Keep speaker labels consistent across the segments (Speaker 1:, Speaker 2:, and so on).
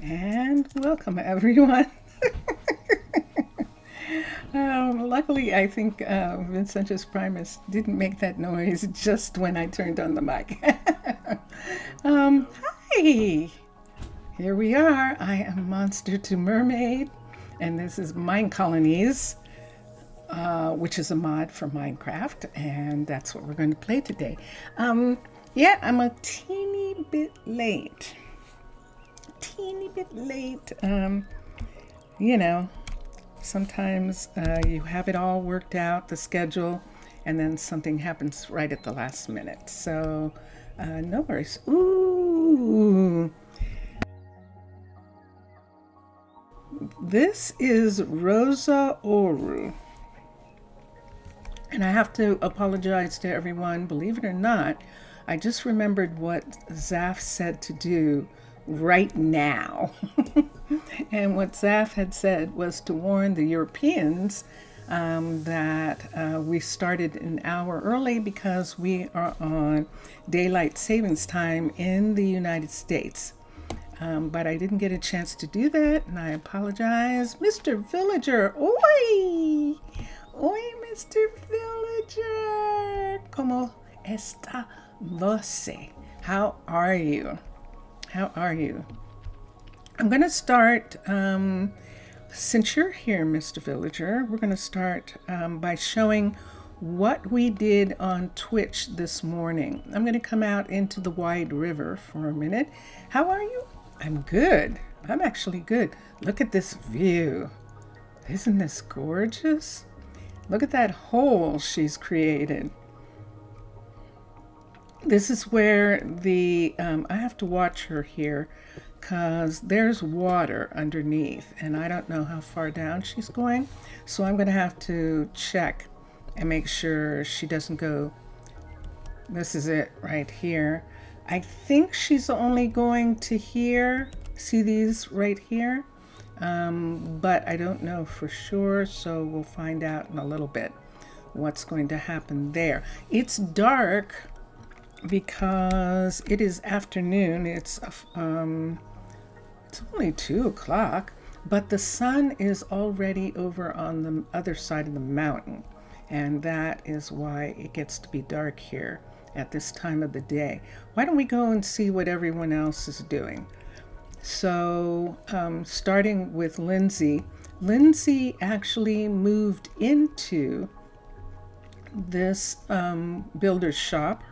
Speaker 1: And welcome everyone. Luckily, I think Vincentus Primus didn't make that noise just when I turned on the mic. Hi! Here we are. I am Monster to Mermaid, and this is Minecolonies, which is a mod for Minecraft, and that's what we're going to play today. Yeah, I'm a teeny bit late. You know, sometimes you have it all worked out, the schedule, and then something happens right at the last minute. So, no worries. Ooh. This is Rosa Ouro. And I have to apologize to everyone. Believe it or not, I just remembered what Zaf said to do right now. And what Zaf had said was to warn the Europeans that we started an hour early because we are on daylight savings time in the United States. But I didn't get a chance to do that, and I apologize. Mr. Villager, oi! Oi, Mr. Villager! ¿Cómo está você? How are you? How are you? I'm going to start, since you're here, Mr. Villager, we're going to start by showing what we did on Twitch this morning. I'm going to come out into the wide river for a minute. How are you? I'm good. I'm actually good. Look at this view. Isn't this gorgeous? Look at that hole she's created. This is where the, I have to watch her here because there's water underneath and I don't know how far down she's going. So I'm going to have to check and make sure she doesn't go. This is it right here. I think she's only going to here. See these right here? But I don't know for sure. So we'll find out in a little bit what's going to happen there. It's dark because it is afternoon. It's only 2 o'clock, but the sun is already over on the other side of the mountain, and that is why it gets to be dark here at this time of the day. Why don't we go and see what everyone else is doing? So starting with Lindsay. Lindsay actually moved into this builder's shop.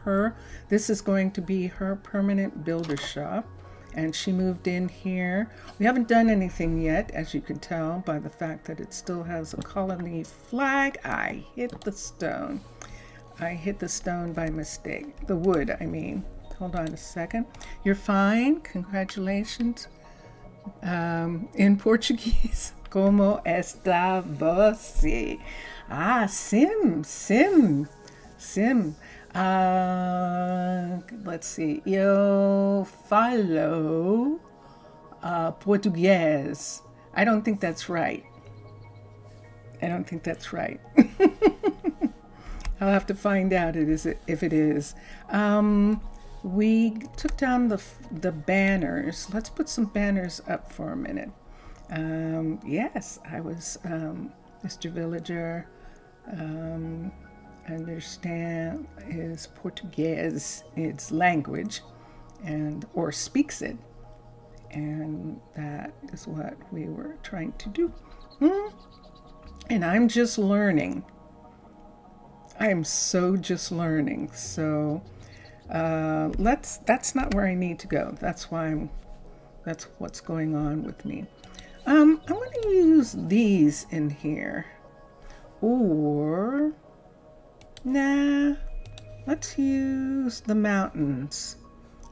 Speaker 1: This is going to be her permanent builder shop, and she moved in here. We haven't done anything yet, as you can tell by the fact that it still has a colony flag. I hit the stone. I hit the stone by mistake. The wood, I mean. Hold on a second. You're fine. Congratulations. In Portuguese, como está você? Ah, sim. Let's see. Eu falo português. I don't think that's right. I'll have to find out if it is. We took down the banners. Let's put some banners up for a minute. Yes, I was Mr. Villager. Understand is Portuguese, its language, or speaks it, and that is what we were trying to do. And I'm just learning. I'm so just learning. So that's not where I need to go. That's what's going on with me. I'm going to use these in here, or nah, let's use the mountains.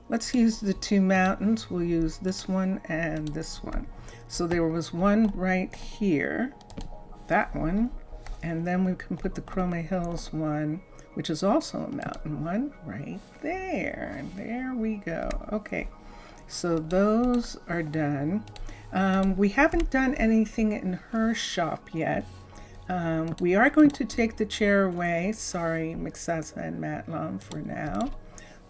Speaker 1: Let's use the 2 mountains. We'll use this one and this one. So there was one right here, that one, and then we can put the Chroma Hills one, which is also a mountain one, right there. There we go. Okay, so those are done. We haven't done anything in her shop yet. We are going to take the chair away. Sorry, Mixasa and Matlon, for now.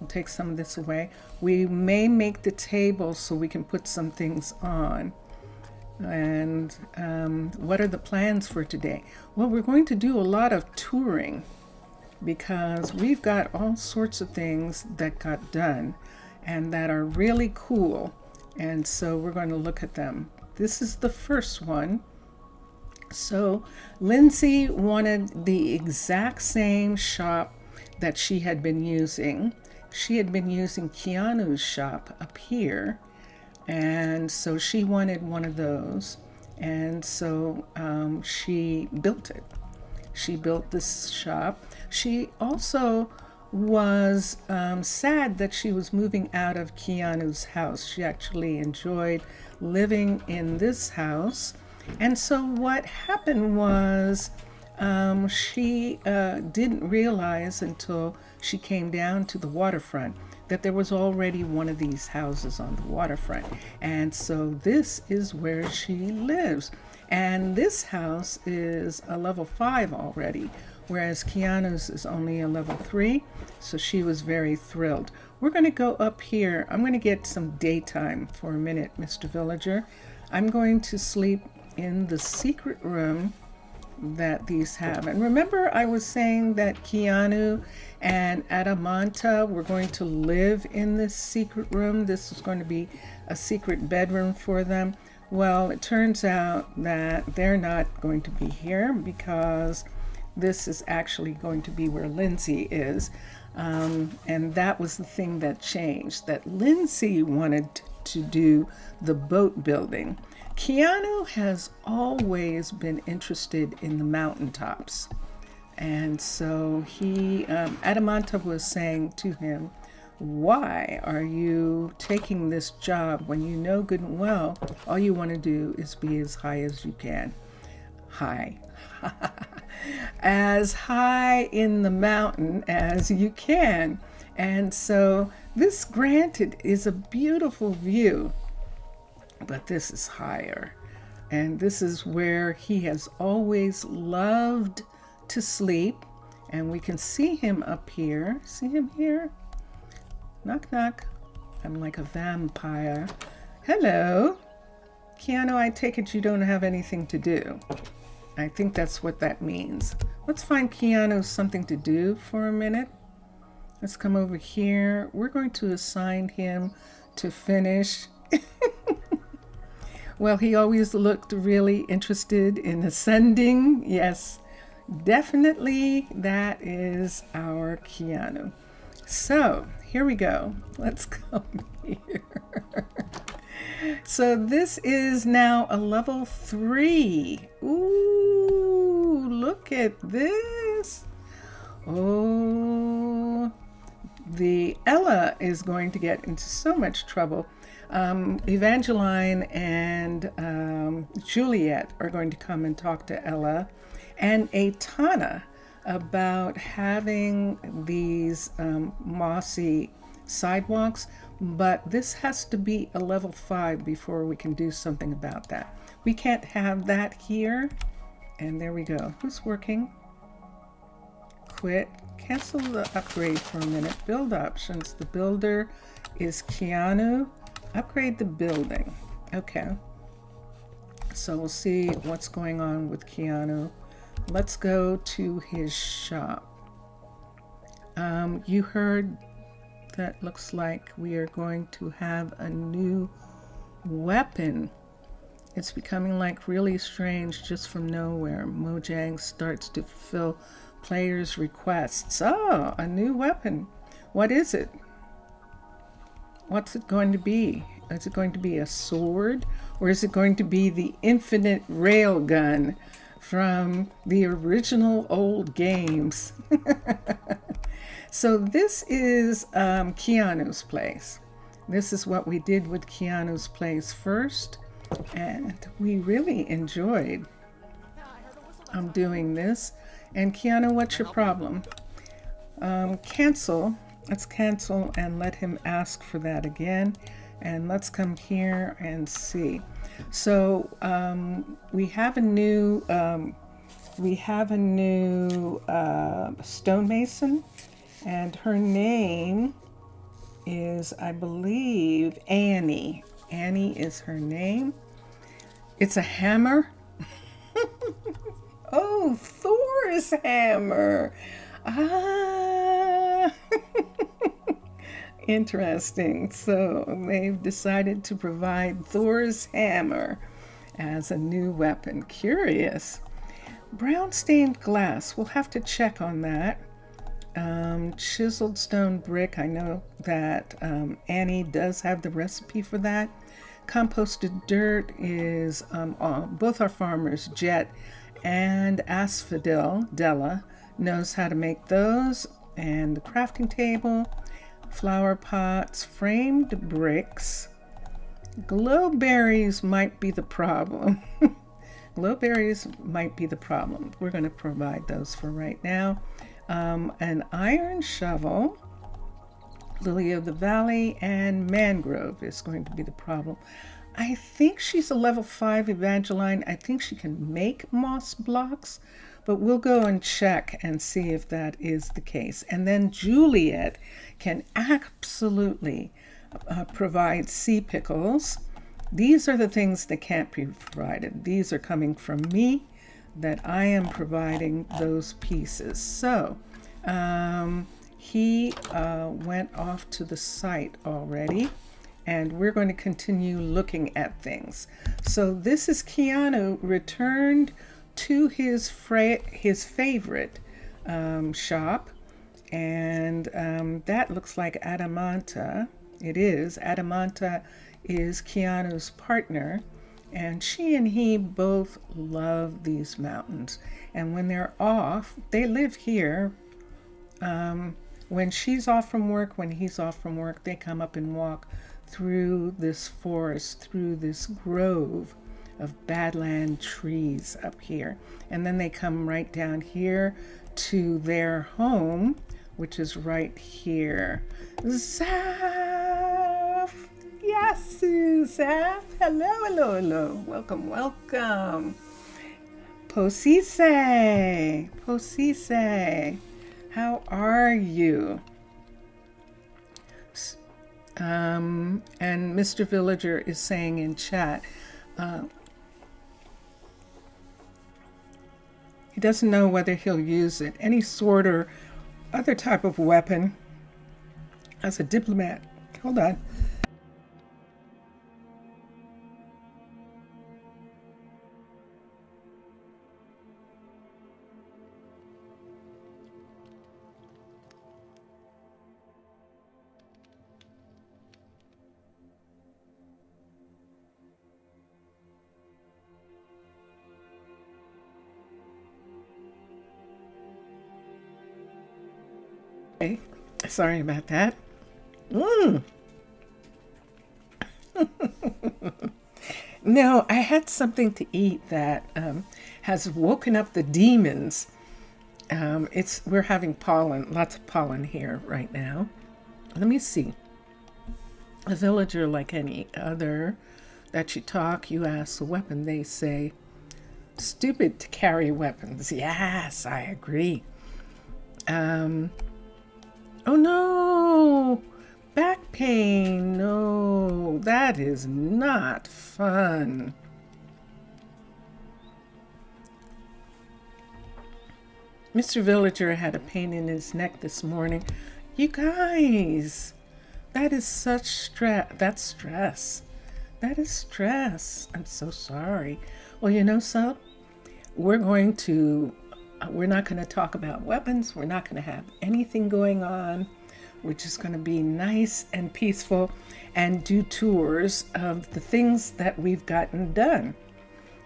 Speaker 1: We'll take some of this away. We may make the table so we can put some things on. And what are the plans for today? Well, we're going to do a lot of touring because we've got all sorts of things that got done and that are really cool. And so we're going to look at them. This is the first one. So Lindsay wanted the exact same shop that she had been using. She had been using Keanu's shop up here. And so she wanted one of those. And so she built it. She built this shop. She also was sad that she was moving out of Keanu's house. She actually enjoyed living in this house. And so what happened was she didn't realize until she came down to the waterfront that there was already one of these houses on the waterfront. And so this is where she lives. And this house is a level 5 already, whereas Keanu's is only a level 3. So she was very thrilled. We're going to go up here. I'm going to get some daytime for a minute, Mr. Villager. I'm going to sleep in the secret room that these have. And remember, I was saying that Keanu and Adamanta were going to live in this secret room. This was going to be a secret bedroom for them. Well, it turns out that they're not going to be here because this is actually going to be where Lindsay is. And that was the thing that changed, that Lindsay wanted to do the boat building. Keanu has always been interested in the mountaintops. And so Adamanta was saying to him, why are you taking this job when you know good and well all you want to do is be as high as you can? High. As high in the mountain as you can. And so this, granted, is a beautiful view, but this is higher. And this is where he has always loved to sleep. And we can see him up here. See him here? Knock, knock. I'm like a vampire. Hello. Keanu, I take it you don't have anything to do. I think that's what that means. Let's find Keanu something to do for a minute. Let's come over here. We're going to assign him to finish. Well, he always looked really interested in ascending. Yes, definitely that is our Keanu. So here we go. Let's come here. So this is now a level 3. Ooh, look at this. Oh, the Ella is going to get into so much trouble. Evangeline and Juliet are going to come and talk to Ella and Aitana about having these mossy sidewalks, but this has to be a level 5 before we can do something about that. We can't have that here. And there we go. Who's working? Quit. Cancel the upgrade for a minute. Build options. The builder is Keanu. Upgrade the building. Okay. So we'll see what's going on with Keanu. Let's go to his shop. You heard that looks like we are going to have a new weapon. It's becoming like really strange just from nowhere. Mojang starts to fulfill players' requests. Oh, a new weapon. What is it? What's it going to be? Is it going to be a sword? Or is it going to be the infinite railgun from the original old games? So this is Keanu's place. This is what we did with Keanu's place first. And we really enjoyed doing this. And Keanu, what's your problem? Cancel. Let's cancel and let him ask for that again. And let's come here and see. So we have a new stonemason, and her name is, I believe, Annie. Annie is her name. It's a hammer. Oh, Thor's hammer. Ah. Interesting. So they've decided to provide Thor's hammer as a new weapon. Curious. Brown stained glass. We'll have to check on that. Chiseled stone brick. I know that Annie does have the recipe for that. Composted dirt is both our farmers, Jet and Asphodel Della, knows how to make those. And the crafting table, flower pots, framed bricks. Glowberries might be the problem. Glowberries might be the problem. We're going to provide those for right now. An iron shovel, lily of the valley, and mangrove is going to be the problem. I think she's a level 5 Evangeline. I think she can make moss blocks, but we'll go and check and see if that is the case. And then Juliet can absolutely provide sea pickles. These are the things that can't be provided. These are coming from me, that I am providing those pieces. So he went off to the site already, and we're going to continue looking at things. So this is Keanu returned to his favorite shop, and that looks like Adamanta. It is. Adamanta is Keanu's partner, and she and he both love these mountains. And when they're off, they live here. When she's off from work, when he's off from work, they come up and walk through this forest, through this grove of badland trees up here. And then they come right down here to their home, which is right here. Zaf! Yes, Zaf! Hello, hello, hello. Welcome, welcome. Posise! Posise! How are you? And Mr. Villager is saying in chat, he doesn't know whether he'll use it, any sword or other type of weapon, as a diplomat. Hold on. Okay. Sorry about that. No, I had something to eat that has woken up the demons. We're having pollen, lots of pollen here right now. Let me see. A villager, like any other that you talk, you ask a weapon, they say, stupid to carry weapons. Yes, I agree. Oh no, back pain. No, that is not fun. Mr. Villager had a pain in his neck this morning. You guys, that is such stress. That's stress. That is stress. I'm so sorry. Well, you know, so we're not going to talk about weapons. We're not going to have anything going on. We're just going to be nice and peaceful and do tours of the things that we've gotten done.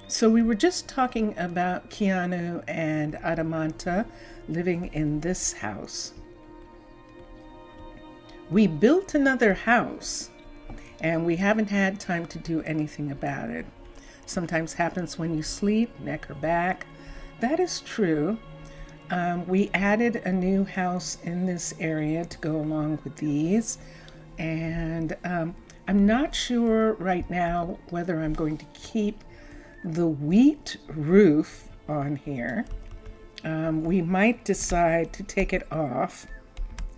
Speaker 1: So we were just talking about Keanu and Adamanta living in this house. We built another house and we haven't had time to do anything about it. Sometimes happens when you sleep, neck or back. That is true. We added a new house in this area to go along with these. And I'm not sure right now whether I'm going to keep the wheat roof on here. We might decide to take it off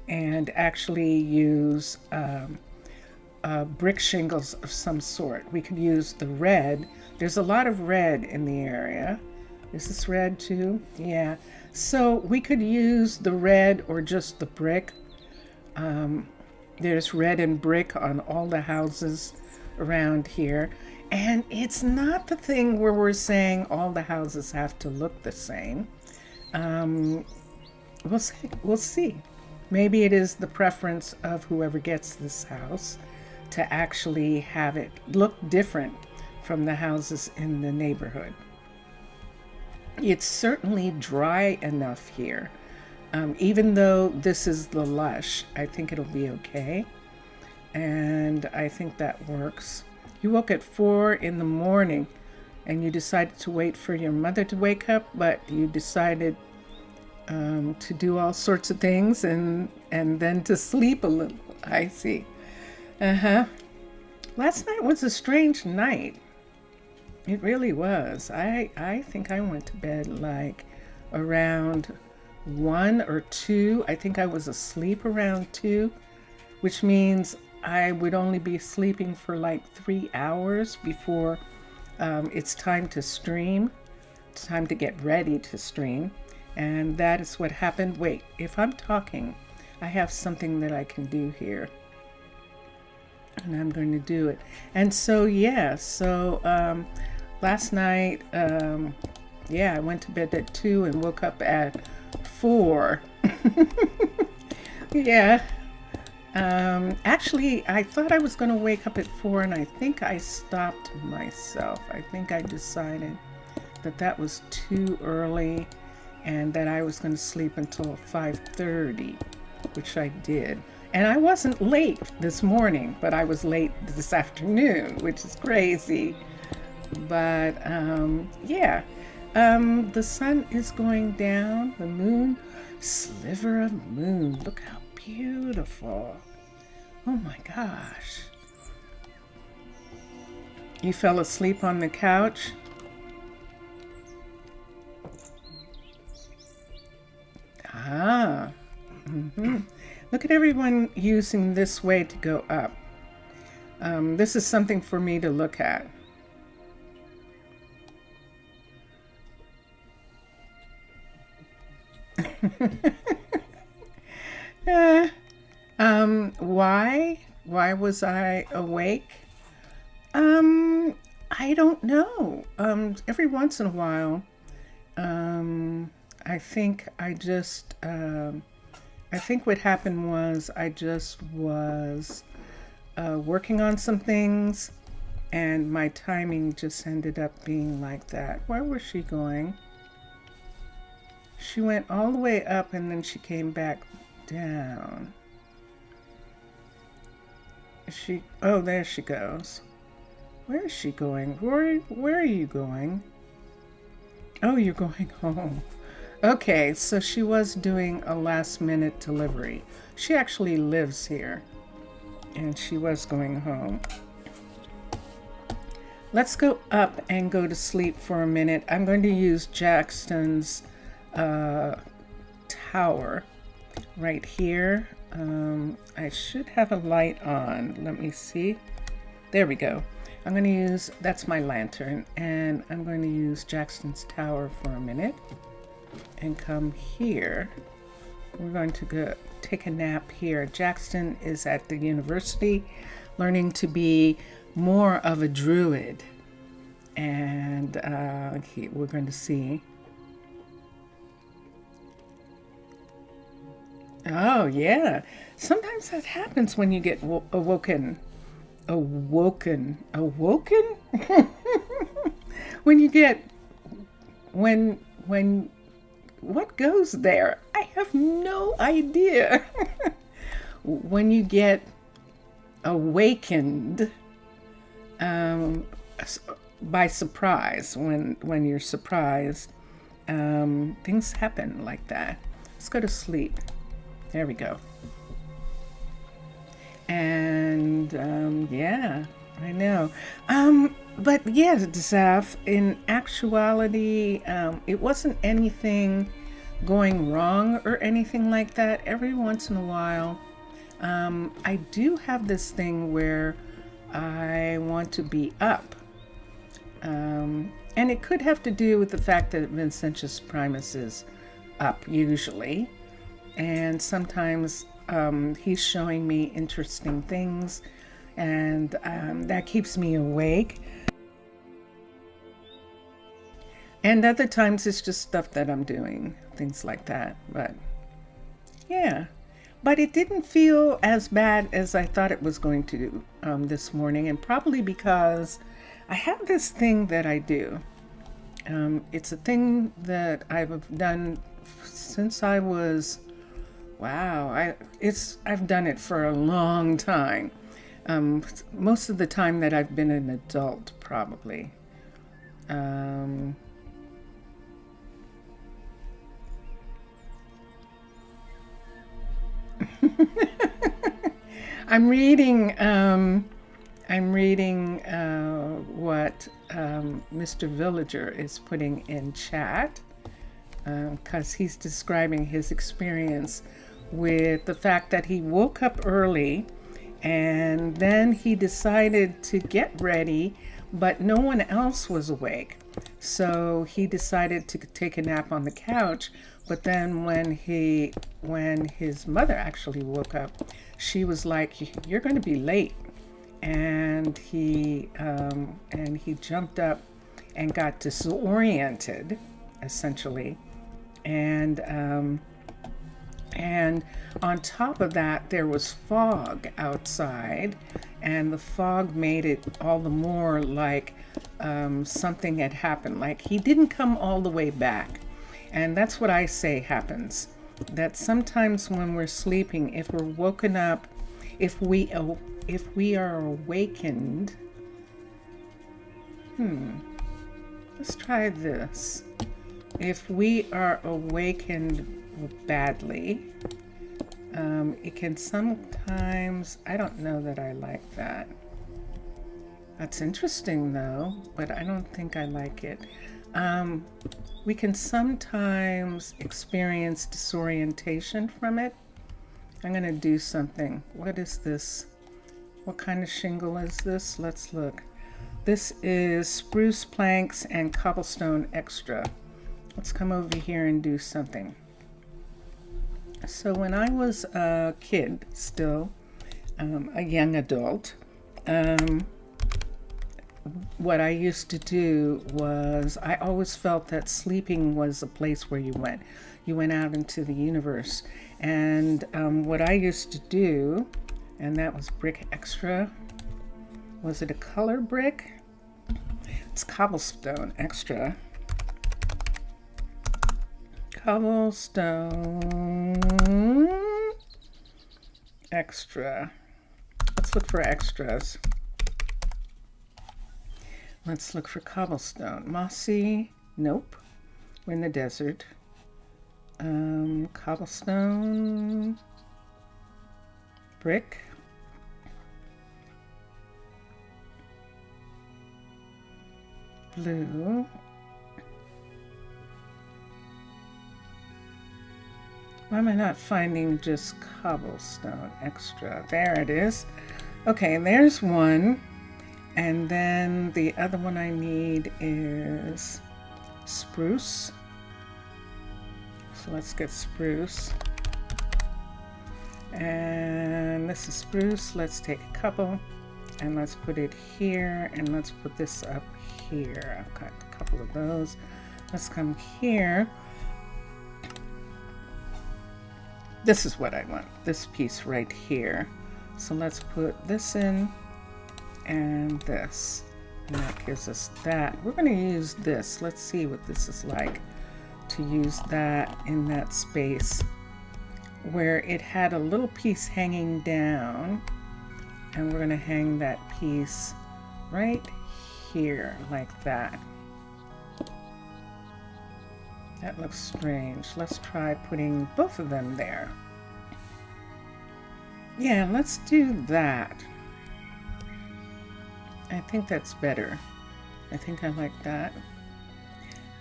Speaker 1: and actually use brick shingles of some sort. We could use the red. There's a lot of red in the area. Is this red too? Yeah. So we could use the red or just the brick. There's red and brick on all the houses around here. And it's not the thing where we're saying all the houses have to look the same. We'll see. We'll see. Maybe it is the preference of whoever gets this house to actually have it look different from the houses in the neighborhood. It's certainly dry enough here. Even though this is the lush, I think it'll be okay. And I think that works. You woke at 4 in the morning and you decided to wait for your mother to wake up, but you decided to do all sorts of things and then to sleep a little. I see. Last night was a strange night. It really was. I think I went to bed like around 1 or 2. I think I was asleep around 2, which means I would only be sleeping for like 3 hours before it's time to stream. It's time to get ready to stream. And that is what happened. Wait, if I'm talking, I have something that I can do here. And I'm going to do it. And so, yeah, last night, I went to bed at 2 and woke up at 4. Yeah. Actually, I thought I was going to wake up at 4, and I think I stopped myself. I think I decided that that was too early and that I was going to sleep until 5:30, which I did. And I wasn't late this morning, but I was late this afternoon, which is crazy. But the sun is going down, the moon, sliver of moon. Look how beautiful. Oh my gosh. You fell asleep on the couch? Look at everyone using this way to go up. This is something for me to look at. Why was I awake? I don't know. Every once in a while, I think what happened was I just was working on some things, and my timing just ended up being like that. Where was she going? She went all the way up and then she came back down. Oh, there she goes. Where is she going? Where are you going? Oh, you're going home. Okay, so she was doing a last minute delivery. She actually lives here and she was going home. Let's go up and go to sleep for a minute. I'm going to use Jackson's tower right here. I should have a light on. Let me see. There we go. I'm going to use, that's my lantern, and I'm going to use Jackson's tower for a minute and come here. We're going to go take a nap here. Jackson is at the university learning to be more of a druid, and we're going to see. Oh yeah, sometimes that happens when you get awoken. when what goes there? I have no idea. When you get awakened by surprise, when you're surprised, things happen like that. Let's go to sleep. There we go. And yeah, I know. But yeah, Zaf, in actuality, it wasn't anything going wrong or anything like that. Every once in a while, I do have this thing where I want to be up. And it could have to do with the fact that Vincentius Primus is up usually. And sometimes he's showing me interesting things, and that keeps me awake. And other times it's just stuff that I'm doing, things like that. But yeah, but it didn't feel as bad as I thought it was going to do this morning, and probably because I have this thing that I do. It's a thing that I've done since I was, I've done it for a long time. Most of the time that I've been an adult, probably. I'm reading what Mr. Villager is putting in chat, because he's describing his experience with the fact that he woke up early and then he decided to get ready, but no one else was awake. So he decided to take a nap on the couch. But then when his mother actually woke up, she was like, "You're going to be late." And he jumped up and got disoriented, essentially. And on top of that, there was fog outside, and the fog made it all the more like something had happened. Like he didn't come all the way back. And that's what I say happens. That sometimes when we're sleeping, if we're woken up, if we are awakened, let's try this. If we are awakened badly, it can sometimes, I don't know that I like that. That's interesting though, but I don't think I like it. We can sometimes experience disorientation from it. I'm going to do something. What is this? What kind of shingle is this? Let's look. This is spruce planks and cobblestone extra. Let's come over here and do something. So when I was a kid still, a young adult, what I used to do was, I always felt that sleeping was a place where you went out into the universe. And what I used to do, and that was brick extra. Was it a color brick? It's cobblestone extra. Cobblestone extra. Let's look for extras. Let's look for cobblestone. Mossy, nope. We're in the desert. Cobblestone, brick, blue, why am I not finding just cobblestone extra? There it is. Okay, there's one. And then the other one I need is spruce. So let's get spruce. And this is spruce. Let's take a couple and let's put it here, and let's put this up here. I've got a couple of those. Let's come here. This is what I want, this piece right here. So let's put this in and this, and that gives us that. We're going to use this. Let's see what this is like to use that in that space where it had a little piece hanging down, and we're going to hang that piece right here like that. That looks strange. Let's try putting both of them there. Yeah, let's do that. I think that's better. I think I like that.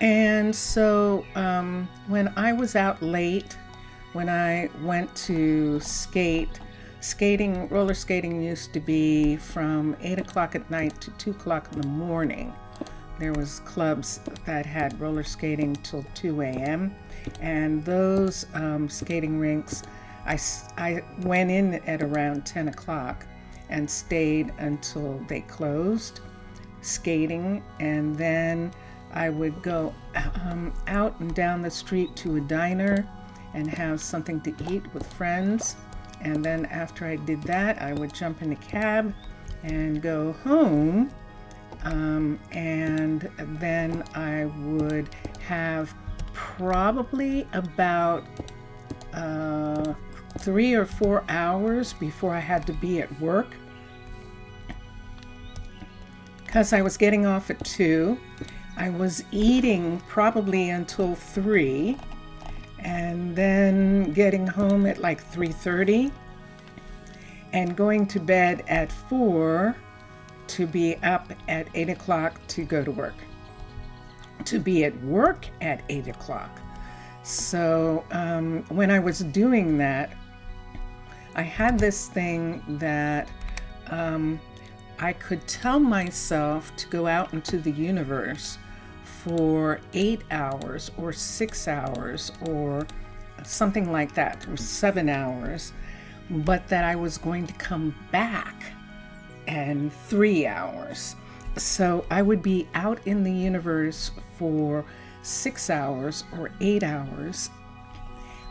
Speaker 1: And so when I was out late, when I went to roller skating used to be from 8 o'clock at night to 2 o'clock in the morning. There was clubs that had roller skating till 2 a.m. And those skating rinks, I went in at around 10 o'clock and stayed until they closed skating, and then I would go out and down the street to a diner and have something to eat with friends. And then after I did that, I would jump in a cab and go home. And then I would have probably about 3 or 4 hours before I had to be at work, because I was getting off at 2. I was eating probably until 3, and then getting home at like 3:30 and going to bed at 4 to be up at 8 o'clock to go to work, to be at work at 8 o'clock. So when I was doing that, I had this thing that I could tell myself to go out into the universe for 8 hours or 6 hours or something like that, or 7 hours, but that I was going to come back in 3 hours. So I would be out in the universe for 6 hours or 8 hours,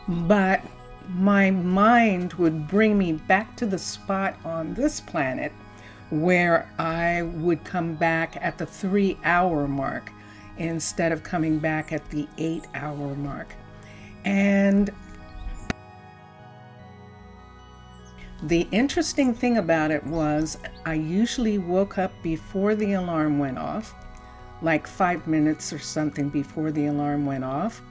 Speaker 1: but my mind would bring me back to the spot on this planet where I would come back at the 3-hour mark instead of coming back at the 8-hour mark. And the interesting thing about it was I usually woke up before the alarm went off, like 5 minutes or something before the alarm went off.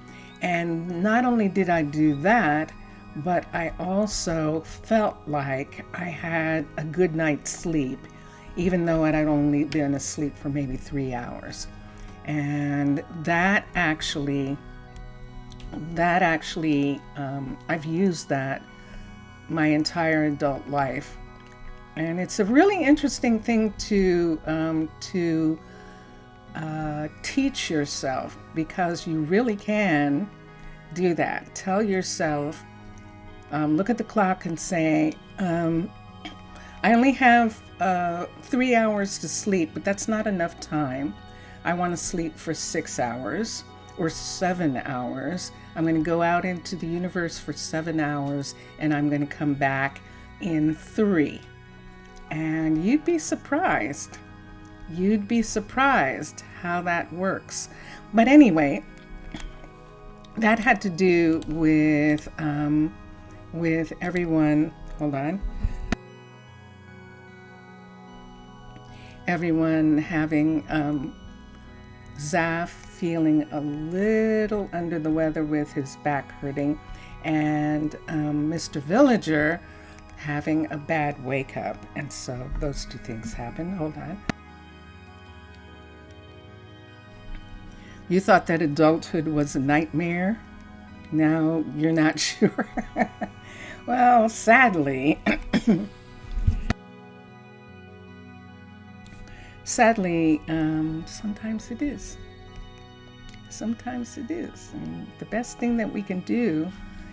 Speaker 1: And not only did I do that, but I also felt like I had a good night's sleep, even though I'd only been asleep for maybe 3 hours. And that actually, I've used that my entire adult life. And it's a really interesting thing to teach yourself, because you really can do that. Tell yourself, look at the clock and say, I only have 3 hours to sleep, but that's not enough time. I want to sleep for 6 hours or 7 hours. I'm going to go out into the universe for 7 hours, and I'm going to come back in 3. And you'd be surprised. You'd be surprised how that works. But anyway, that had to do with everyone. Hold on. Everyone having Zaf feeling a little under the weather with his back hurting, and Mr. Villager having a bad wake up. And so those two things happened. Hold on. You thought that adulthood was a nightmare? Now you're not sure? Well, sadly, sometimes it is. Sometimes it is. And the best thing that we can do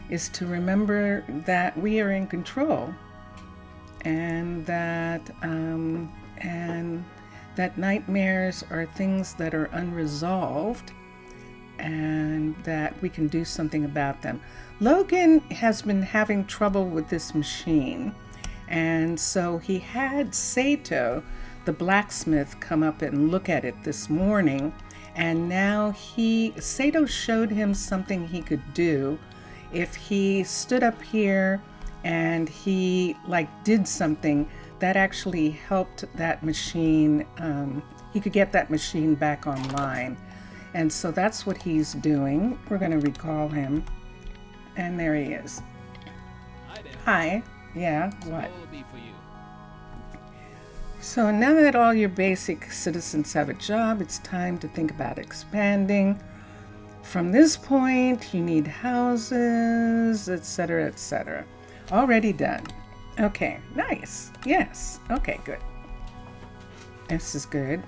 Speaker 1: is to remember that we are in control, and that nightmares are things that are unresolved, and that we can do something about them. Logan has been having trouble with this machine, and so he had Sato, the blacksmith, come up and look at it this morning, and now Sato showed him something he could do if he stood up here and he did something that actually helped that machine. He could get that machine back online. And so that's what he's doing. We're going to recall him. And there he is.
Speaker 2: Hi there.
Speaker 1: Hi. Yeah, what?
Speaker 2: What will it be for you?
Speaker 1: So now that all your basic citizens have a job, it's time to think about expanding. From this point, you need houses, etc., etc. Already done. Okay, nice. Yes. Okay, good. This is good.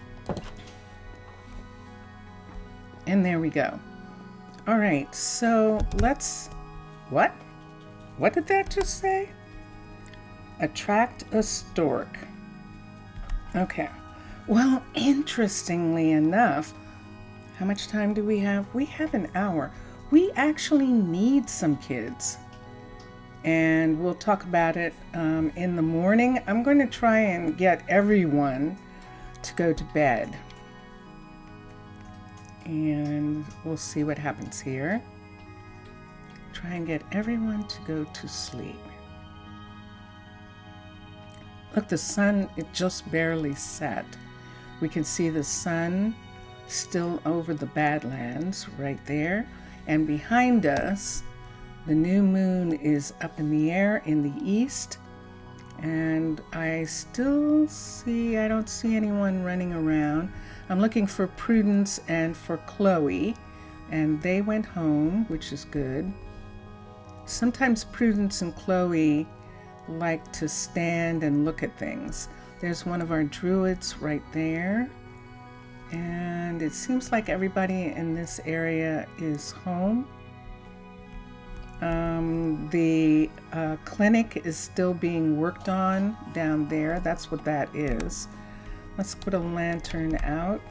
Speaker 1: And there we go. All right, so let's... What? What did that just say? Attract a stork. Okay. Well, interestingly enough, how much time do we have? We have an hour. We actually need some kids. And we'll talk about it in the morning. I'm going to try and get everyone to go to bed. And we'll see what happens here. Try and get everyone to go to sleep. Look, the sun, it just barely set. We can see the sun still over the Badlands right there. And behind us, the new moon is up in the air in the east. And I don't see anyone running around. I'm looking for Prudence and for Chloe, and they went home, which is good. Sometimes Prudence and Chloe like to stand and look at things. There's one of our druids right there. And it seems like everybody in this area is home. The clinic is still being worked on down there. That's what that is. Let's put a lantern out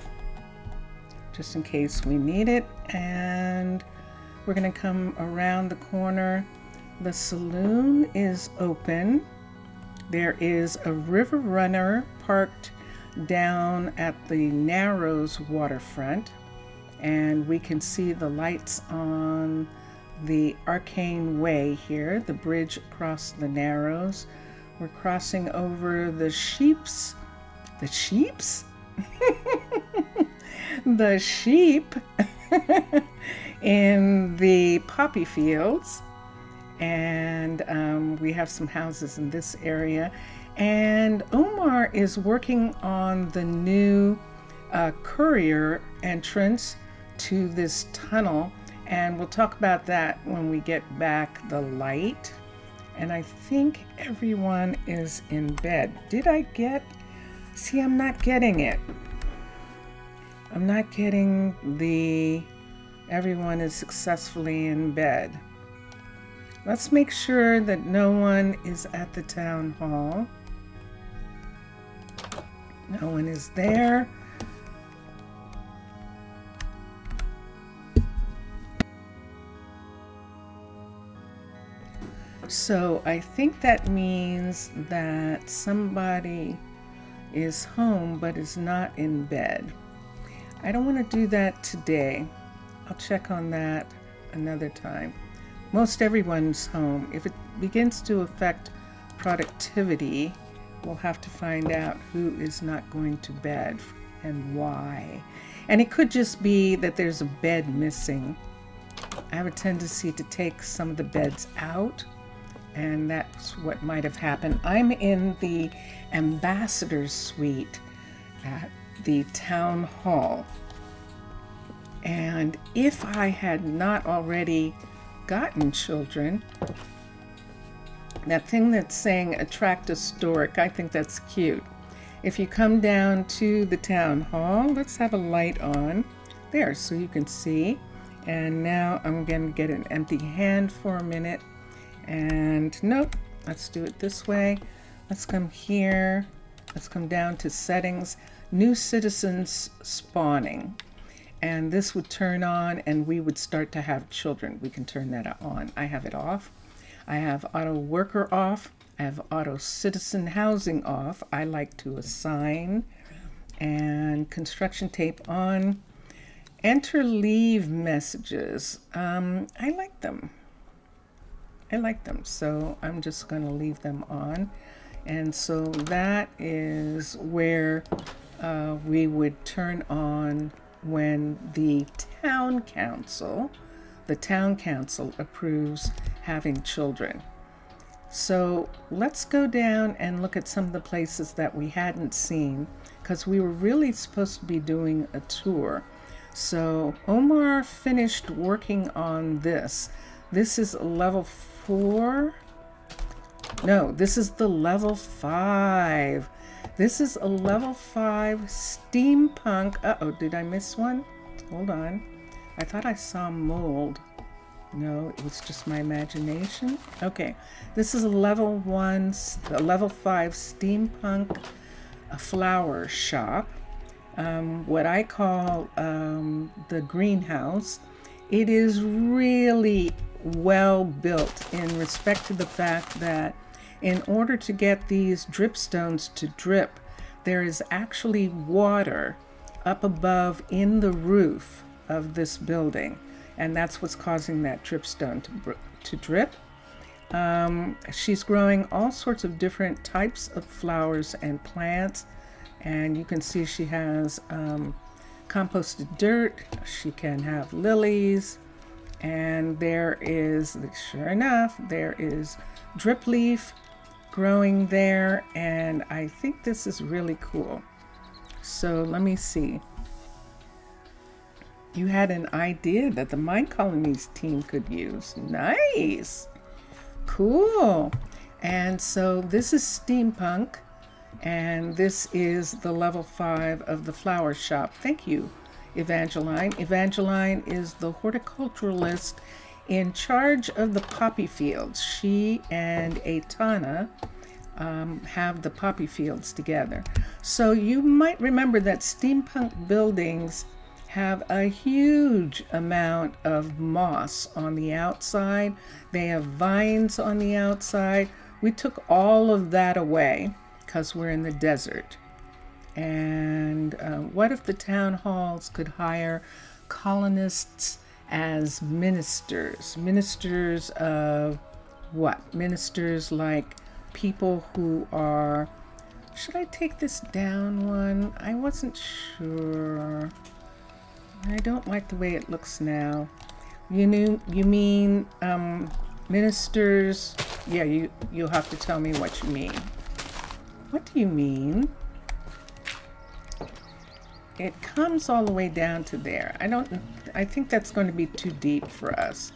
Speaker 1: just in case we need it. And we're going to come around the corner. The saloon is open. There is a river runner parked down at the Narrows waterfront, and we can see the lights on the Arcane Way here, the bridge across the Narrows. We're crossing over the sheeps. The sheeps? The sheep in the poppy fields. And we have some houses in this area. And Omar is working on the new courier entrance to this tunnel. And we'll talk about that when we get back the light. And I think everyone is in bed. Did I get... See, I'm not getting it. I'm not getting the... Everyone is successfully in bed. Let's make sure that no one is at the town hall. No one is there. So I think that means that somebody is home but is not in bed. I don't want to do that today. I'll check on that another time. Most everyone's home. If it begins to affect productivity, we'll have to find out who is not going to bed and why. And it could just be that there's a bed missing. I have a tendency to take some of the beds out, and that's what might have happened. I'm in the ambassador's suite at the town hall. And if I had not already gotten children, that thing that's saying attract a stork, I think that's cute. If you come down to the town hall, let's have a light on there so you can see. And now I'm going to get an empty hand for a minute. And nope, let's do it this way. Let's come here. Let's come down to settings, new citizens spawning. And this would turn on and we would start to have children. We can turn that on. I have it off. I have auto worker off. I have auto citizen housing off. I like to assign. And construction tape on. Enter leave messages. I like them. So I'm just going to leave them on. And so that is where we would turn on when the town council approves having children. So let's go down and look at some of the places that we hadn't seen, because we were really supposed to be doing a tour. So Omar finished working on this. This is level 4. No, this is the level 5. This is a level 5 steampunk. Uh-oh, did I miss one? Hold on. I thought I saw mold. No, it was just my imagination. Okay, this is a level 1, a level 5 steampunk flower shop. What I call the greenhouse. It is really well built in respect to the fact that in order to get these dripstones to drip, there is actually water up above in the roof of this building, and that's what's causing that dripstone to drip. She's growing all sorts of different types of flowers and plants, and you can see she has composted dirt. She can have lilies, and there is, sure enough, there is drip leaf growing there, and I think this is really cool. So let me see. You had an idea that the Minecolonies team could use. Nice. Cool. And so this is steampunk, and this is the level 5 of the flower shop. Thank you, Evangeline. Evangeline is the horticulturalist in charge of the poppy fields. She and Aitana have the poppy fields together. So you might remember that steampunk buildings have a huge amount of moss on the outside. They have vines on the outside. We took all of that away because we're in the desert. And what if the town halls could hire colonists as ministers? Ministers of what? Ministers like people who are, should I take this down one? I wasn't sure. I don't like the way it looks now. You mean ministers? Yeah, you'll have to tell me what you mean. What do you mean? It comes all the way down to there. I think that's going to be too deep for us.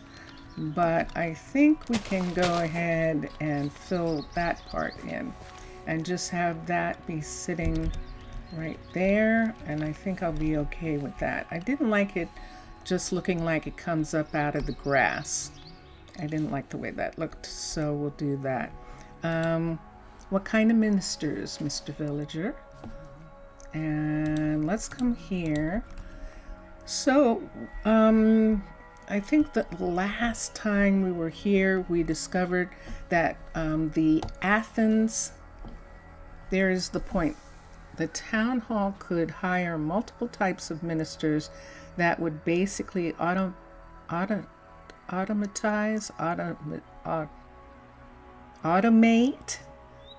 Speaker 1: But I think we can go ahead and fill that part in and just have that be sitting right there, and I think I'll be okay with that. I didn't like it just looking like it comes up out of the grass. I didn't like the way that looked, so we'll do that. What kind of ministers, Mr. Villager? And let's come here. So, I think that last time we were here, we discovered that the Athens, there is the point. The town hall could hire multiple types of ministers that would basically automate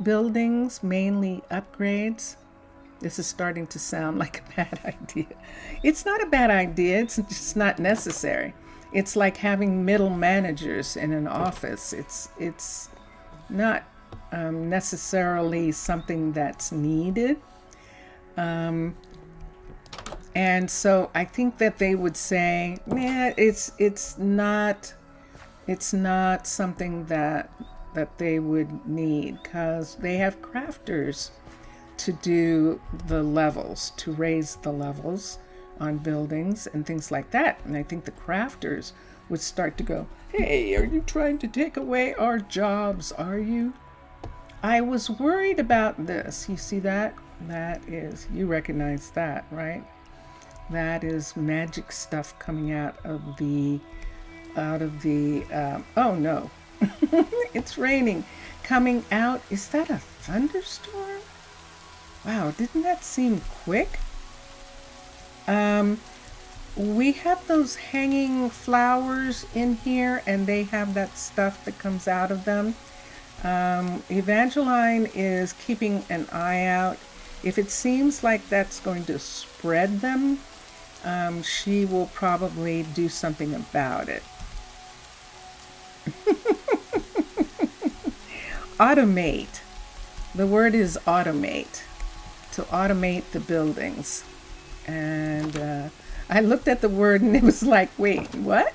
Speaker 1: buildings, mainly upgrades. This is starting to sound like a bad idea. It's not a bad idea, it's just not necessary. It's like having middle managers in an office. It's not necessarily something that's needed. And so I think that they would say, nah, it's not something that they would need, because they have crafters to do the levels, to raise the levels on buildings and things like that. And I think the crafters would start to go, hey, are you trying to take away our jobs, are you? I was worried about this. You see that? That is, you recognize that, right? That is magic stuff coming out of the, oh no, it's raining. Coming out, is that a thunderstorm? Wow, didn't that seem quick? We have those hanging flowers in here, and they have that stuff that comes out of them. Evangeline is keeping an eye out. If it seems like that's going to spread them, she will probably do something about it. automate. The word is automate, to automate the buildings. And I looked at the word and it was like, wait, what?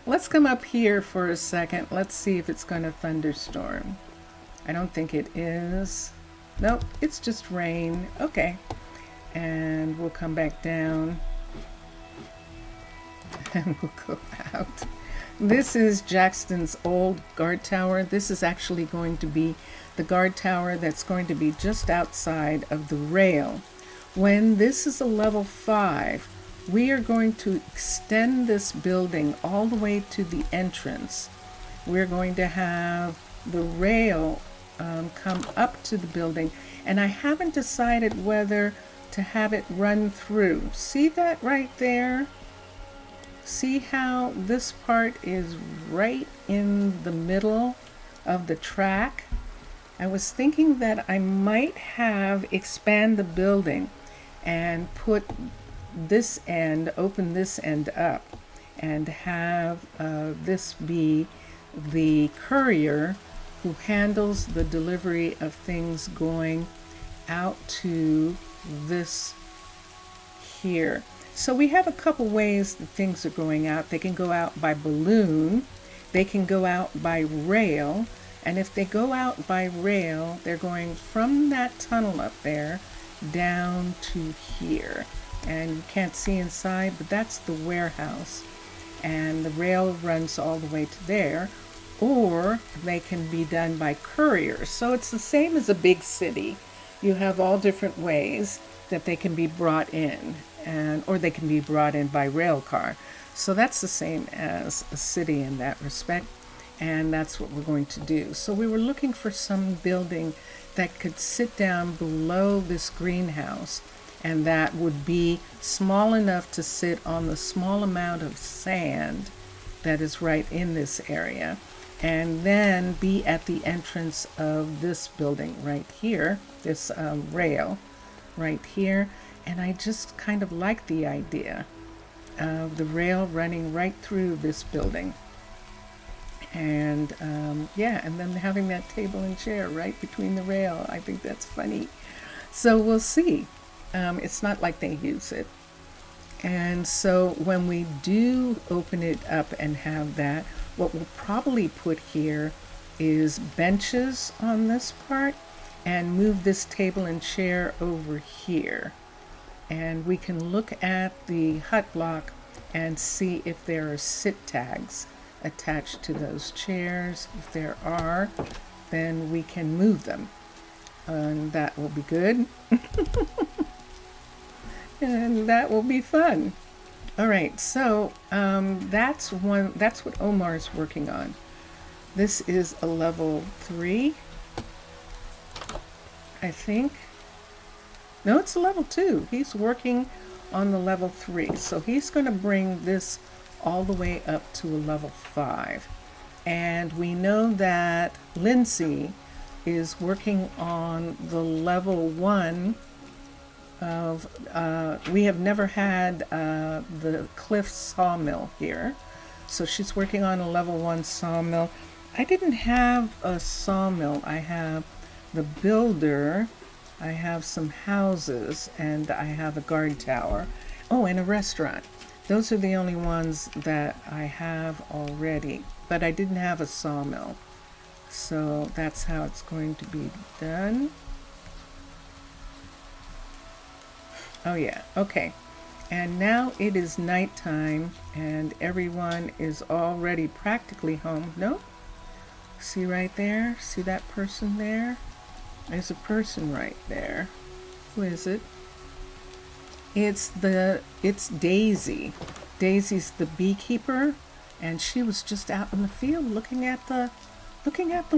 Speaker 1: Let's come up here for a second. Let's see if it's going to thunderstorm. I don't think it is. Nope, it's just rain. Okay. And we'll come back down and we'll go out. This is Jackson's old guard tower. This is actually going to be the guard tower that's going to be just outside of the rail. When this is a level 5, we are going to extend this building all the way to the entrance. We're going to have the rail come up to the building, and I haven't decided whether to have it run through. See that right there? See how this part is right in the middle of the track? I was thinking that I might expand the building and put this end, open this end up, and have this be the courier who handles the delivery of things going out to this here. So we have a couple ways that things are going out. They can go out by balloon, they can go out by rail, and if they go out by rail, they're going from that tunnel up there down to here. And you can't see inside, but that's the warehouse. And the rail runs all the way to there, or they can be done by couriers. So it's the same as a big city. You have all different ways that they can be brought in, or they can be brought in by rail car. So that's the same as a city in that respect, and that's what we're going to do. So we were looking for some building that could sit down below this greenhouse, and that would be small enough to sit on the small amount of sand that is right in this area, and then be at the entrance of this building right here, this rail right here. And I just kind of like the idea of the rail running right through this building. And yeah, and then having that table and chair right between the rail. I think that's funny. So we'll see. It's not like they use it. And so when we do open it up and have that, what we'll probably put here is benches on this part and move this table and chair over here. And we can look at the hut block and see if there are sit tags attached to those chairs. If there are, then we can move them. And that will be good. And that will be fun. All right, so that's what Omar's working on. This is a level 3, I think. No, it's a level 2. He's working on the level 3. So he's going to bring this all the way up to a level 5. And we know that Lindsay is working on the level 1 of, we have never had the Cliffs sawmill here. So she's working on a level 1 sawmill. I didn't have a sawmill. I have the builder, I have some houses, and I have a guard tower. Oh, and a restaurant. Those are the only ones that I have already, but I didn't have a sawmill. So that's how it's going to be done. Oh yeah, okay. And now it is nighttime and everyone is already practically home. Nope. See right there? See that person there? There's a person right there. Who is it? It's Daisy. Daisy's the beekeeper, and she was just out in the field looking at the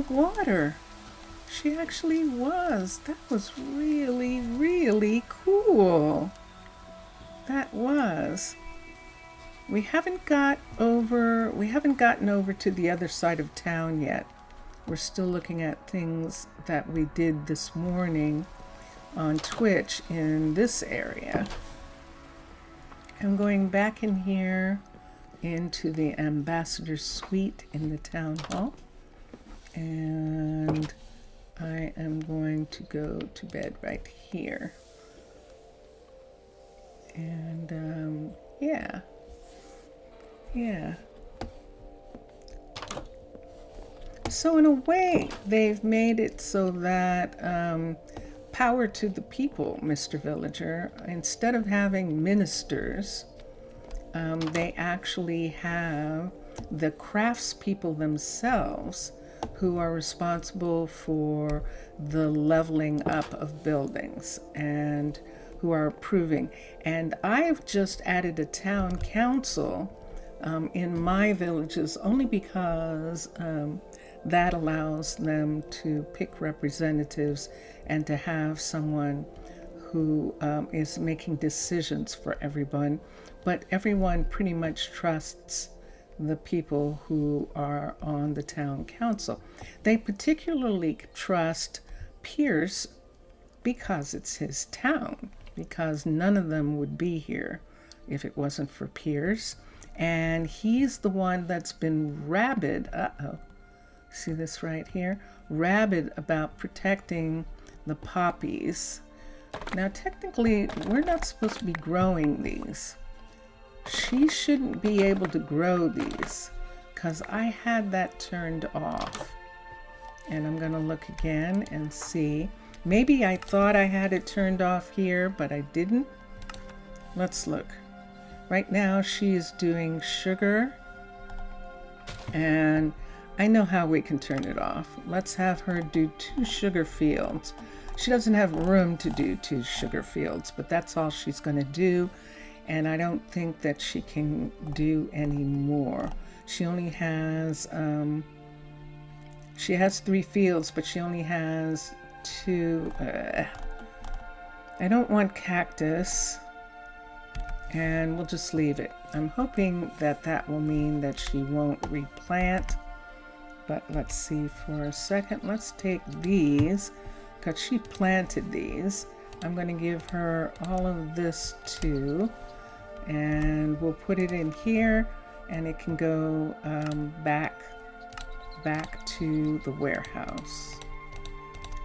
Speaker 1: water. She actually was. That was really, really cool. That was. We haven't gotten over to the other side of town yet. We're still looking at things that we did this morning on Twitch in this area. I'm going back in here into the ambassador suite in the town hall. And I am going to go to bed right here. And yeah. So in a way, they've made it so that power to the people, Mr. Villager. Instead of having ministers, they actually have the craftspeople themselves who are responsible for the leveling up of buildings and who are approving. And I've just added a town council in my villages only because that allows them to pick representatives and to have someone who is making decisions for everyone. But everyone pretty much trusts the people who are on the town council. They particularly trust Pierce because it's his town, because none of them would be here if it wasn't for Pierce. And he's the one that's been rabid, see this right here? Rabid about protecting the poppies. Now technically, we're not supposed to be growing these. She shouldn't be able to grow these because I had that turned off. And I'm gonna look again and see. Maybe I thought I had it turned off here, but I didn't. Let's look. Right now she's doing sugar, and I know how we can turn it off. Let's have her do 2 sugar fields. She doesn't have room to do 2 sugar fields, but that's all she's gonna do. And I don't think that she can do any more. She only has, she has 3 fields, but she only has 2. I don't want cactus, and we'll just leave it. I'm hoping that that will mean that she won't replant, but let's see for a second. Let's take these, because she planted these. I'm going to give her all of this too. And we'll put it in here, and it can go back to the warehouse.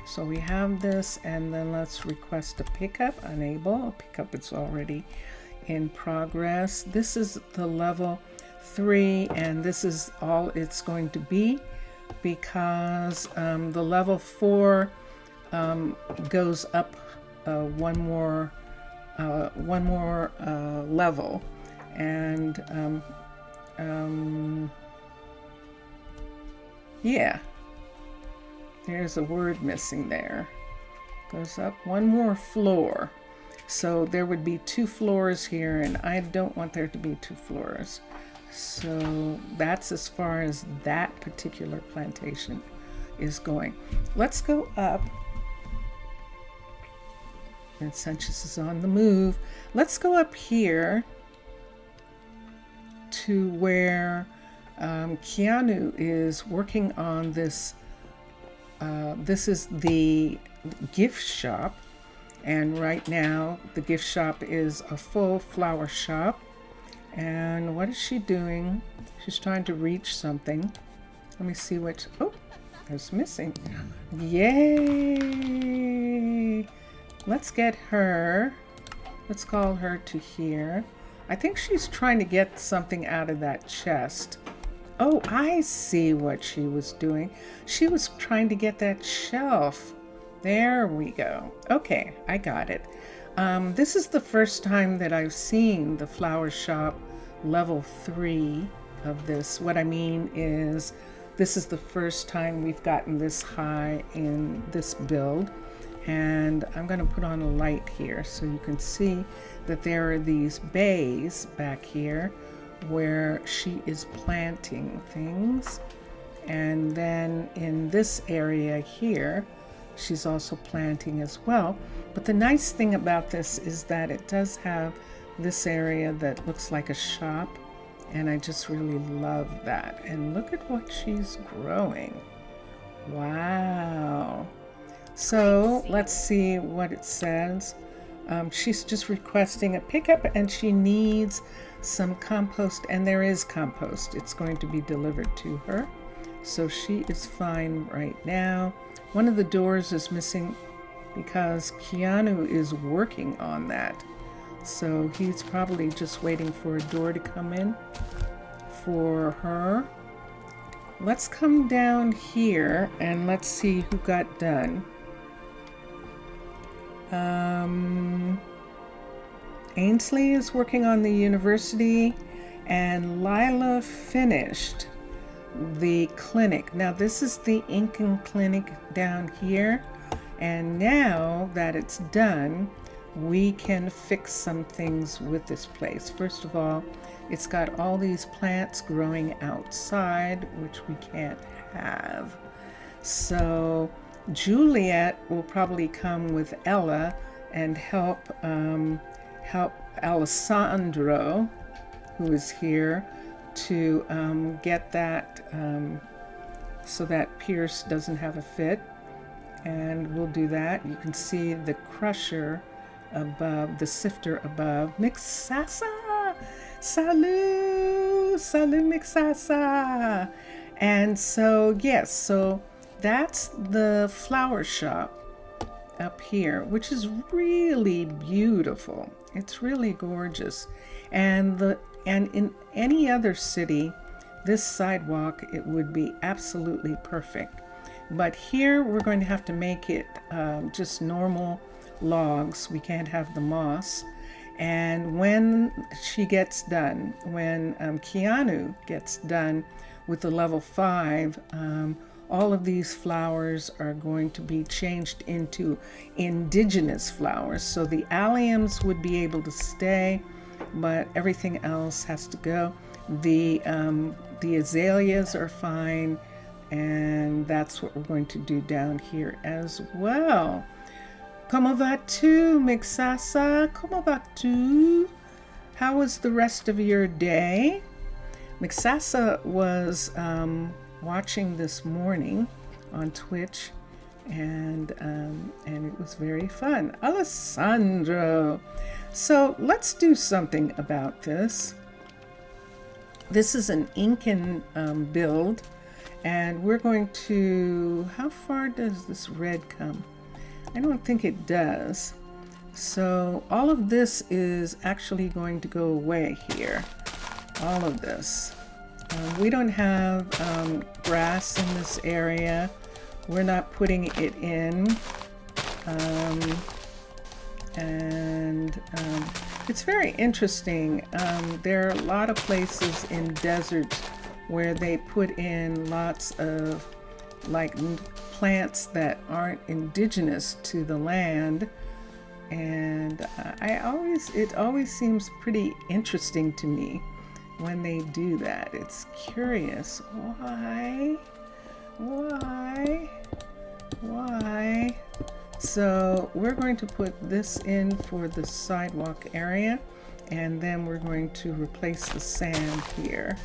Speaker 1: So we have this, and then let's request a pickup. Unable. A pickup is already in progress. This is the level 3, and this is all it's going to be, because the level 4 goes up one more level, and yeah, there's a word missing there. Goes up one more floor, so there would be 2 floors here, and I don't want there to be 2 floors. So that's as far as that particular plantation is going. Let's go up. And Sanchez is on the move. Let's go up here to where Keanu is working on this. This is the gift shop, and right now the gift shop is a full flower shop. And what is she doing? She's trying to reach something. Let me see what. Oh, there's missing. Yay! Let's get her. Let's call her to here. I think she's trying to get something out of that chest. Oh, I see what she was doing. She was trying to get that shelf. There we go. Okay, I got it. This is the first time that I've seen the flower shop level 3 of this. What I mean is, this is the first time we've gotten this high in this build. And I'm going to put on a light here so you can see that there are these bays back here where she is planting things. And then in this area here, she's also planting as well. But the nice thing about this is that it does have this area that looks like a shop, and I just really love that. And look at what she's growing. Wow. So let's see what it says. She's just requesting a pickup, and she needs some compost, and there is compost. It's going to be delivered to her. So she is fine right now. One of the doors is missing because Keanu is working on that. So he's probably just waiting for a door to come in for her. Let's come down here and let's see who got done. Ainsley is working on the university, and Lila finished the clinic. Now this is the Incan clinic down here, and now that it's done, we can fix some things with this place. First of all, it's got all these plants growing outside, which we can't have. So Juliet will probably come with Ella and help Alessandro, who is here, to get that so that Pierce doesn't have a fit. And we'll do that. You can see the crusher above, the sifter above. Mixasa! Salut! Salut, Mixasa! And so, yes, so that's the flower shop up here, which is really beautiful. It's really gorgeous. And in any other city, this sidewalk, it would be absolutely perfect. But here we're going to have to make it just normal logs. We can't have the moss. And when she gets done, when Keanu gets done with the level 5, all of these flowers are going to be changed into indigenous flowers. So the alliums would be able to stay, but everything else has to go. The azaleas are fine, and that's what we're going to do down here as well. Como va-tu, Mixasa? Como va-tu? How was the rest of your day? Mixasa was watching this morning on Twitch, and it was very fun. Alessandro. So let's do something about this. This is an Incan build, and we're going to, how far does this red come? I don't think it does. So all of this is actually going to go away here. All of this. We don't have grass in this area. We're not putting it in. It's very interesting. There are a lot of places in deserts where they put in lots of like plants that aren't indigenous to the land, and it always seems pretty interesting to me when they do that. It's curious. Why? So we're going to put this in for the sidewalk area, and then we're going to replace the sand here.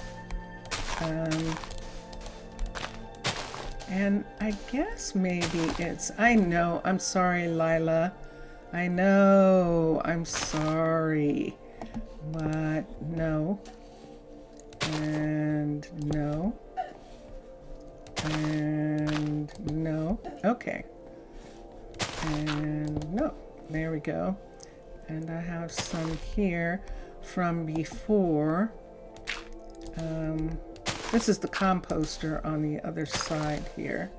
Speaker 1: And I guess maybe it's, I know, I'm sorry, Lila. I know, I'm sorry. But no. And no. And no. Okay. And no. There we go. And I have some here from before. This is the composter on the other side here.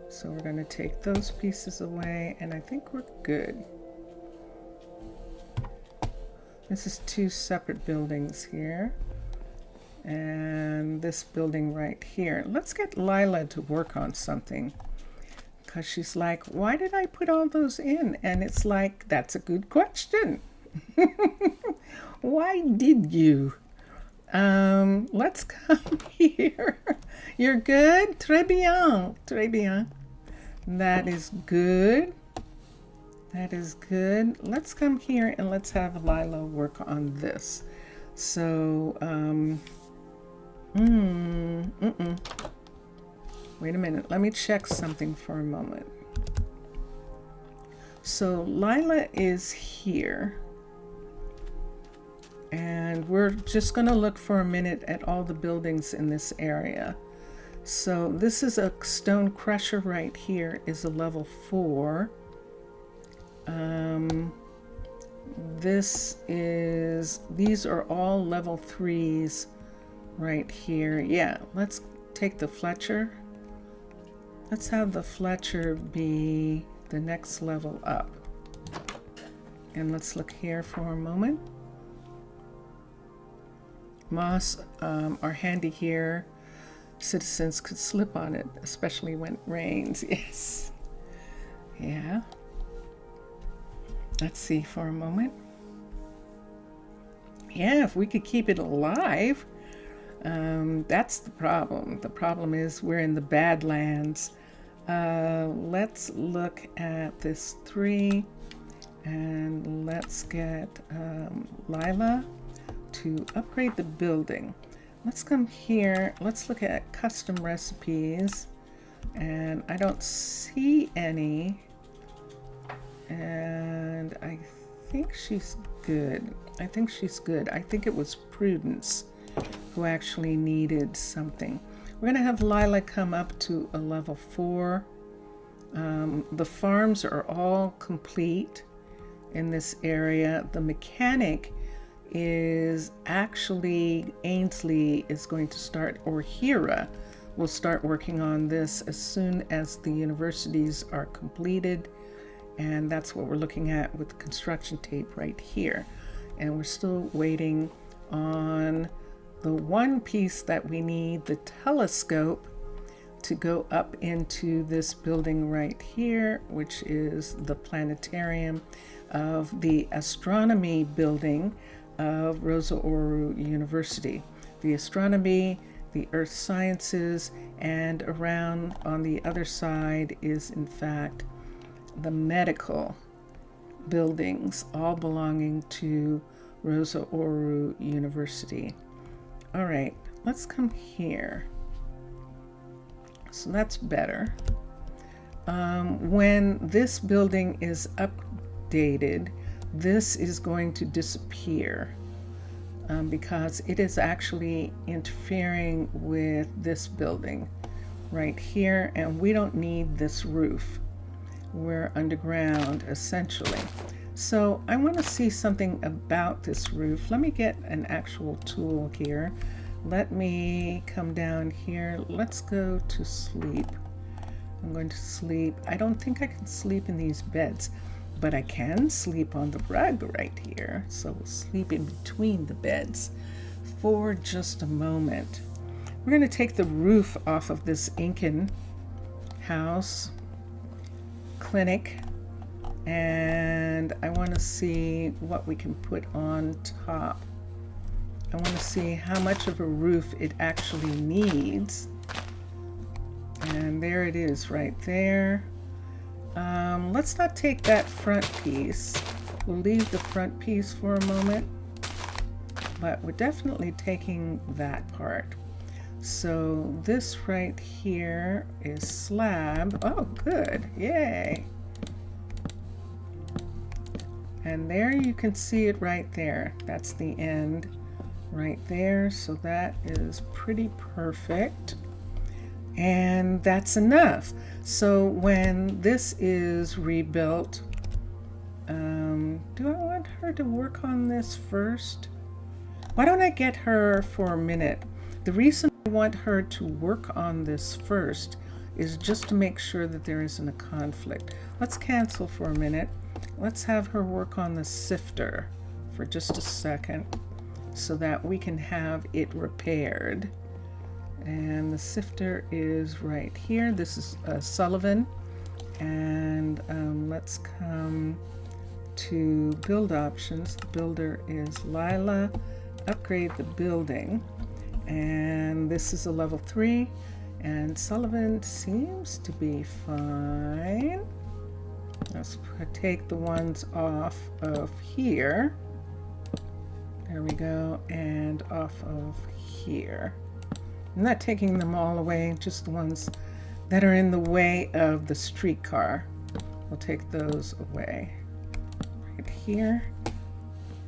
Speaker 1: So we're going to take those pieces away, and I think we're good. This is 2 separate buildings here. And this building right here. Let's get Lila to work on something, because she's like, why did I put all those in? And it's like, that's a good question. Why did you? Let's come here. You're good? Très bien. Très bien. That is good. That is good. Let's come here and let's have Lila work on this. So, wait a minute. Let me check something for a moment. So Lila is here. And we're just going to look for a minute at all the buildings in this area. So this is a stone crusher right here, is a level 4. These are all level 3s right here. Yeah, let's take the Fletcher. Let's have the Fletcher be the next level up. And let's look here for a moment. Moss are handy here. Citizens could slip on it, especially when it rains. Yes. Yeah. Let's see for a moment. Yeah, if we could keep it alive. That's the problem. The problem is we're in the Badlands. Let's look at this 3 and let's get Lila to upgrade the building. Let's come here. Let's look at custom recipes, and I don't see any, and I think she's good. I think she's good. I think it was Prudence who actually needed something. We're gonna have Lila come up to a level 4. The farms are all complete in this area. The mechanic is actually Ainsley is going to start, or Hira will start working on this as soon as the universities are completed, and that's what we're looking at with the construction tape right here. And we're still waiting on the one piece that we need, the telescope, to go up into this building right here, which is the planetarium of the astronomy building of Rosa Ouro University. The astronomy, the earth sciences, and around on the other side is in fact the medical buildings, all belonging to Rosa Ouro University. All right, let's come here. So that's better. When this building is updated, this is going to disappear because it is actually interfering with this building right here, and we don't need this roof. We're underground essentially. So I want to see something about this roof. Let me get an actual tool here. Let me come down here. Let's go to sleep. I'm going to sleep. I don't think I can sleep in these beds, but I can sleep on the rug right here. So we'll sleep in between the beds for just a moment. We're going to take the roof off of this Incan house clinic, and I want to see what we can put on top. I want to see how much of a roof it actually needs. And there it is right there. Let's not take that front piece. We'll leave the front piece for a moment, but we're definitely taking that part. So this right here is slab. Oh, good. Yay. And there you can see it right there. That's the end right there. So that is pretty perfect. And that's enough. So when this is rebuilt, do I want her to work on this first? Why don't I get her for a minute? The reason I want her to work on this first is just to make sure that there isn't a conflict. Let's cancel for a minute. Let's have her work on the sifter for just a second so that we can have it repaired. And the sifter is right here. This is Sullivan. And let's come to build options. The builder is Lila. Upgrade the building. And this is a level 3. And Sullivan seems to be fine. Let's take the ones off of here. There we go. And off of here. I'm not taking them all away, just the ones that are in the way of the streetcar. We'll take those away right here.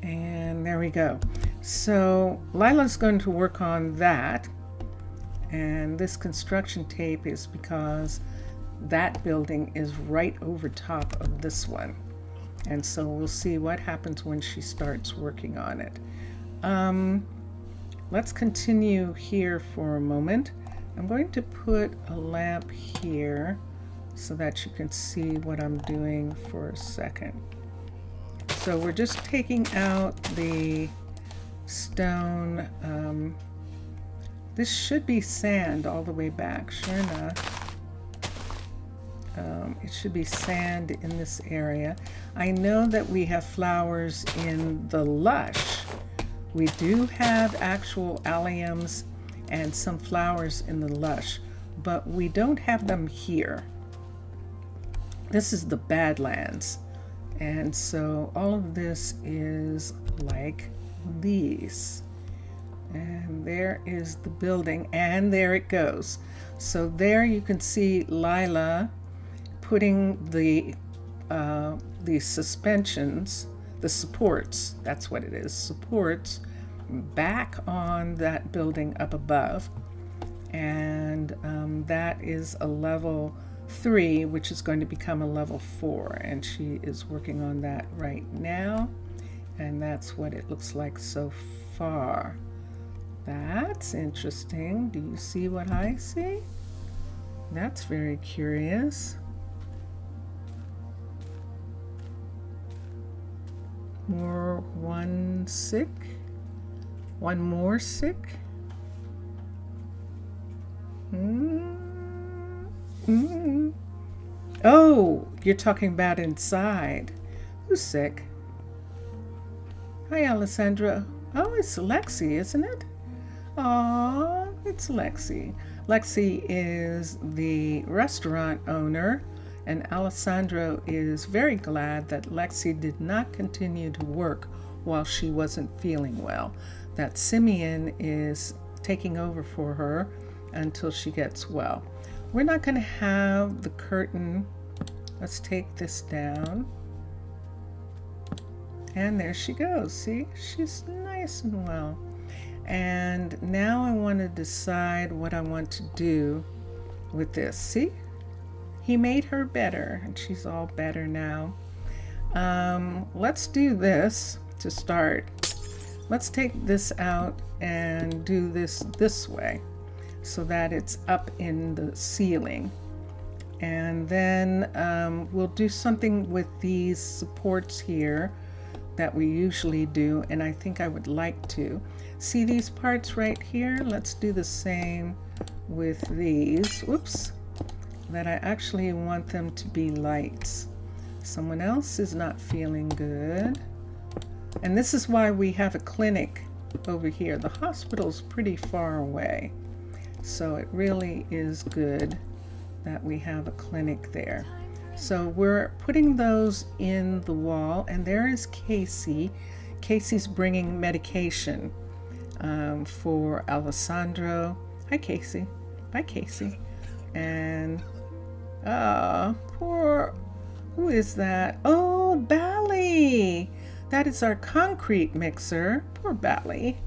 Speaker 1: And there we go. So Lila's going to work on that. And this construction tape is because that building is right over top of this one. And so we'll see what happens when she starts working on it. Let's continue here for a moment. I'm going to put a lamp here so that you can see what I'm doing for a second. So we're just taking out the stone. This should be sand all the way back, sure enough. It should be sand in this area. I know that we have flowers in the lush. We do have actual alliums and some flowers in the lush, but we don't have them here. This is the Badlands. And so all of this is like these. And there is the building, and there it goes. So there you can see Lila putting the suspensions, the supports, that's what it is, supports, back on that building up above. And that is a level 3, which is going to become a level 4. And she is working on that right now. And that's what it looks like so far. That's interesting. Do you see what I see? That's very curious. One more sick. Oh, you're talking about inside. Who's sick? Hi, Alessandra. Oh, it's Lexi, isn't it? Oh, it's Lexi. Lexi is the restaurant owner, and Alessandro is very glad that Lexi did not continue to work while she wasn't feeling well. That Simeon is taking over for her until she gets well. We're not going to have the curtain. Let's take this down. And there she goes. See, she's nice and well. And now I want to decide what I want to do with this. See, he made her better, and she's all better now. Let's do this to start. Let's take this out and do this way so that it's up in the ceiling. And then we'll do something with these supports here that we usually do, and I think I would like to. See these parts right here? Let's do the same with these. Whoops. That I actually want them to be lights. Someone else is not feeling good. And this is why we have a clinic over here. The hospital's pretty far away. So it really is good that we have a clinic there. So we're putting those in the wall, and there is Casey. Casey's bringing medication for Alessandro. Hi, Casey. Bye, Casey. And poor, who is that? Oh, Bally. That is our concrete mixer. Poor Bally.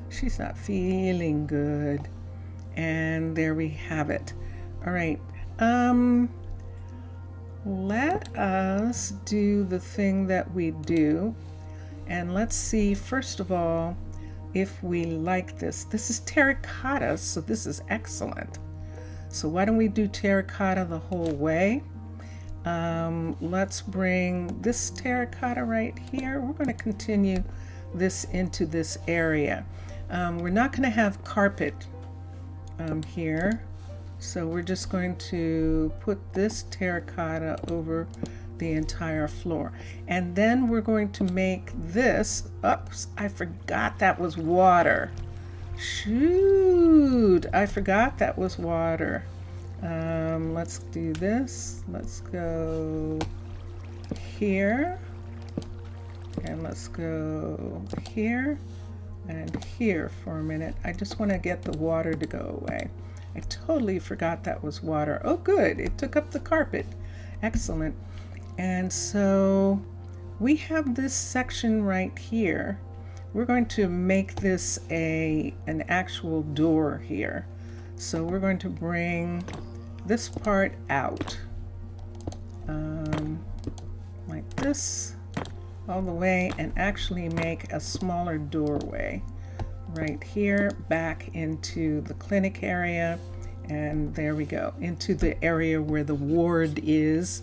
Speaker 1: She's not feeling good. And there we have it. All right. Let us do the thing that we do, and let's see first of all if we like this. This is terracotta, so this is excellent. So why don't we do terracotta the whole way? Let's bring this terracotta right here. We're going to continue this into this area. We're not going to have carpet here. So we're just going to put this terracotta over the entire floor. And then we're going to make this, oops, I forgot that was water. Shoot, I forgot that was water. Let's do this. Let's go here. And let's go here and here for a minute. I just want to get the water to go away. I totally forgot that was water. Oh, good. It took up the carpet. Excellent. And so we have this section right here. We're going to make this an actual door here. So we're going to bring this part out like this all the way, and actually make a smaller doorway right here back into the clinic area. And there we go, into the area where the ward is.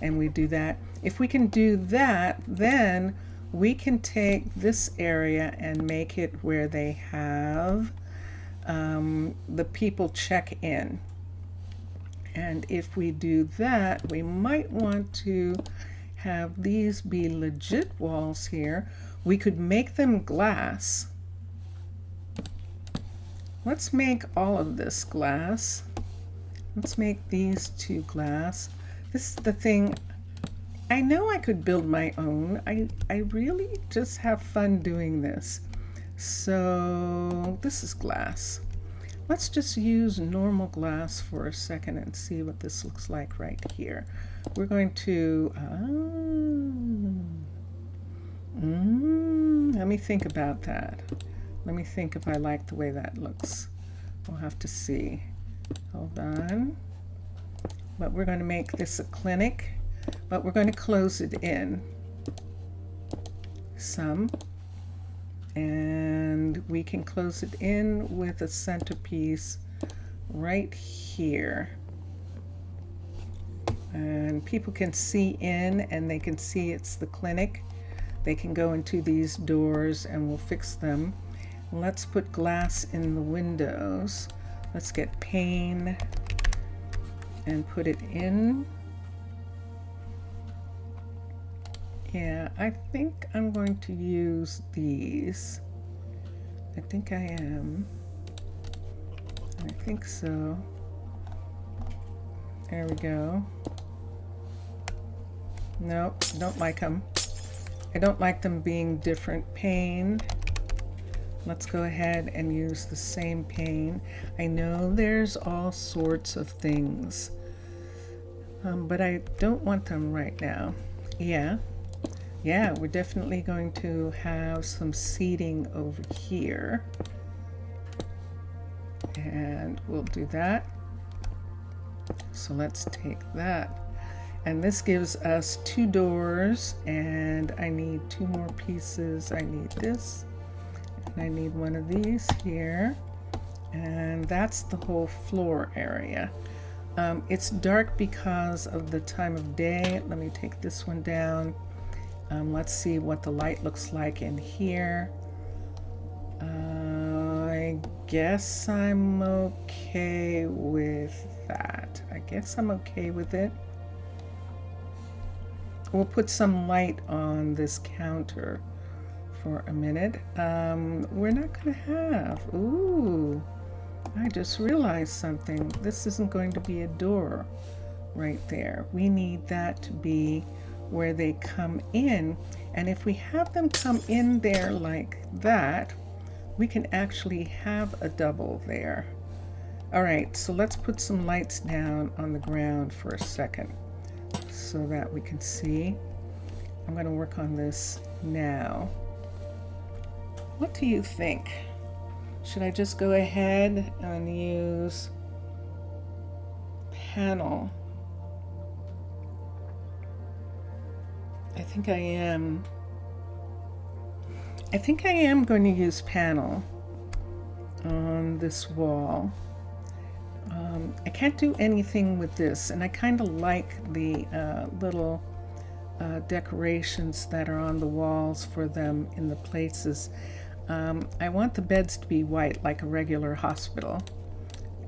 Speaker 1: And we do that. If we can do that, then we can take this area and make it where they have the people check in. And if we do that, we might want to have these be legit walls here. We could make them glass. Let's make all of this glass. Let's make these two glass. This is the thing. I know I could build my own. I really just have fun doing this. So this is glass. Let's just use normal glass for a second and see what this looks like right here. We're going to, let me think about that. Let me think if I like the way that looks. We'll have to see. Hold on. But we're going to make this a clinic, but we're going to close it in some. And we can close it in with a centerpiece right here. And people can see in, and they can see it's the clinic. They can go into these doors and we'll fix them. Let's put glass in the windows. Let's get pane and put it in. Yeah, I think I'm going to use these. I think I am. I think so. There we go. Nope, don't like them. I don't like them being different pane. Let's go ahead and use the same pane. I know there's all sorts of things, but I don't want them right now. Yeah, we're definitely going to have some seating over here. And we'll do that. So let's take that. And this gives us 2 doors, and I need 2 more pieces. I need this, and I need one of these here. And that's the whole floor area. It's dark because of the time of day. Let me take this one down. Let's see what the light looks like in here. I guess I'm okay with that. I guess I'm okay with it. We'll put some light on this counter for a minute. We're not going to have, ooh, I just realized something. This isn't going to be a door right there. We need that to be where they come in. And if we have them come in there like that, we can actually have a double there. All right, so let's put some lights down on the ground for a second so that we can see. I'm going to work on this now. What do you think? Should I just go ahead and use panel? I think I am. I think I am going to use panel on this wall. I can't do anything with this, and I kind of like the little decorations that are on the walls for them in the places. I want the beds to be white like a regular hospital,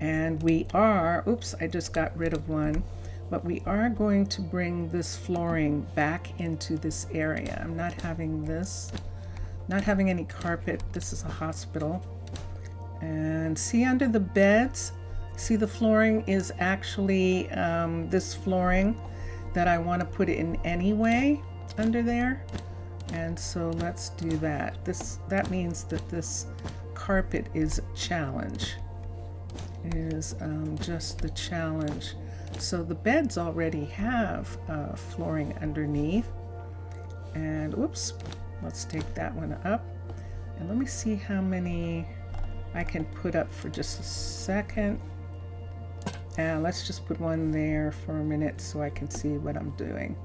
Speaker 1: and we are, oops, I just got rid of one, but we are going to bring this flooring back into this area. I'm not having this, not having any carpet. This is a hospital. And see under the beds, see the flooring is actually this flooring that I want to put in anyway under there. And so let's do that. That means that this carpet is a challenge. It is just the challenge. So the beds already have flooring underneath. And whoops, let's take that one up. And let me see how many I can put up for just a second. Let's just put one there for a minute so I can see what I'm doing.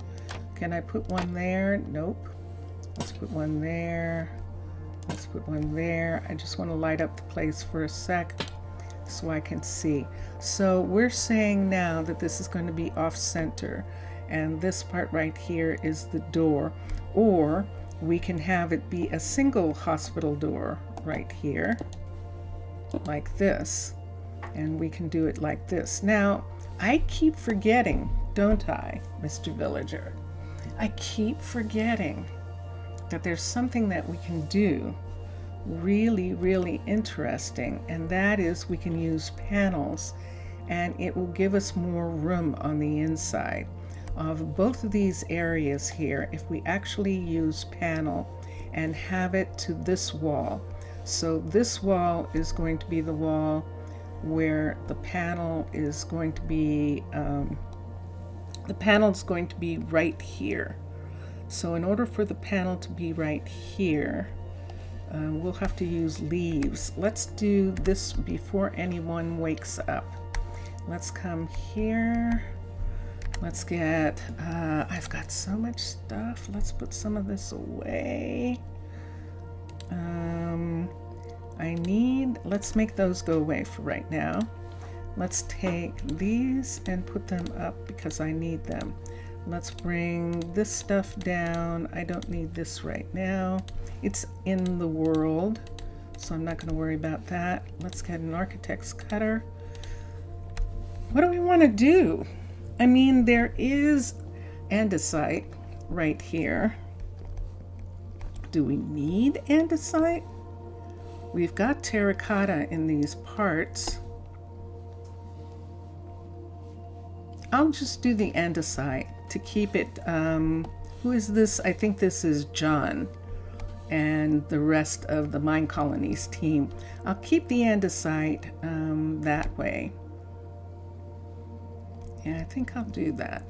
Speaker 1: Can I put one there? Nope. Let's put one there. Let's put one there. I just want to light up the place for a sec so I can see. So we're saying now that this is going to be off center, and this part right here is the door, or we can have it be a single hospital door right here like this, and we can do it like this. Now I keep forgetting, don't I, Mr. Villager? I keep forgetting that there's something that we can do really interesting, and that is we can use panels, and it will give us more room on the inside of both of these areas here if we actually use panel and have it to this wall. So this wall is going to be the wall where the panel is going to be right here. So in order for the panel to be right here, we'll have to use leaves. Let's do this before anyone wakes up. Let's come here. Let's get, I've got so much stuff. Let's put some of this away. Let's make those go away for right now. Let's take these and put them up because I need them. Let's bring this stuff down. I don't need this right now. It's in the world, so I'm not going to worry about that. Let's get an architect's cutter. What do we want to do? I mean, there is andesite right here. Do we need andesite? We've got terracotta in these parts. I'll just do the andesite to keep it. Who is this? I think this is John and the rest of the Minecolonies team. I'll keep the andesite that way. Yeah, I think I'll do that.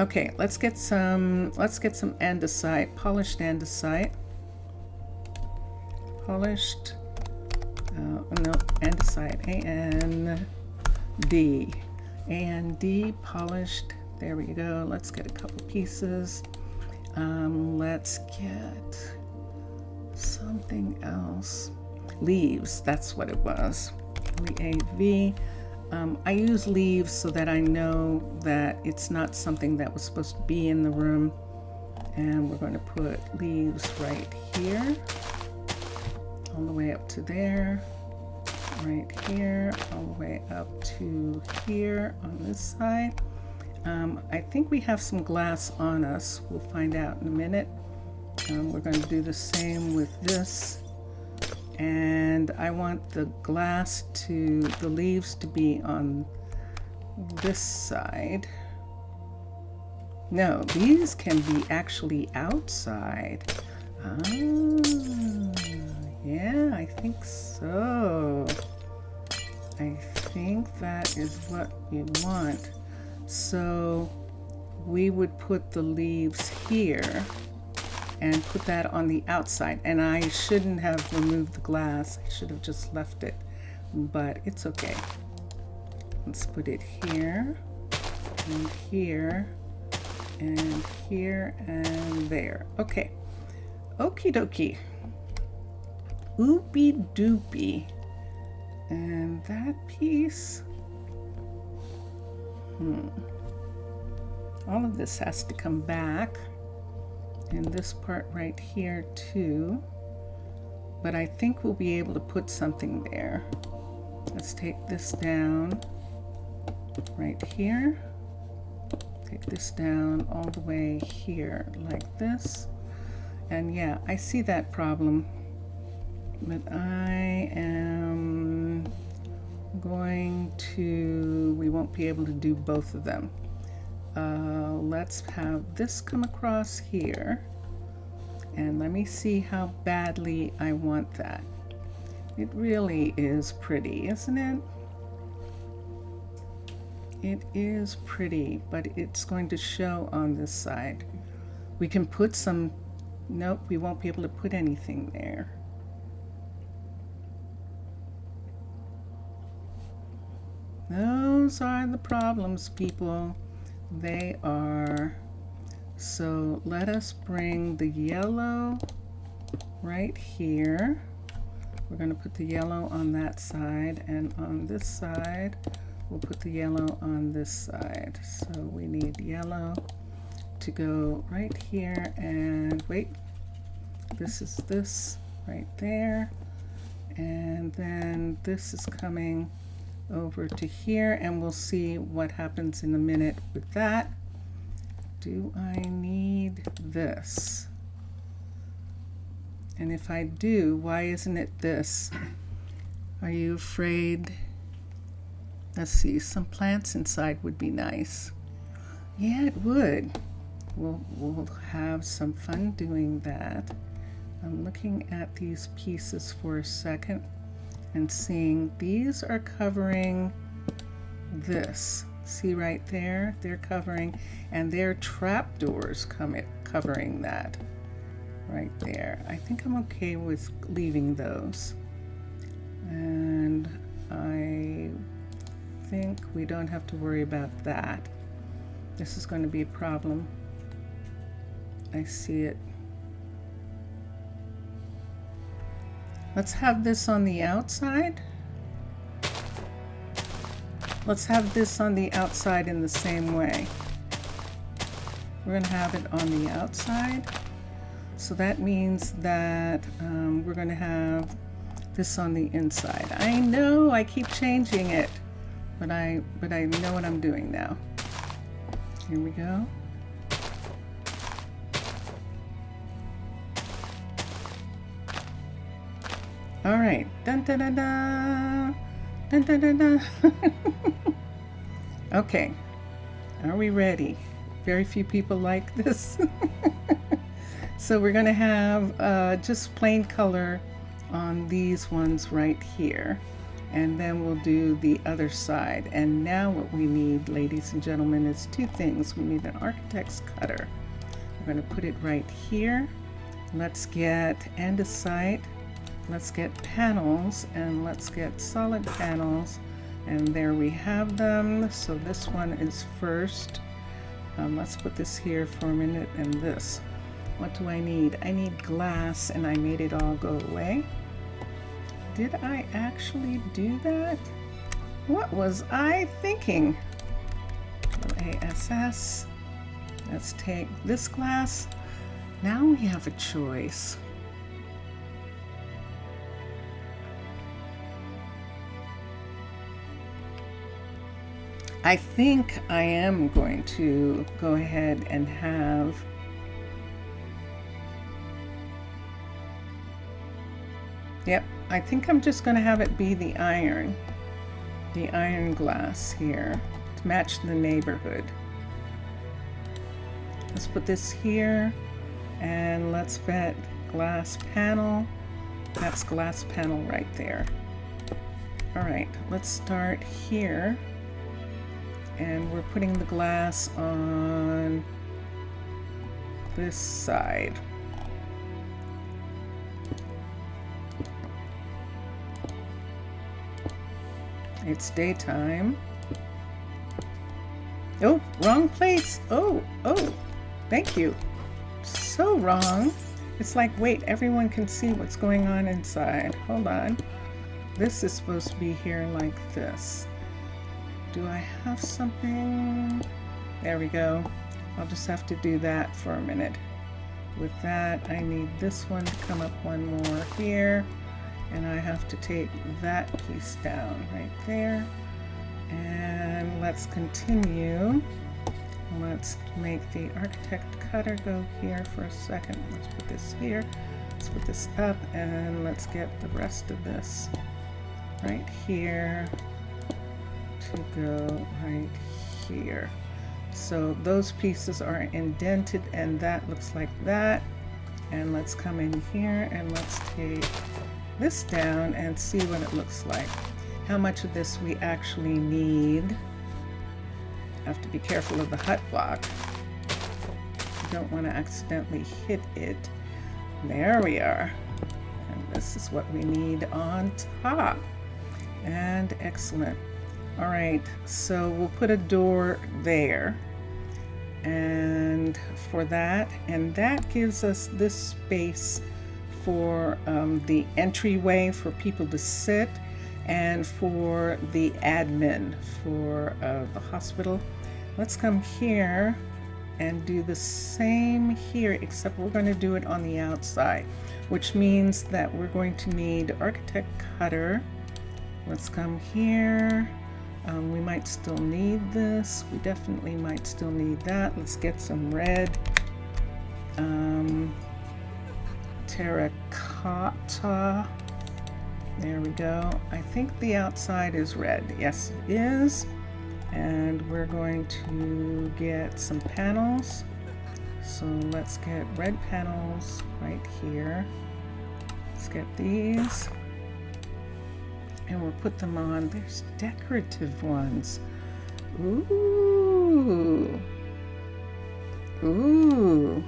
Speaker 1: Okay, let's get some andesite, polished andesite. Polished, no, andesite, A-N-D, polished. There we go. Let's get a couple pieces. Let's get something else. Leaves, that's what it was. L-E-A-V. I use leaves so that I know that it's not something that was supposed to be in the room. And we're going to put leaves right here, all the way up to there, right here, all the way up to here on this side. I think we have some glass on us. We'll find out in a minute. We're going to do the same with this. And I want the leaves to be on this side. No, these can be actually outside. Ah, yeah, I think so. I think that is what we want. So we would put the leaves here and put that on the outside. And I shouldn't have removed the glass. I should have just left it, but it's okay. Let's put it here, and here, and here, and there. Okay. Okie dokie. Oopie doopie. And that piece. All of this has to come back. And this part right here too, but I think we'll be able to put something there. Let's take this down right here, take this down all the way here like this, and yeah, I see that problem, but I am going to, we won't be able to do both of them. Let's have this come across here, and let me see how badly I want that. It really is pretty, isn't it? It is pretty, but it's going to show on this side. We can put some Nope, we won't be able to put anything there. Those are the problems, people. They are. So let us bring the yellow right here. We're going to put the yellow on that side, and on this side we'll put the yellow on this side. So we need yellow to go right here, and wait, this is this right there, and then this is coming over to here, and we'll see what happens in a minute with that. Do I need this? And if I do, why isn't it this? Are you afraid? Let's see, some plants inside would be nice. Yeah, it would. We'll have some fun doing that. I'm looking at these pieces for a second and seeing these are covering this. See right there? They're covering, and they're trapdoors covering that right there. I think I'm okay with leaving those. And I think we don't have to worry about that. This is going to be a problem. I see it. Let's have this on the outside. Let's have this on the outside in the same way. We're going to have it on the outside. So that means that we're going to have this on the inside. I know I keep changing it, but I know what I'm doing now. Here we go. All right. Dun, dun, dun, dun. Dun, dun, dun, dun. Okay. Are we ready? Very few people like this. So we're going to have just plain color on these ones right here. And then we'll do the other side. And now what we need, ladies and gentlemen, is two things. We need an architect's cutter. We're going to put it right here. Let's get andesite. Let's get panels, and let's get solid panels. And there we have them. So this one is first. Let's put this here for a minute, and this. What do I need? I need glass, and I made it all go away. Did I actually do that? What was I thinking? ASS. Let's take this glass. Now we have a choice. I think I am going to go ahead and have I think I'm just going to have it be the iron glass here to match the neighborhood. Let's put this here, and let's bet glass panel. That's glass panel right there. All right, let's start here, and we're putting the glass on this side. It's daytime. Oh, wrong place. Oh, thank you. So wrong. It's like, wait, everyone can see what's going on inside. Hold on. This is supposed to be here like this. Do I have something? There we go. I'll just have to do that for a minute. With that, I need this one to come up one more here. And I have to take that piece down right there. And let's continue. Let's make the architect cutter go here for a second. Let's put this here. Let's put this up, and let's get the rest of this right here to go right here. So those pieces are indented, and that looks like that. And let's come in here and let's take this down and see what it looks like. How much of this we actually need. Have to be careful of the hut block. You don't want to accidentally hit it. There we are. And this is what we need on top. And excellent. All right, so we'll put a door there. And for that, and that gives us this space for the entryway for people to sit, and for the admin for the hospital. Let's come here and do the same here, except we're going to do it on the outside, which means that we're going to need architect cutter. Let's come here. We might still need this. We definitely might still need that. Let's get some red. Terracotta. There we go. I think the outside is red. Yes, it is. And we're going to get some panels. So let's get red panels right here. Let's get these. And we'll put them on. There's decorative ones. Ooh. Ooh.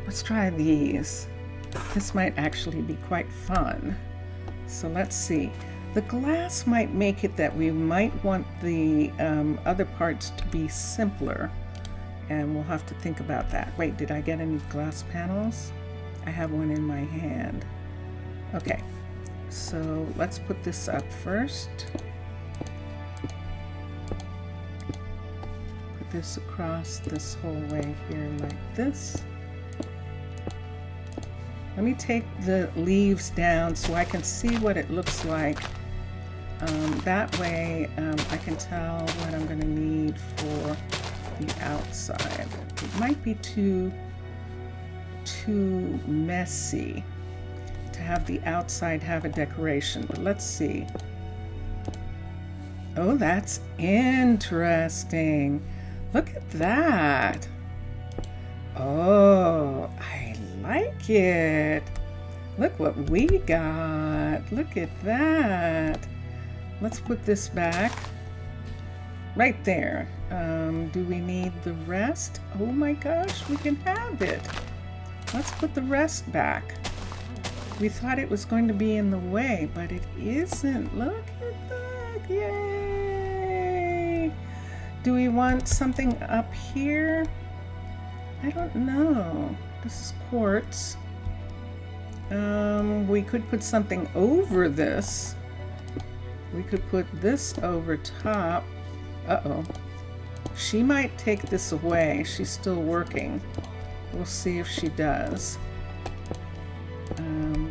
Speaker 1: Let's try these. This might actually be quite fun. So let's see. The glass might make it that we might want the other parts to be simpler. And we'll have to think about that. Wait, did I get any glass panels? I have one in my hand. Okay, so let's put this up first. Put this across this whole way here like this. Let me take the leaves down so I can see what it looks like. That way I can tell what I'm going to need for the outside. It might be too messy to have the outside have a decoration, but let's see. Oh, that's interesting. Look at that. Oh, I like it. Look what we got. Look at that. Let's put this back right there. Do we need the rest? Oh my gosh, we can have it. Let's put the rest back. We thought it was going to be in the way, but it isn't. Look at that. Yay! Do we want something up here? I don't know. This is quartz. We could put something over this. We could put this over top. Uh-oh. She might take this away. She's still working. We'll see if she does.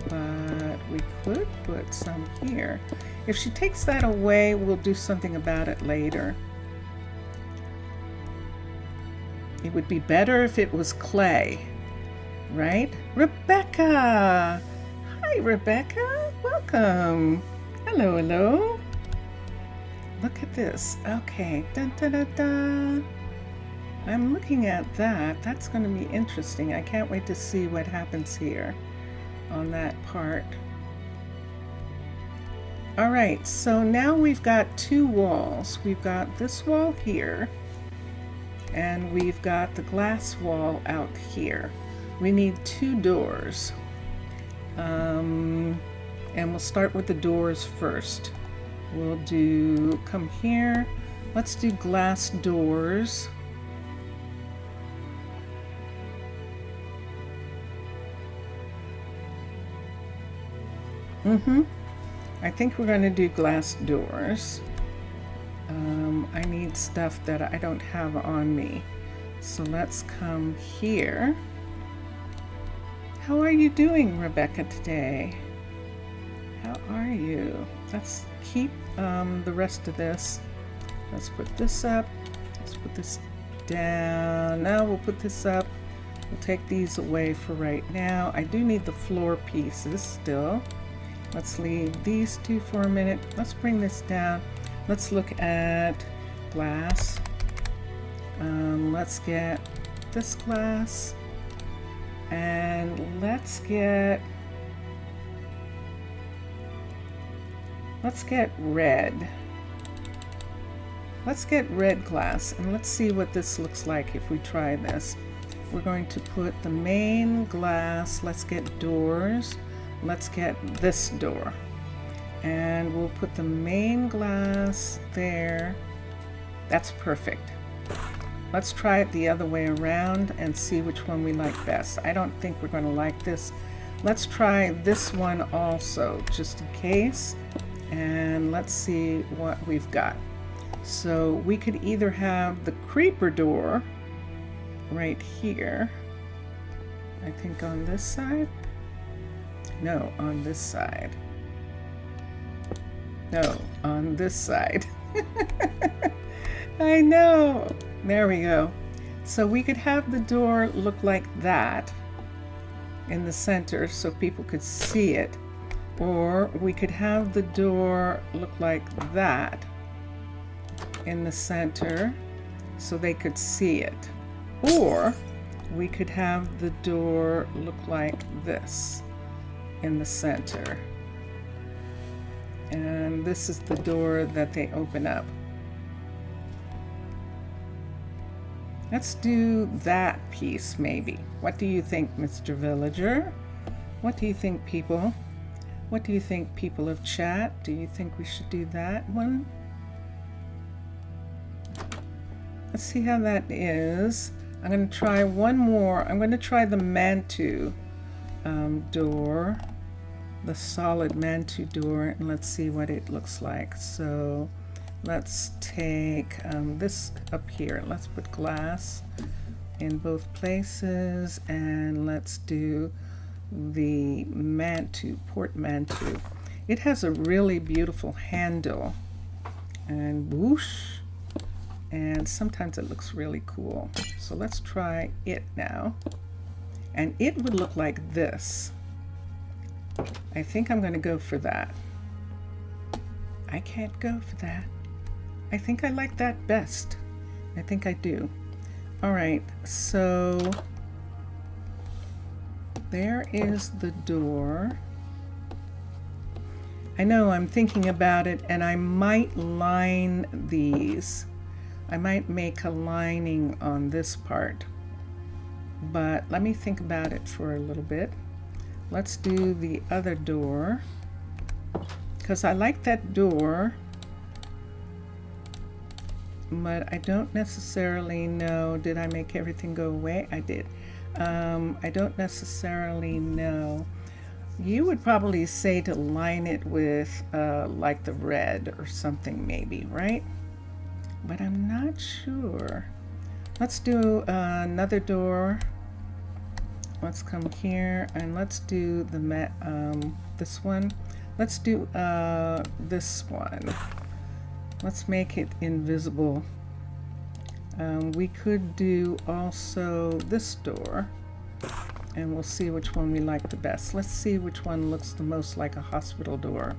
Speaker 1: But we could put some here. If she takes that away, we'll do something about it later. It would be better if it was clay, right? Rebecca! Hi, Rebecca. Welcome. Hello, hello. Look at this. Okay. Dun, dun, dun, dun. I'm looking at that. That's going to be interesting. I can't wait to see what happens here on that part. All right, so now we've got two walls. We've got this wall here, and we've got the glass wall out here. We need two doors. And we'll start with the doors first. We'll do, come here. Let's do glass doors. I think we're going to do glass doors. I need stuff that I don't have on me. So let's come here. How are you doing, Rebecca, today? How are you? Let's keep the rest of this. Let's put this up. Let's put this down. Now we'll put this up. We'll take these away for right now. I do need the floor pieces still. Let's leave these two for a minute. Let's bring this down. Let's look at glass. Let's get this glass. And let's get red. Let's get red glass and let's see what this looks like if we try this. We're going to put the main glass. Let's get doors. Let's get this door. And we'll put the main glass there. That's perfect. Let's try it the other way around and see which one we like best. I don't think we're going to like this. Let's try this one also, just in case. And let's see what we've got. So we could either have the creeper door right here. I think on this side. No, on this side. No, on this side. I know. There we go. So we could have the door look like that in the center so people could see it. Or we could have the door look like that in the center so they could see it. Or we could have the door look like this in the center. And this is the door that they open up. Let's do that piece maybe. What do you think, Mr. Villager? What do you think, people? What do you think, people of chat? Do you think we should do that one? Let's see how that is. I'm going to try one more. I'm going to try the Mantu door, the solid Mantu door, and let's see what it looks like. So let's take this up here. Let's put glass in both places, and let's do the Mantu, portmanteau. It has a really beautiful handle, and whoosh, and sometimes it looks really cool. So let's try it now, and it would look like this. I think I'm going to go for that. I can't go for that. I think I like that best. I think I do. All right, so there is the door. I know I'm thinking about it, and I might line these. I might make a lining on this part, but let me think about it for a little bit. Let's do the other door, because I like that door, but I don't necessarily know. Did I make everything go away? I did. I don't necessarily know. You would probably say to line it with like the red or something maybe, right? But I'm not sure. Let's do another door. Let's come here and let's do the this one. Let's do this one. Let's make it invisible. We could do also this door, and we'll see which one we like the best. Let's see which one looks the most like a hospital door.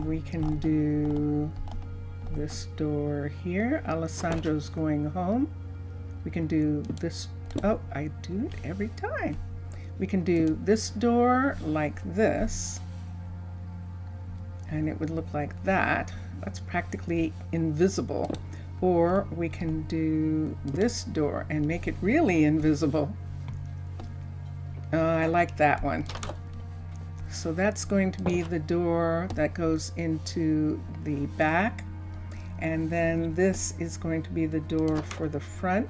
Speaker 1: We can do this door here. Alessandro's going home. We can do this. Oh, I do it every time. We can do this door like this, and it would look like that. That's practically invisible. Or we can do this door and make it really invisible. I like that one. So that's going to be the door that goes into the back. And then this is going to be the door for the front.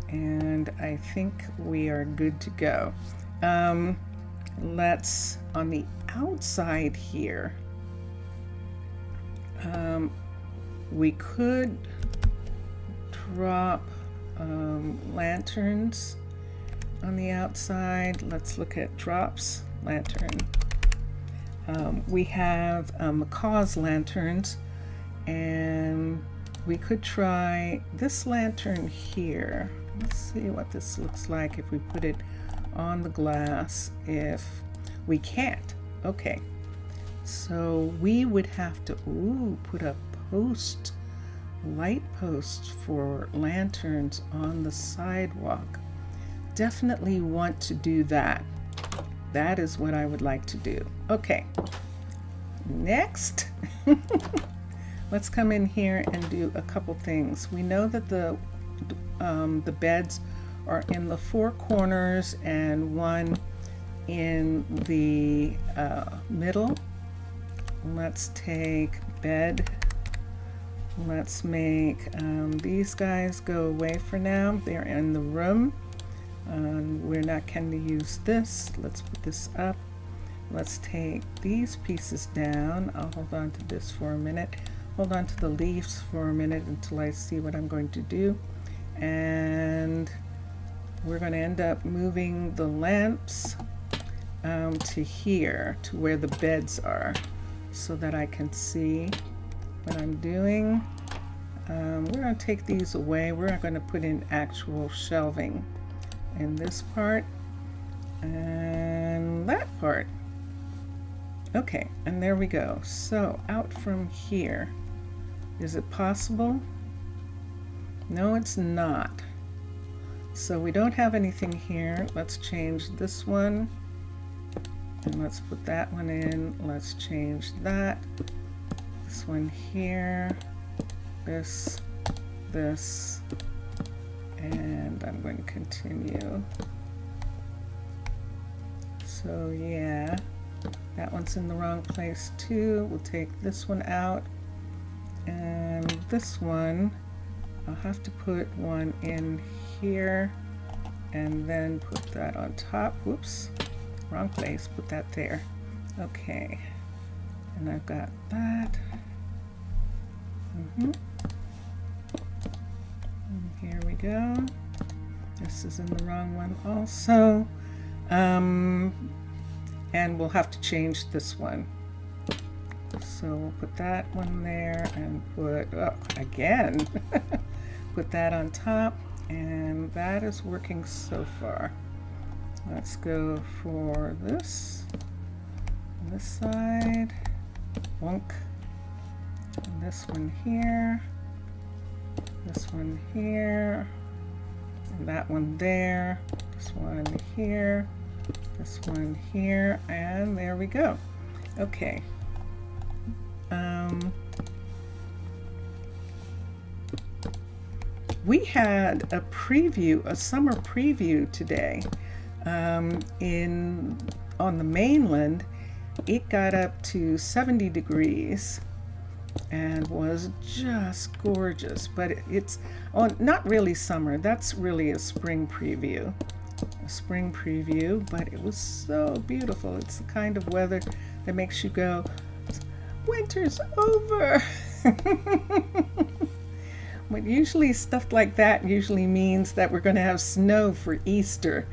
Speaker 1: And I think we are good to go. Let's, on the outside here, we could drop lanterns on the outside. Let's look at drops, lantern. We have Macaw's lanterns, and we could try this lantern here. Let's see what this looks like if we put it on the glass. If we can't, okay. So we would have to put up light posts for lanterns on the sidewalk. Definitely want to do that. That is what I would like to do. Okay, next, let's come in here and do a couple things. We know that the beds are in the four corners and one in the middle. Let's take bed. Let's make these guys go away for now. They're in the room. We're not going to use this. Let's put this up. Let's take these pieces down. I'll hold on to this for a minute. Hold on to the leaves for a minute until I see what I'm going to do. And we're going to end up moving the lamps to here, to where the beds are, so that I can see what I'm doing. We're going to take these away. We're not going to put in actual shelving in this part and that part. Okay, and there we go. So out from here, is it possible? No, it's not. So we don't have anything here. Let's change this one, and let's put that one in. Let's change that. This one here, this, and I'm going to continue. So yeah, that one's in the wrong place too. We'll take this one out, and this one, I'll have to put one in here and then put that on top. Whoops, wrong place, put that there. Okay, and I've got that. And here we go. This is in the wrong one also. And we'll have to change this one. So we'll put that one there and put, oh, again, put that on top, and that is working so far. Let's go for this side, bonk, and this one here, this one here, and that one there, this one here, this one here, and there we go. Okay. We had a preview, a summer preview today. On the mainland, it got up to 70 degrees and was just gorgeous. But it's not really summer. That's really a spring preview. A spring preview, but it was so beautiful. It's the kind of weather that makes you go, winter's over. But usually stuff like that usually means that we're going to have snow for Easter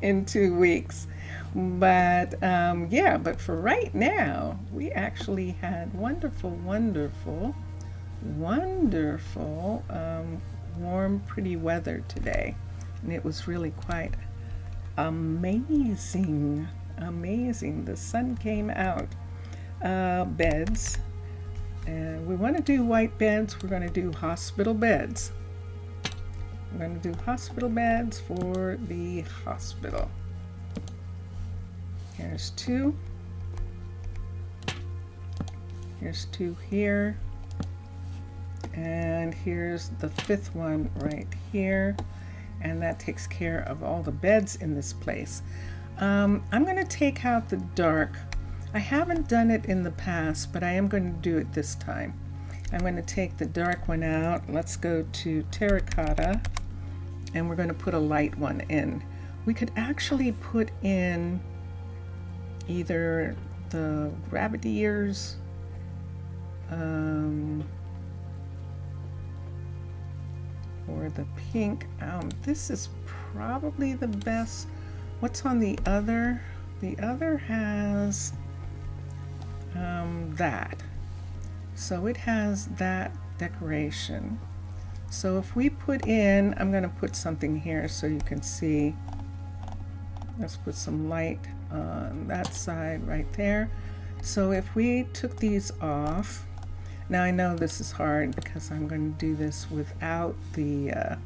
Speaker 1: in 2 weeks. But yeah, but for right now, we actually had wonderful, warm, pretty weather today. And it was really quite amazing. The sun came out. Beds. And we want to do white beds. We're going to do hospital beds. We're going to do hospital beds for the hospital. Here's 2. Here's 2 here. And here's the 5th one right here. And that takes care of all the beds in this place. I'm going to take out the dark. I haven't done it in the past, but I am going to do it this time. I'm going to take the dark one out. Let's go to terracotta, and we're going to put a light one in. We could actually put in either the rabbit ears, or the pink. This is probably the best. What's on the other? The other has that. So it has that decoration. So if we put in, I'm going to put something here so you can see. Let's put some light on that side right there. So if we took these off, now I know this is hard because I'm going to do this without the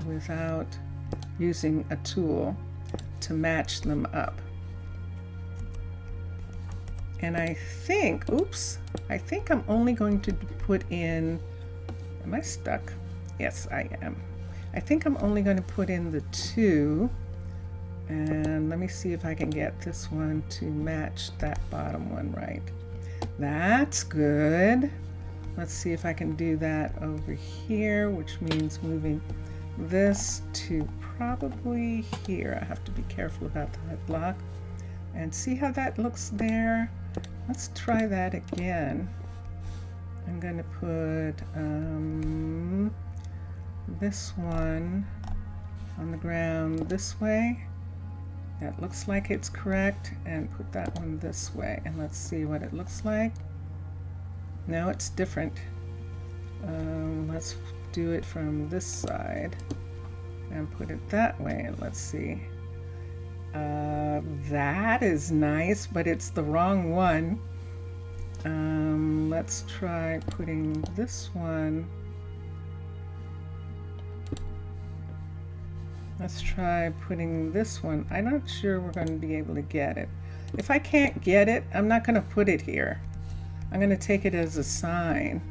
Speaker 1: without using a tool to match them up. And I think, oops, I think I'm only going to put in, am I stuck? Yes, I am. I think I'm only going to put in the 2. And let me see if I can get this one to match that bottom one right. That's good. Let's see if I can do that over here, which means moving this to probably here. I have to be careful about that block. And see how that looks there? Let's try that again. I'm going to put this one on the ground this way. That looks like it's correct, and put that one this way, and let's see what it looks like. No, it's different. Let's do it from this side and put it that way, and let's see. That is nice, but it's the wrong one. Let's try putting this one. Let's try putting this one. I'm not sure we're going to be able to get it. If I can't get it, I'm not going to put it here. I'm going to take it as a sign,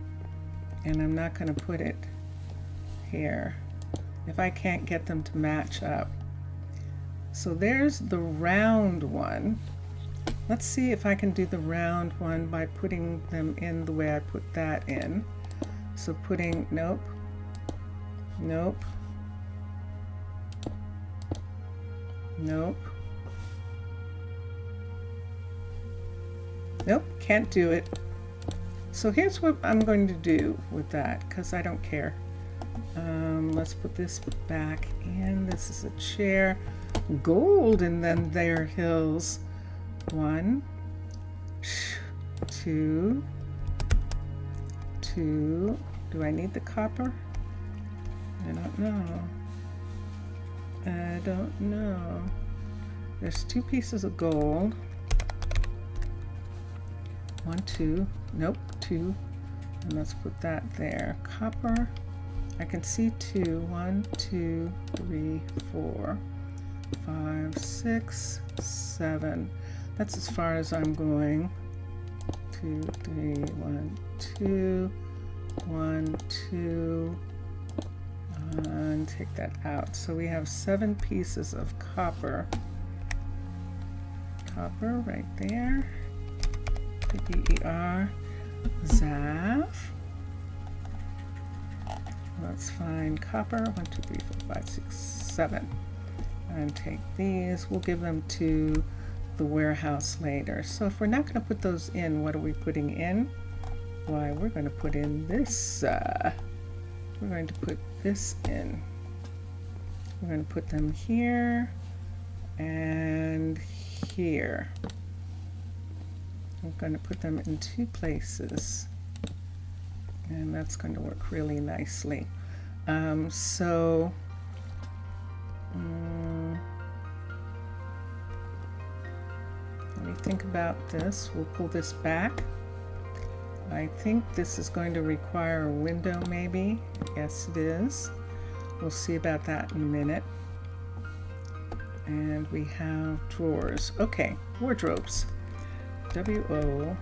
Speaker 1: and I'm not going to put it here if I can't get them to match up. So there's the round one. Let's see if I can do the round one by putting them in the way I put that in. So putting, nope, nope, nope, nope, can't do it. So here's what I'm going to do with that, because I don't care. Let's put this back in. This is a chair. Gold, and then there hills. 1, 2, 2. Do I need the copper? I don't know. I don't know. There's 2 pieces of gold. 1, 2. Nope, 2. And let's put that there. Copper. I can see 2. 1, 2, 3, 4, 5, 6, 7. That's as far as I'm going. 2, 3, 1, 2, 1, 2, and take that out. So we have 7 pieces of copper. Copper right there. P-E-E-R. Zav. Let's find copper. 1, 2, 3, 4, 5, 6, 7. And take these. We'll give them to the warehouse later. So if we're not going to put those in, what are we putting in? Why, we're going to put in this. We're going to put this in. We're going to put them here and here. We're going to put them in 2 places, and that's going to work really nicely. Let me think about this. We'll pull this back. I think this is going to require a window, maybe. Yes, it is. We'll see about that in a minute. And we have drawers. Okay, wardrobes. W-O-R-D.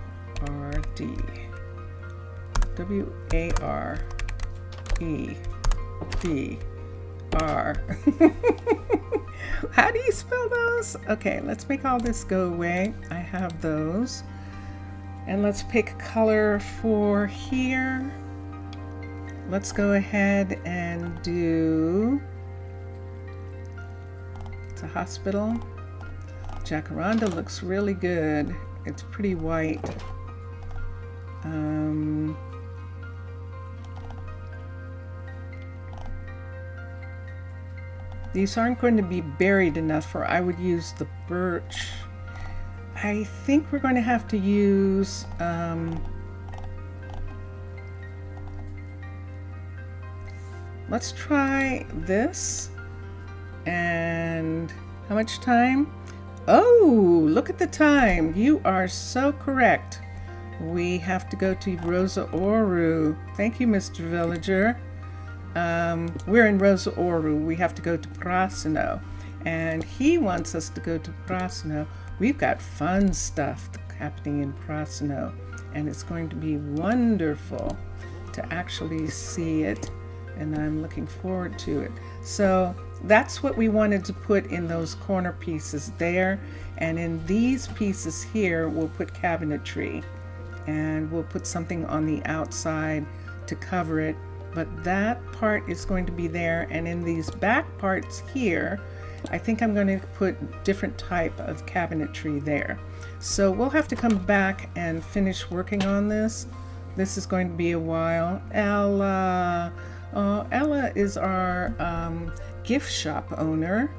Speaker 1: W-A-R-E-D-R. How do you spell those? Okay, let's make all this go away. I have those. And let's pick color for here. Let's go ahead and do, it's a hospital. Jacaranda looks really good. It's pretty white. These aren't going to be buried enough, or I would use the birch. I think we're going to have to use let's try this. And how much time? Oh, look at the time. You are so correct. We have to go to Rosa Ouro. Thank you, Mr. Villager. We're in Rosa Ouro. We have to go to Prasino, and he wants us to go to Prasino. We've got fun stuff. The happening in Prasino, and it's going to be wonderful to actually see it, and I'm looking forward to it. So that's what we wanted to put in those corner pieces there, and in these pieces here we'll put cabinetry, and we'll put something on the outside to cover it, but that part is going to be there. And in these back parts here, I think I'm going to put different type of cabinetry there. So we'll have to come back and finish working on this. This is going to be a while. Ella, Ella is our gift shop owner,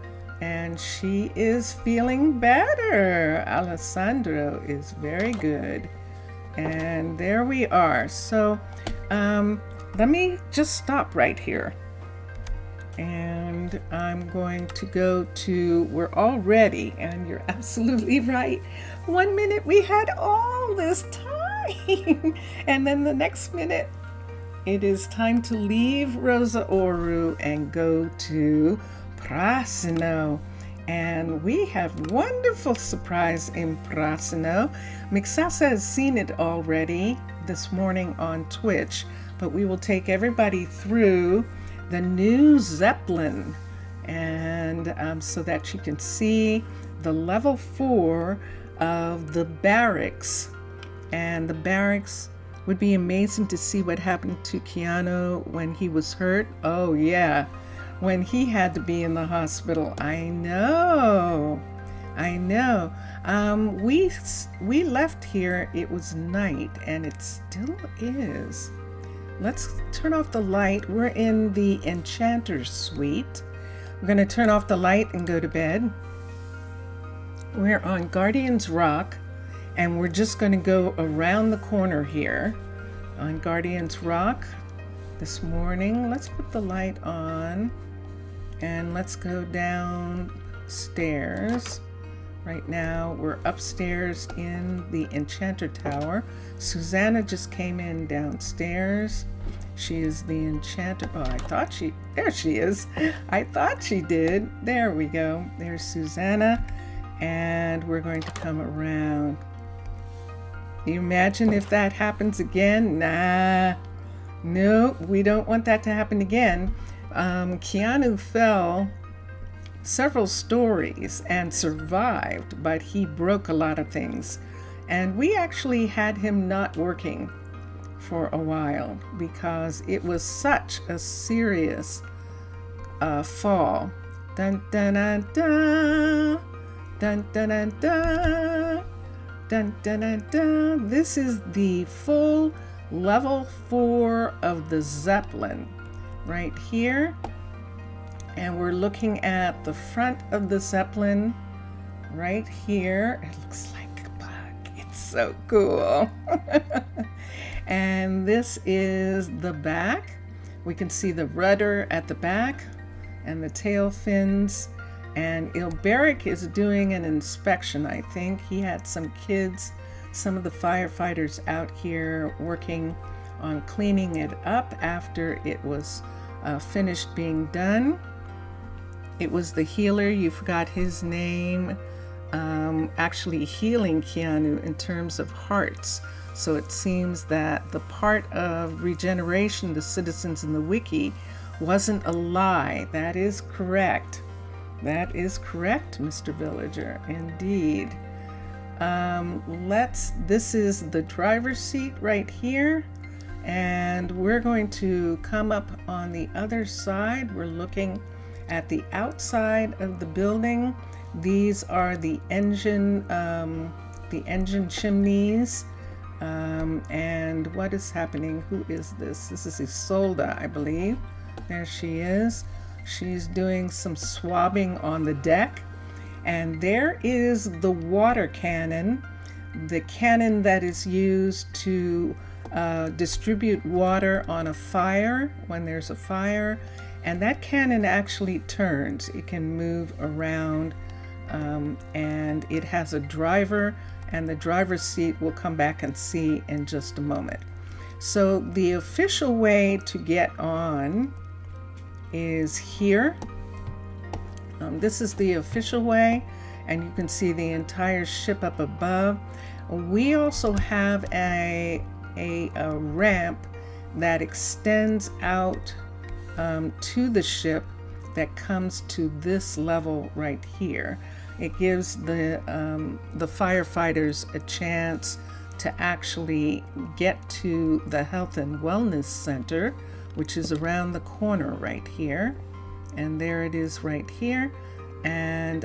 Speaker 1: and she is feeling better. Alessandro is very good. And there we are. So let me just stop right here. And I'm going to go to, we're all ready, and you're absolutely right. 1 minute we had all this time, and then the next minute it is time to leave Rosa Ouro and go to Prasino. And we have wonderful surprise in Prasino. Mixasa has seen it already this morning on Twitch, but we will take everybody through the new Zeppelin, and so that you can see the level 4 of the barracks. And the barracks would be amazing to see what happened to Keanu when he was hurt. Oh yeah, when he had to be in the hospital. I know. We left here, it was night, and it still is. Let's turn off the light. We're in the Enchanter's Suite. We're going to turn off the light and go to bed. We're on Guardian's Rock, and we're just going to go around the corner here on Guardian's Rock this morning. Let's put the light on, and let's go downstairs. Right now, we're upstairs in the Enchanter Tower. Susanna just came in downstairs. She is the Enchanter. Oh, there she is. I thought she did. There we go. There's Susanna. And we're going to come around. You imagine if that happens again? Nah. No, we don't want that to happen again. Keanu fell several stories and survived, but he broke a lot of things. And we actually had him not working for a while because it was such a serious fall. Dun dun dun dun, dun dun dun dun, dun dun dun dun. This is the full level 4 of the Zeppelin right here. And we're looking at the front of the Zeppelin right here. It looks like a bug. It's so cool. And this is the back. We can see the rudder at the back and the tail fins. And Ilberic is doing an inspection, I think. He had some kids, some of the firefighters out here working on cleaning it up after it was finished being done. It was the healer, you forgot his name, actually healing Keanu in terms of hearts. So it seems that the part of regeneration, the citizens in the wiki, wasn't a lie. That is correct. That is correct, Mr. Villager, indeed. This is the driver's seat right here. And we're going to come up on the other side. We're looking at the outside of the building. These are the engine chimneys. And what is happening? Who is this? This is Isolda, I believe. There she is. She's doing some swabbing on the deck. And there is the water cannon, the cannon that is used to distribute water on a fire when there's a fire. And that cannon actually turns. It can move around, and it has a driver, and the driver's seat we'll come back and see in just a moment. So the official way to get on is here. This is the official way, and you can see the entire ship up above. We also have a ramp that extends out to the ship that comes to this level right here. It gives the firefighters a chance to actually get to the Health and Wellness Center, which is around the corner right here. And there it is right here. And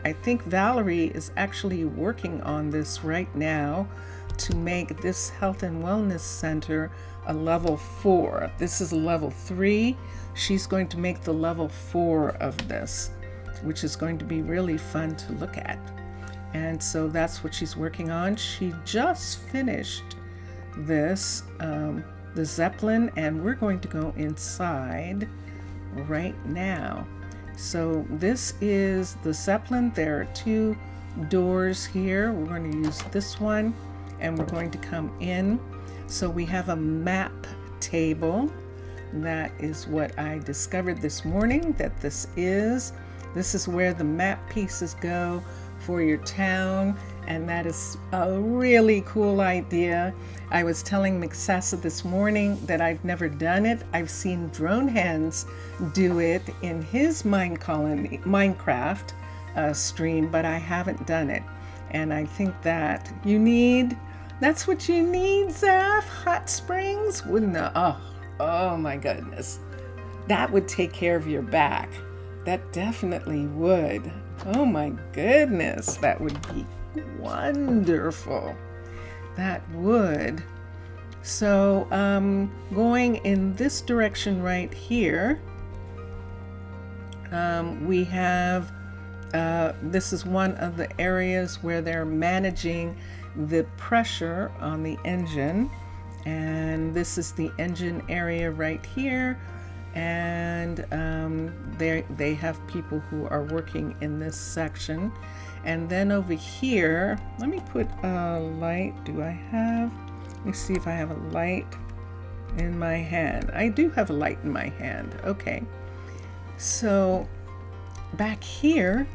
Speaker 1: I think Valerie is actually working on this right now to make this Health and Wellness Center a level 4. This is a level 3. She's going to make the level 4 of this, which is going to be really fun to look at. And so that's what she's working on. She just finished this, the Zeppelin, and we're going to go inside right now. So this is the Zeppelin. There are 2 doors here. We're going to use this one and we're going to come in. So we have a map table. That is what I discovered this morning that this is. This is where the map pieces go for your town, and that is a really cool idea. I was telling McSassa this morning that I've never done it. I've seen Drone Hands do it in his Minecraft stream, but I haven't done it. And I think that that's what you need, Zaf. Hot springs? Wouldn't it? Oh my goodness. That would take care of your back. That definitely would. Oh my goodness. That would be wonderful. That would. So going in this direction right here, we have, this is one of the areas where they're managing the pressure on the engine. And this is the engine area right here. And they have people who are working in this section. And then over here, let me put a light. Let me see if I have a light in my hand. I do have a light in my hand. Okay. So back here,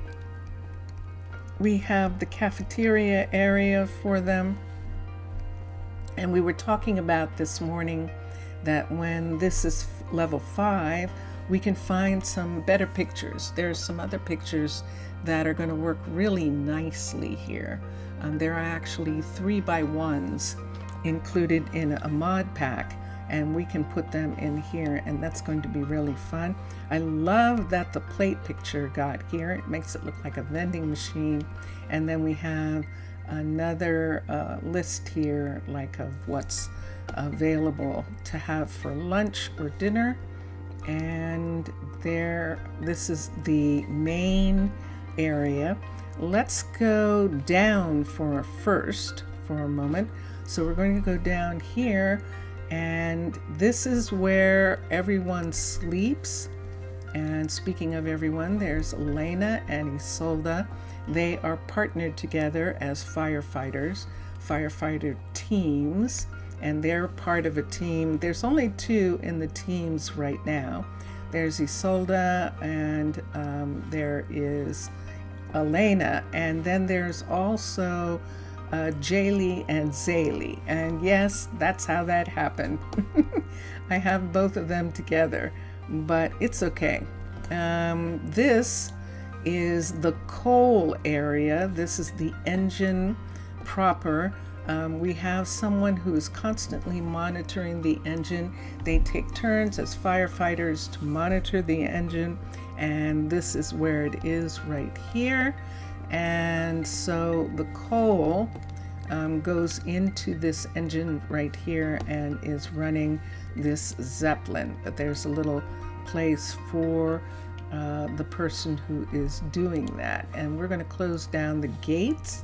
Speaker 1: we have the cafeteria area for them. And we were talking about this morning that when this is level 5, we can find some better pictures. There's some other pictures that are going to work really nicely here. There are actually 3x1s included in a mod pack, and we can put them in here, and that's going to be really fun. I love that the plate picture got here. It makes it look like a vending machine. And then we have another list here, like of what's available to have for lunch or dinner. And this is the main area. Let's go down for a moment. So we're going to go down here, and this is where everyone sleeps. And speaking of everyone, there's Elena and Isolda. They are partnered together as firefighters, firefighter teams, and they're part of a team. There's only 2 in the teams right now. There's Isolda and there is Elena, and then there's also Jaylee and Zaylee. And yes, that's how that happened. I have both of them together, but it's okay. This is the coal area. This is the engine proper. We have someone who is constantly monitoring the engine. They take turns as firefighters to monitor the engine, and this is where it is right here. And so the coal goes into this engine right here and is running this Zeppelin. But there's a little place for the person who is doing that. And we're going to close down the gates.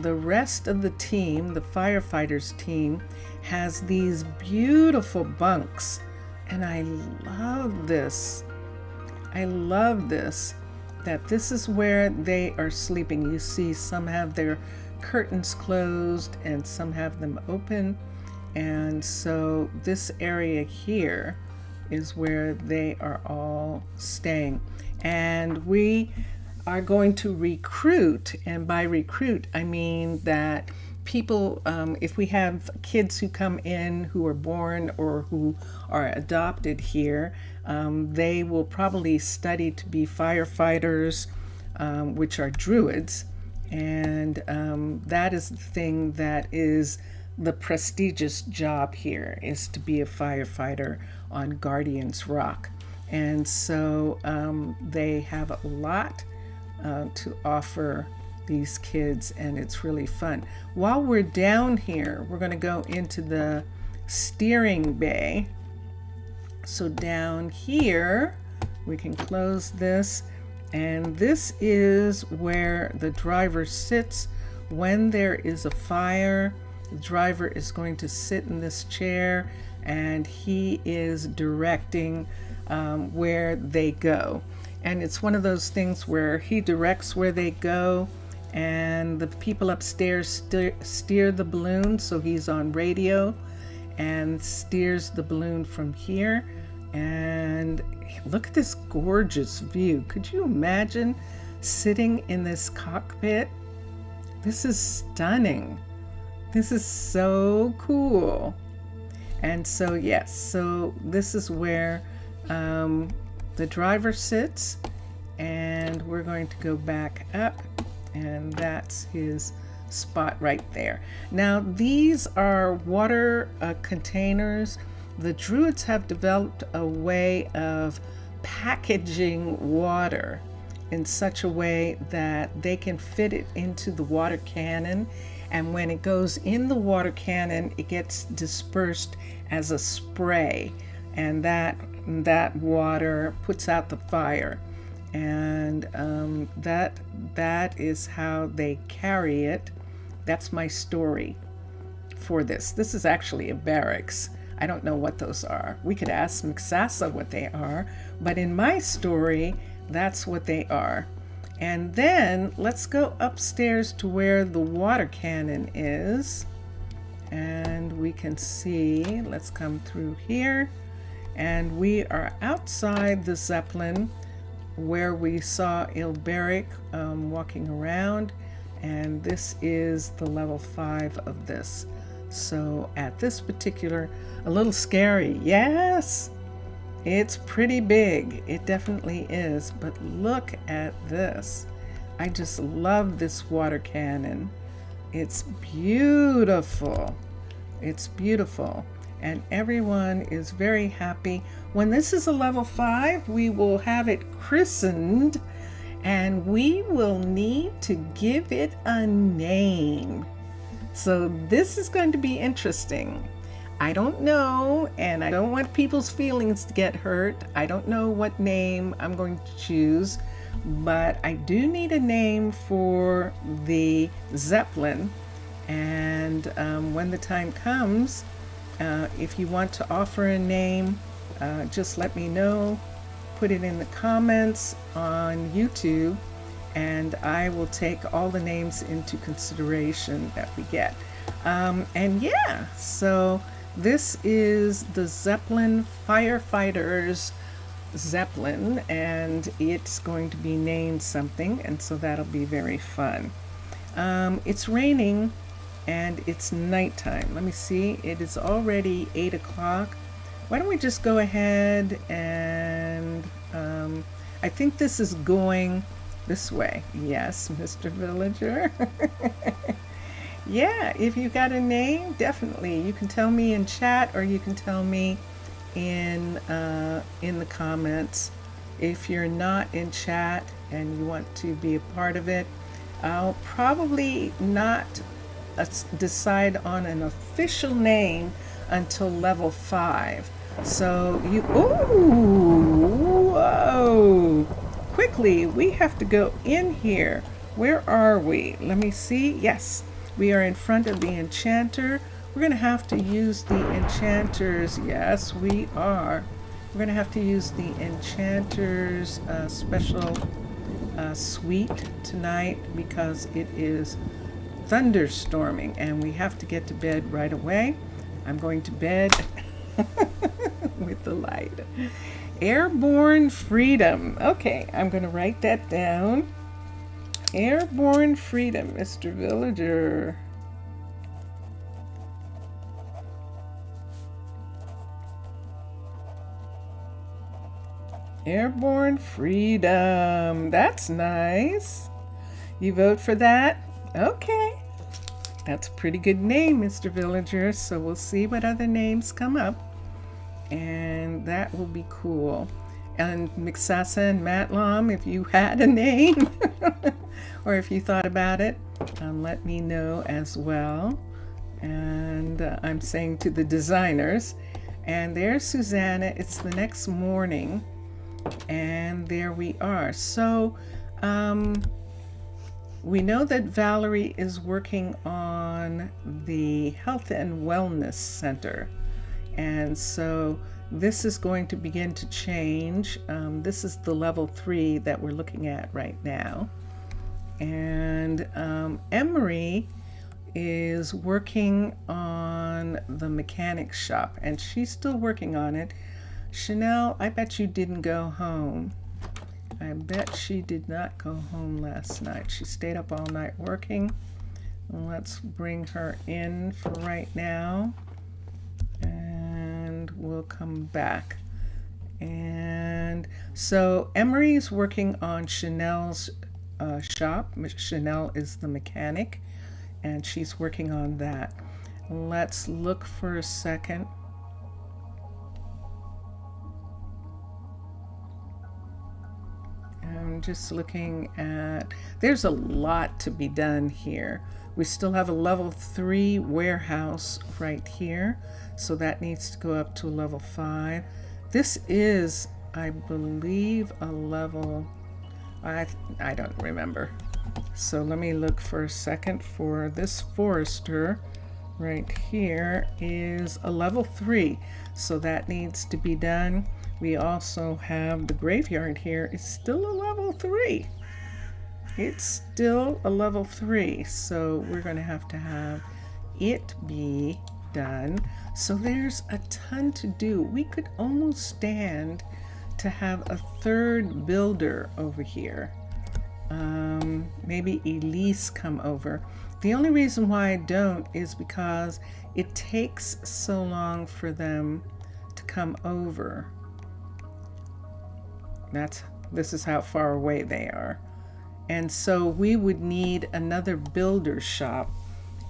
Speaker 1: The rest of the team, the firefighters team, has these beautiful bunks. And I love this. That this is where they are sleeping. You see some have their curtains closed and some have them open. And so this area here is where they are all staying. And we are going to recruit, and by recruit I mean that people, if we have kids who come in who are born or who are adopted here, they will probably study to be firefighters, which are druids, and that is the thing that is the prestigious job here, is to be a firefighter on Guardian's Rock. And so they have a lot to offer these kids, and it's really fun. While we're down here, we're going to go into the steering bay. So down here, we can close this, and this is where the driver sits when there is a fire. The driver is going to sit in this chair, and he is directing where they go. And it's one of those things where he directs where they go, and the people upstairs steer the balloon, so he's on radio and steers the balloon from here. And look at this gorgeous view. Could you imagine sitting in this cockpit? This is stunning. This is so cool. And so yes, so this is where the driver sits, and we're going to go back up, and that's his spot right there. Now these are water containers. The Druids have developed a way of packaging water in such a way that they can fit it into the water cannon, and when it goes in the water cannon, it gets dispersed as a spray, and that water puts out the fire. And that is how they carry it. That's my story for this. This is actually a barracks. I don't know what those are. We could ask Mixasa what they are, but in my story, that's what they are. And then let's go upstairs to where the water cannon is, and we can see, let's come through here, and we are outside the Zeppelin where we saw Ilberic walking around, and this is the level 5 of this. So at this particular, a little scary, yes, it's pretty big, it definitely is, but look at this. I just love this water cannon. It's beautiful. It's beautiful, and everyone is very happy. When this is a level 5, we will have it christened, and we will need to give it a name. So this is going to be interesting. I don't know, and I don't want people's feelings to get hurt. I don't know what name I'm going to choose, but I do need a name for the Zeppelin. And when the time comes, if you want to offer a name, just let me know. Put it in the comments on YouTube, and I will take all the names into consideration that we get. And yeah, so this is the Zeppelin Firefighters Zeppelin, and it's going to be named something, and so that'll be very fun. It's raining and it's nighttime. Let me see, it is already 8 o'clock. Why don't we just go ahead and I think this is going this way. Yes, Mr. Villager. Yeah, if you got a name, definitely you can tell me in chat, or you can tell me in the comments. If you're not in chat and you want to be a part of it, I'll probably not decide on an official name until level 5. So you, ooh, whoa, quickly, we have to go in here. Where are we? Let me see. Yes, we are in front of the enchanter. We're going to have to use the enchanters. Yes, we are. We're going to have to use the enchanter's special suite tonight because it is thunderstorming and we have to get to bed right away. I'm going to bed with the light. Airborne freedom. Okay, I'm going to write that down. Airborne Freedom, Mr. Villager. Airborne Freedom. That's nice. You vote for that? Okay. That's a pretty good name, Mr. Villager. So we'll see what other names come up. And that will be cool. And Mixasa and Matlam, if you had a name or if you thought about it, let me know as well. And I'm saying to the designers. And there's Susanna. It's the next morning. And there we are. So we know that Valerie is working on the Health and Wellness Center. And so this is going to begin to change. This is the level 3 that we're looking at right now. And Emery is working on the mechanic shop, and she's still working on it. Chanel, I bet you didn't go home. I bet she did not go home last night. She stayed up all night working. Let's bring her in for right now, and we'll come back. And so Emery's working on Chanel's shop. Chanel is the mechanic, and she's working on that. Let's look for a second. I'm just looking at, there's a lot to be done here. We still have a level 3 warehouse right here, so that needs to go up to level 5. This is, I believe, a level, I don't remember. So let me look for a second for this forester right here is a level 3, so that needs to be done. We also have the graveyard here. It's still a level 3. It's still a level 3, so we're going to have it be done. So there's a ton to do. We could almost stand to have a third builder over here. Maybe Elise come over. The only reason why I don't is because it takes so long for them to come over. This is how far away they are. And so we would need another builder shop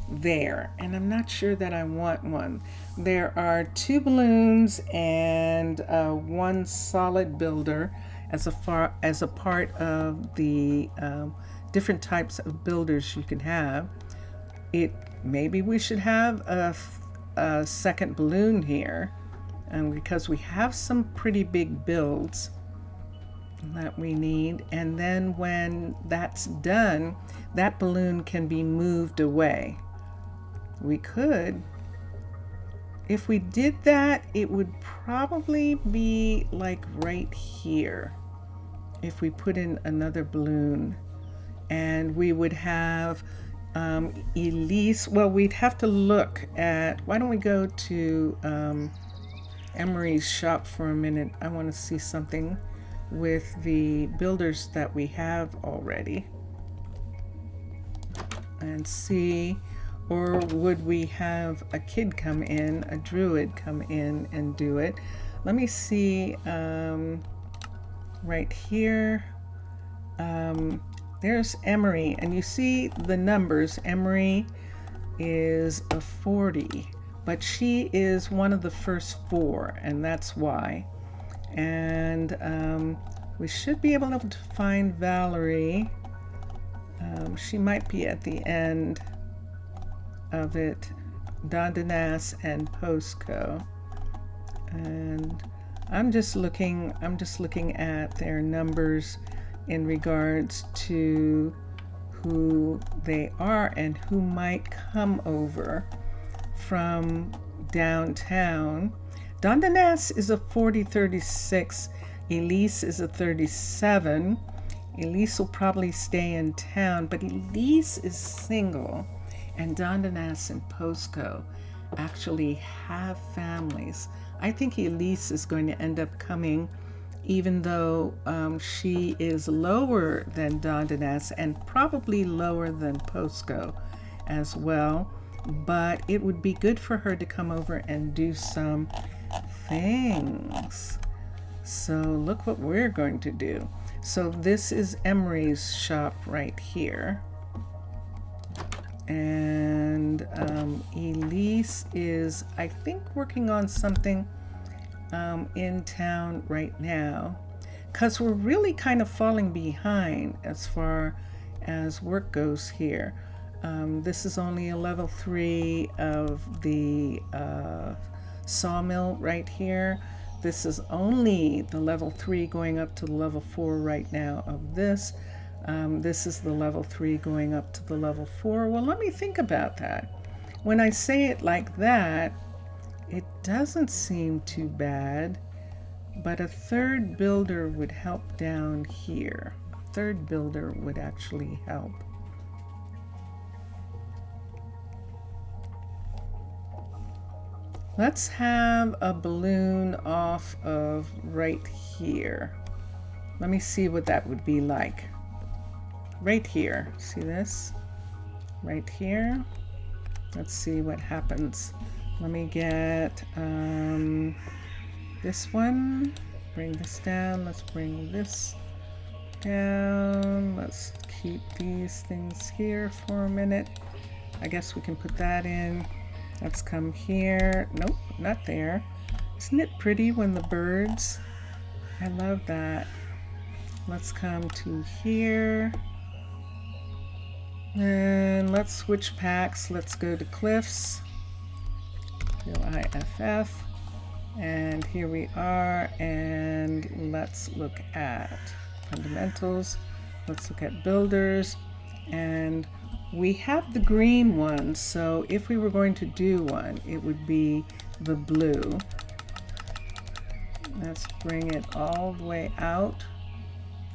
Speaker 1: there, and I'm not sure that I want one. There are 2 balloons and 1 solid builder as a part of the different types of builders you can have. Maybe we should have a second balloon here, because we have some pretty big builds that we need, and then when that's done, that balloon can be moved away. We could, if we did that, it would probably be like right here if we put in another balloon, and we would have Elise. Well, we'd have to look at, why don't we go to Emery's shop for a minute. I want to see something with the builders that we have already and see, or would we have a kid come in, a druid come in and do it. Let me see, right here, there's Emery, and you see the numbers. Emery is a 40, but she is one of the first 4, and that's why. And we should be able to find Valerie. She might be at the end of it. Dondanas and Postco. And I'm just looking at their numbers in regards to who they are and who might come over from downtown. Dondanas is a 40-36. Elise is a 37. Elise will probably stay in town, but Elise is single, and Dondanas and Postco actually have families. I think Elise is going to end up coming even though she is lower than Dondaness and probably lower than Posco as well. But it would be good for her to come over and do some things. So look what we're going to do. So this is Emery's shop right here. And Elise is, I think, working on something in town right now, because we're really kind of falling behind as far as work goes here. This is only a level 3 of the sawmill right here. This is only the level 3 going up to the level 4 right now of this. This is the level 3 going up to the level 4. Well, let me think about that. When I say it like that, it doesn't seem too bad, but a third builder would help down here. A third builder would actually help. Let's have a balloon off of right here. Let me see what that would be like. Right here, see this? Right here. Let's see what happens. Let me get this one. Bring this down. Let's bring this down. Let's keep these things here for a minute. I guess we can put that in. Let's come here. Nope, not there. Isn't it pretty when the birds? I love that. Let's come to here. And let's switch packs. Let's go to Cliffs. IFF. And here we are. And let's look at fundamentals. Let's look at builders. And we have the green one. So if we were going to do one, it would be the blue. Let's bring it all the way out.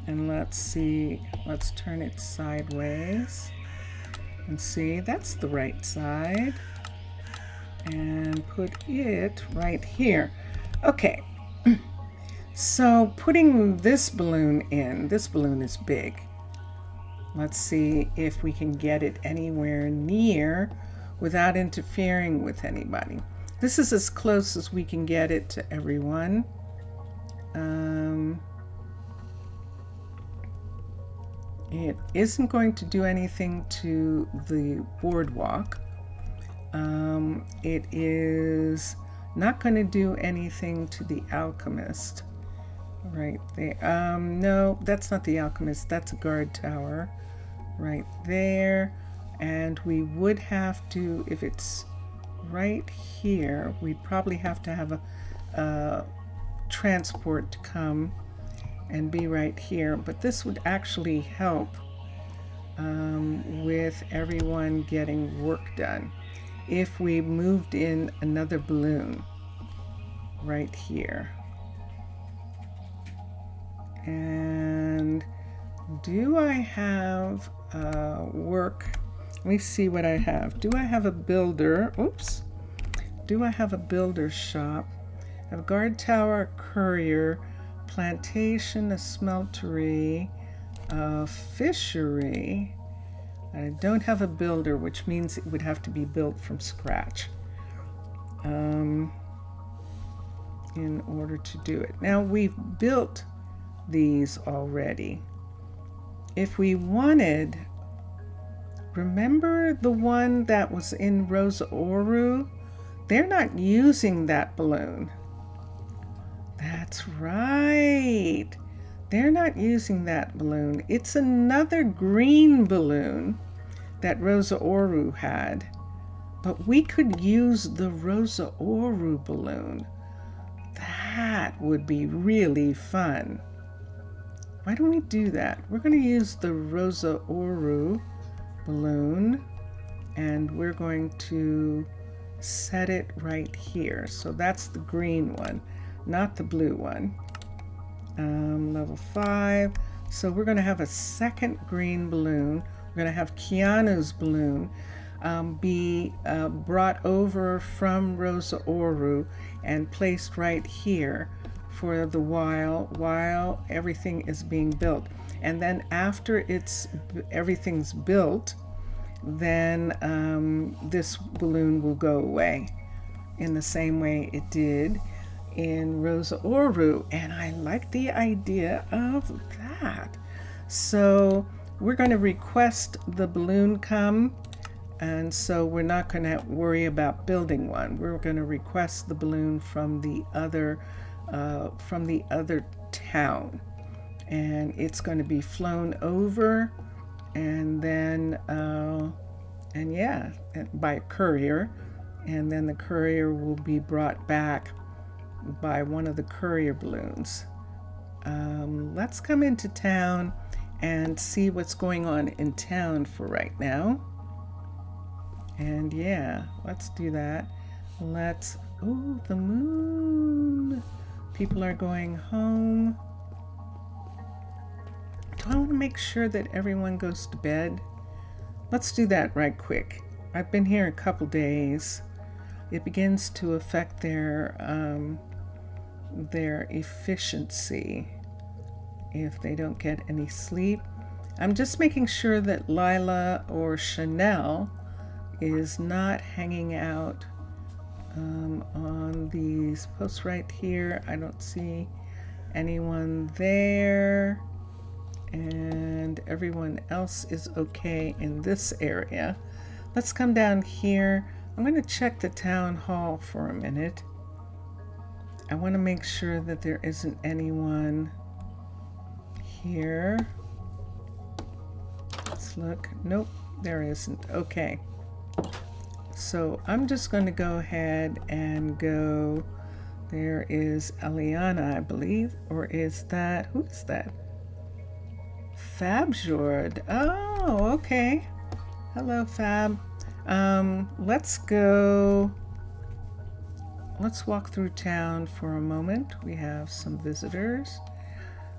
Speaker 1: And let's see. Let's turn it sideways. And see, that's the right side. And put it right here. Okay, so putting this balloon in, this balloon is big. Let's see if we can get it anywhere near without interfering with anybody. This is as close as we can get it to everyone. It isn't going to do anything to the boardwalk. It is not going to do anything to the alchemist right there. No, that's not the alchemist. That's a guard tower right there. And we would have to, if it's right here, we'd probably have to have a transport to come and be right here, but this would actually help with everyone getting work done if we moved in another balloon right here. And do I have work? Let me see what I have. Do I have a builder? Oops. Do I have a builder shop? I have a guard tower, a courier, plantation, a smeltery, a fishery. I don't have a builder, which means it would have to be built from scratch in order to do it. Now we've built these already. If we wanted, remember the one that was in Rosa Ouro? They're not using that balloon. That's right. They're not using that balloon. It's another green balloon that Rosa Ouro had. But we could use the Rosa Ouro balloon. That would be really fun. Why don't we do that? We're going to use the Rosa Ouro balloon, and we're going to set it right here. So that's the green one, not the blue one. Level 5. So we're going to have a second green balloon. We're going to have Keanu's balloon be brought over from Rosa Ouro and placed right here for the while everything is being built. And then after everything's built, then this balloon will go away in the same way it did in Rosa Ouro. And I like the idea of that. So we're going to request the balloon come, and so we're not going to worry about building one. We're going to request the balloon from the other town, and it's going to be flown over, and then and yeah, by a courier, and then the courier will be brought back by one of the courier balloons. Let's come into town and see what's going on in town for right now. And yeah, let's do that. Oh, the moon. People are going home. Do I want to make sure that everyone goes to bed? Let's do that right quick. I've been here a couple days. It begins to affect their efficiency if they don't get any sleep. I'm just making sure that Lila or Chanel is not hanging out on these posts right here. I don't see anyone there, and everyone else is okay in this area. Let's come down here. I'm going to check the town hall for a minute. I want to make sure that there isn't anyone here. Let's look. Nope, there isn't. Okay. So I'm just going to go ahead and go. There is Eliana, I believe. Or is that, who is that? Fabjord. Oh, okay. Hello, Fab. Let's go. Let's walk through town for a moment. We have some visitors.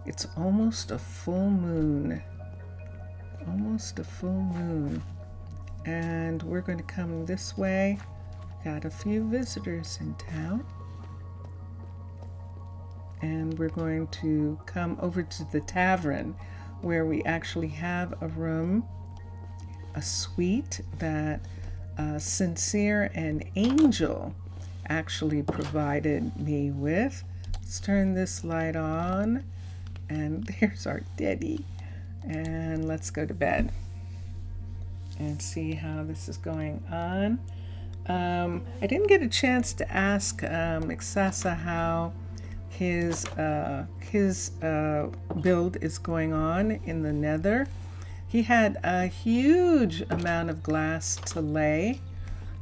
Speaker 1: It's almost a full moon. Almost a full moon. And we're going to come this way. Got a few visitors in town. And we're going to come over to the tavern where we actually have a room, a suite that Sincere and Angel actually provided me with. Let's turn this light on, and there's our Daddy. And let's go to bed and see how this is going on. I didn't get a chance to ask Mixasa how his build is going on in the Nether. He had a huge amount of glass to lay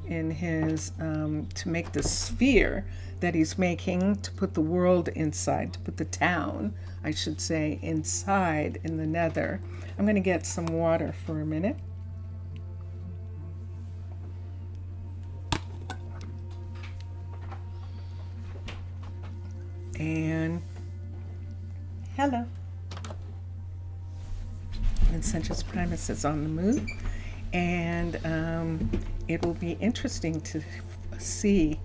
Speaker 1: in his to make the sphere that he's making, to put the world inside, to put the town, I should say, inside in the Nether. I'm going to get some water for a minute. And hello. And Sensus Primus is on the move, and it will be interesting to see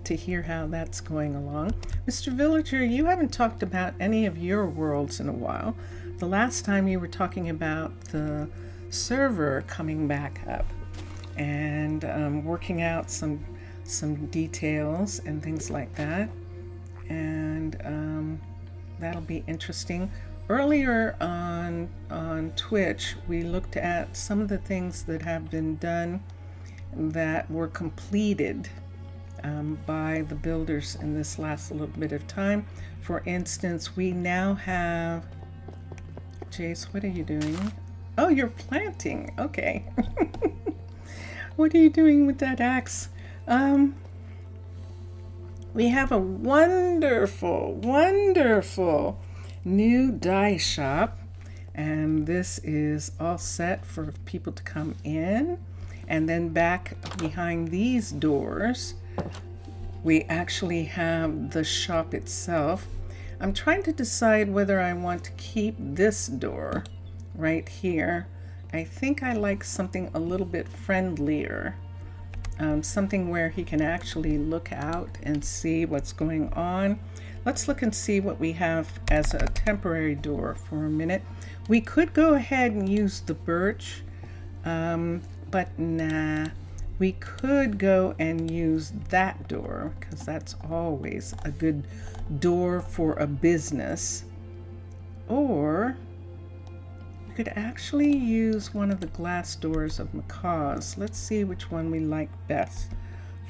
Speaker 1: hear how that's going along. Mr. Villager, you haven't talked about any of your worlds in a while. The last time you were talking about the server coming back up and working out some details and things like that, and that'll be interesting. Earlier on Twitch, we looked at some of the things that have been done that were completed by the builders in this last little bit of time. For instance, we now have... Jace, what are you doing? Oh, you're planting. Okay. What are you doing with that axe? We have a wonderful, wonderful new dye shop, and this is all set for people to come in. And then back behind these doors, we actually have the shop itself. I'm trying to decide whether I want to keep this door right here. I think I like something a little bit friendlier. something where he can actually look out and see what's going on. Let's look and see what we have as a temporary door for a minute. We could go ahead and use the birch, but nah. We could go and use that door because that's always a good door for a business. Or we could actually use one of the glass doors of Macaw's. Let's see which one we like best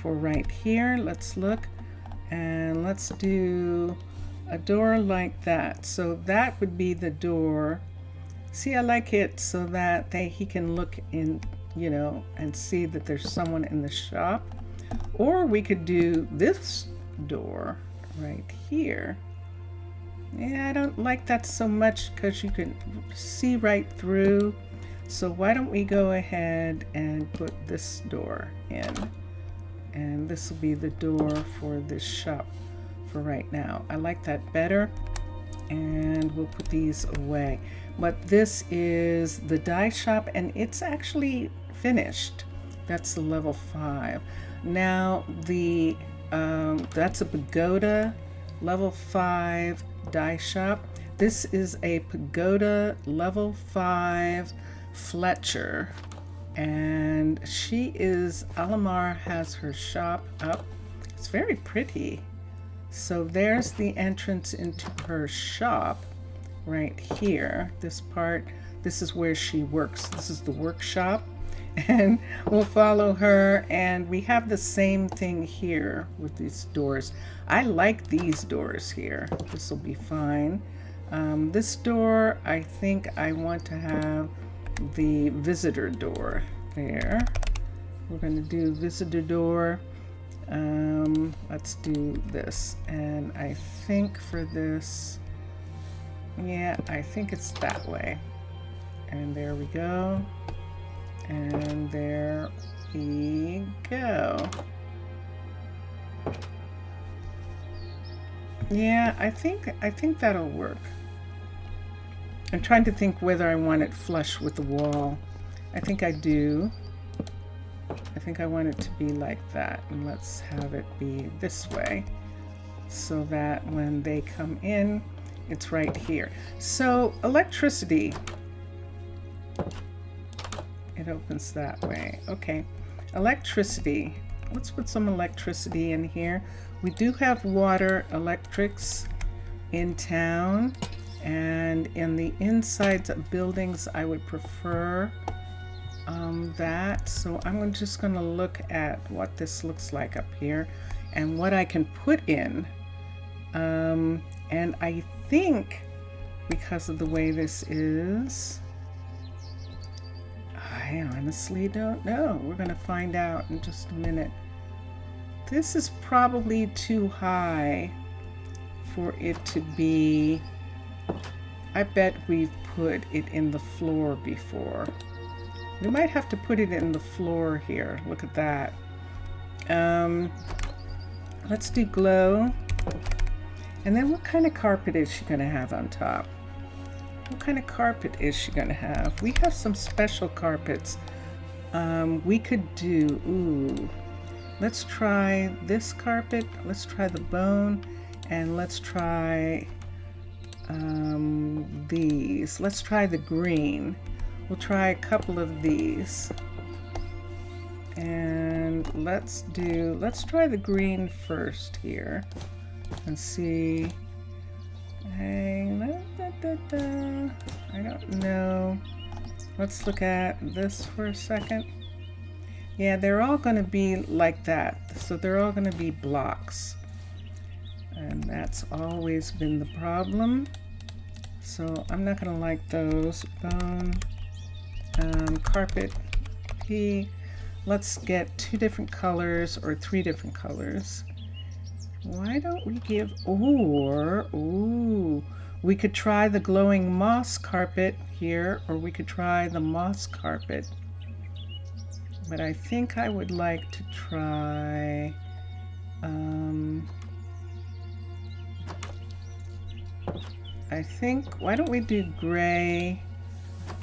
Speaker 1: for right here. Let's look and let's do a door like that. So that would be the door. See, I like it so that he can look in, you know, and see that there's someone in the shop. Or we could do this door right here. Yeah, I don't like that so much because you can see right through. So why don't we go ahead and put this door in, and this will be the door for this shop for right now. I like that better, and we'll put these away. But this is the dye shop, and it's actually finished. That's the level 5. Now the that's a pagoda level 5 dye shop. This is a pagoda level 5 Fletcher, and she is, Alamar has her shop up. It's very pretty. So there's the entrance into her shop right here. This part, this is where she works. This is the workshop, and we'll follow her, and we have the same thing here with these doors. I like these doors here. This will be fine. This door, I think I want to have the visitor door there. We're going to do visitor door. Let's do this, and I think for this, yeah, I think it's that way. And there we go. And there we go. Yeah, I think that'll work. I'm trying to think whether I want it flush with the wall. I think I do. I think I want it to be like that, and let's have it be this way so that when they come in, it's right here. So electricity, it opens that way. Okay, electricity. Let's put some electricity in here. We do have water electrics in town, and in the insides of buildings I would prefer that. So I'm just going to look at what this looks like up here and what I can put in, and I think because of the way this is, I honestly don't know. We're going to find out in just a minute. This is probably too high for it to be. I bet we've put it in the floor before. We might have to put it in the floor here. Look at that. Let's do glow. And then what kind of carpet is she going to have on top? What kind of carpet is she going to have? We have some special carpets. We could do, ooh, let's try this carpet. Let's try the bone, and let's try these. Let's try the green. We'll try a couple of these, and let's try the green first here and see. Hey, I don't know. Let's look at this for a second. Yeah, they're all going to be like that. So they're all going to be blocks, and that's always been the problem. So I'm not going to like those. Bone, carpet, P. Let's get 2 different colors or 3 different colors. Why don't we give, ooh, we could try the glowing moss carpet here, or we could try the moss carpet. But I think I would like to try, I think, why don't we do gray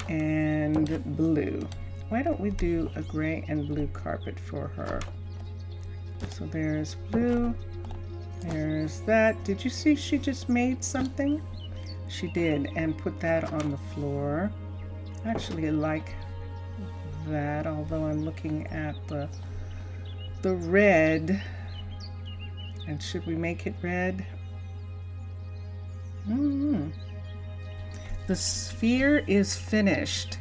Speaker 1: and blue? Why don't we do a gray and blue carpet for her? So there's blue, there's that. Did you see she just made something? She did, and put that on the floor. Actually, I like that, although I'm looking at the red. And should we make it red? The sphere is finished.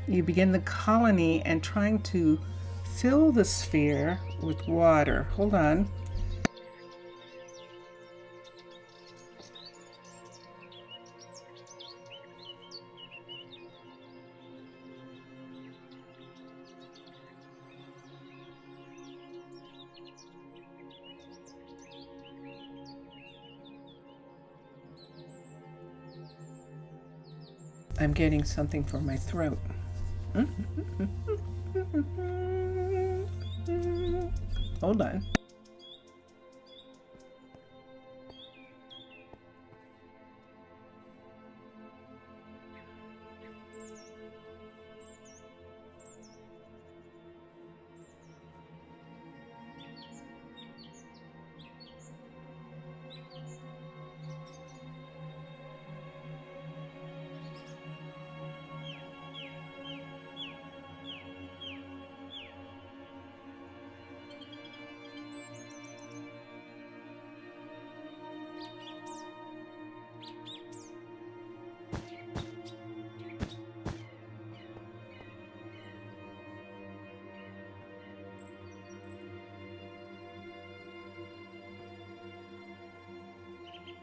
Speaker 1: You begin the colony and trying to fill the sphere with water. Hold on. I'm getting something for my throat. Hold on.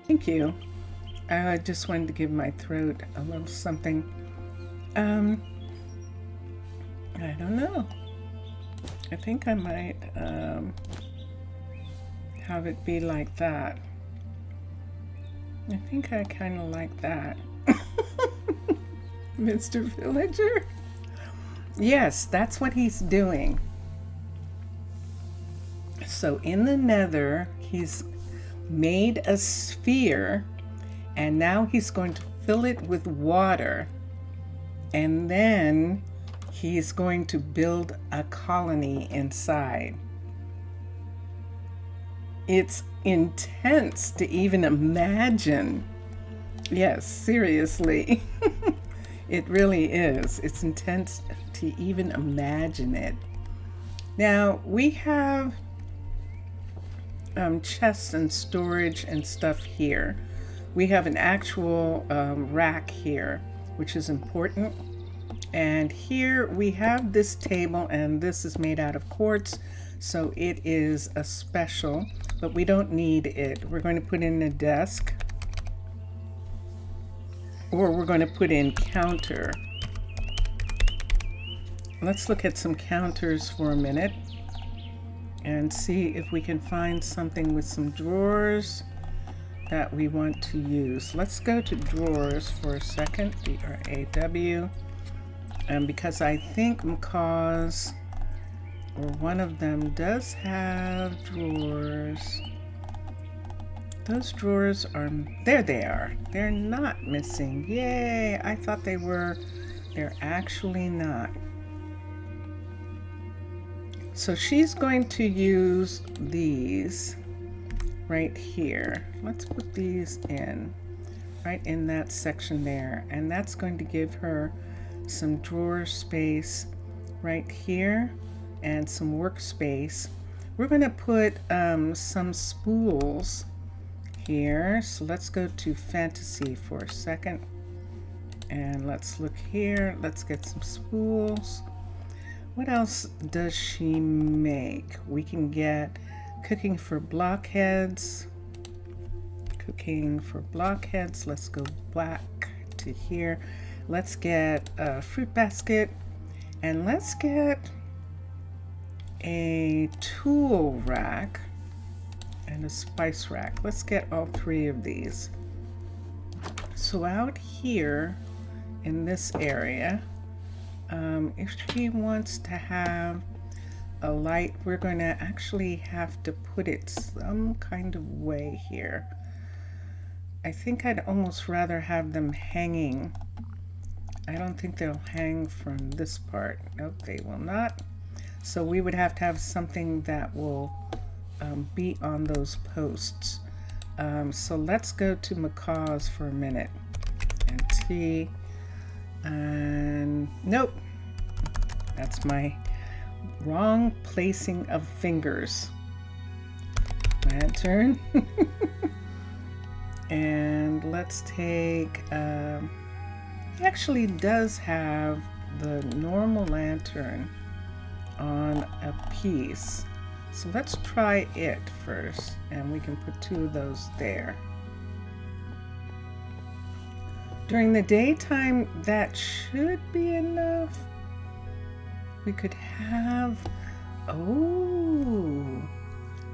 Speaker 1: Thank you. I just wanted to give my throat a little something. I don't know. I think I might have it be like that. I think I kind of like that. Mr. Villager? Yes, that's what he's doing. So in the nether, he's made a sphere, and now he's going to fill it with water, and then he's going to build a colony inside. It's intense to even imagine. Yes, seriously. It really is. It's intense to even imagine it. Now we have chests and storage and stuff here. We have an actual rack here, which is important. And here we have this table, and this is made out of quartz, so it is a special, but we don't need it. We're going to put in a desk, or we're going to put in counter. Let's look at some counters for a minute and see if we can find something with some drawers that we want to use. Let's go to drawers for a second, D-R-A-W, because I think Macaw's, or one of them, does have drawers. Those drawers are, there they are. They're not missing. Yay, I thought they were. They're actually not. So she's going to use these right here. Let's put these in, right in that section there. And that's going to give her some drawer space right here and some workspace. We're going to put some spools here. So let's go to fantasy for a second. And let's look here. Let's get some spools. What else does she make? We can get cooking for blockheads. Cooking for blockheads. Let's go back to here. Let's get a fruit basket, and let's get a tool rack and a spice rack. Let's get all three of these. So out here in this area, if she wants to have a light, we're going to actually have to put it some kind of way here. I think I'd almost rather have them hanging. I don't think they'll hang from this part. Nope, they will not. So we would have to have something that will be on those posts. So let's go to macaws for a minute and see. And nope, that's my wrong placing of fingers. Lantern. And let's take, he actually does have the normal lantern on a piece. So let's try it first, and we can put 2 of those there. During the daytime, that should be enough. We could have,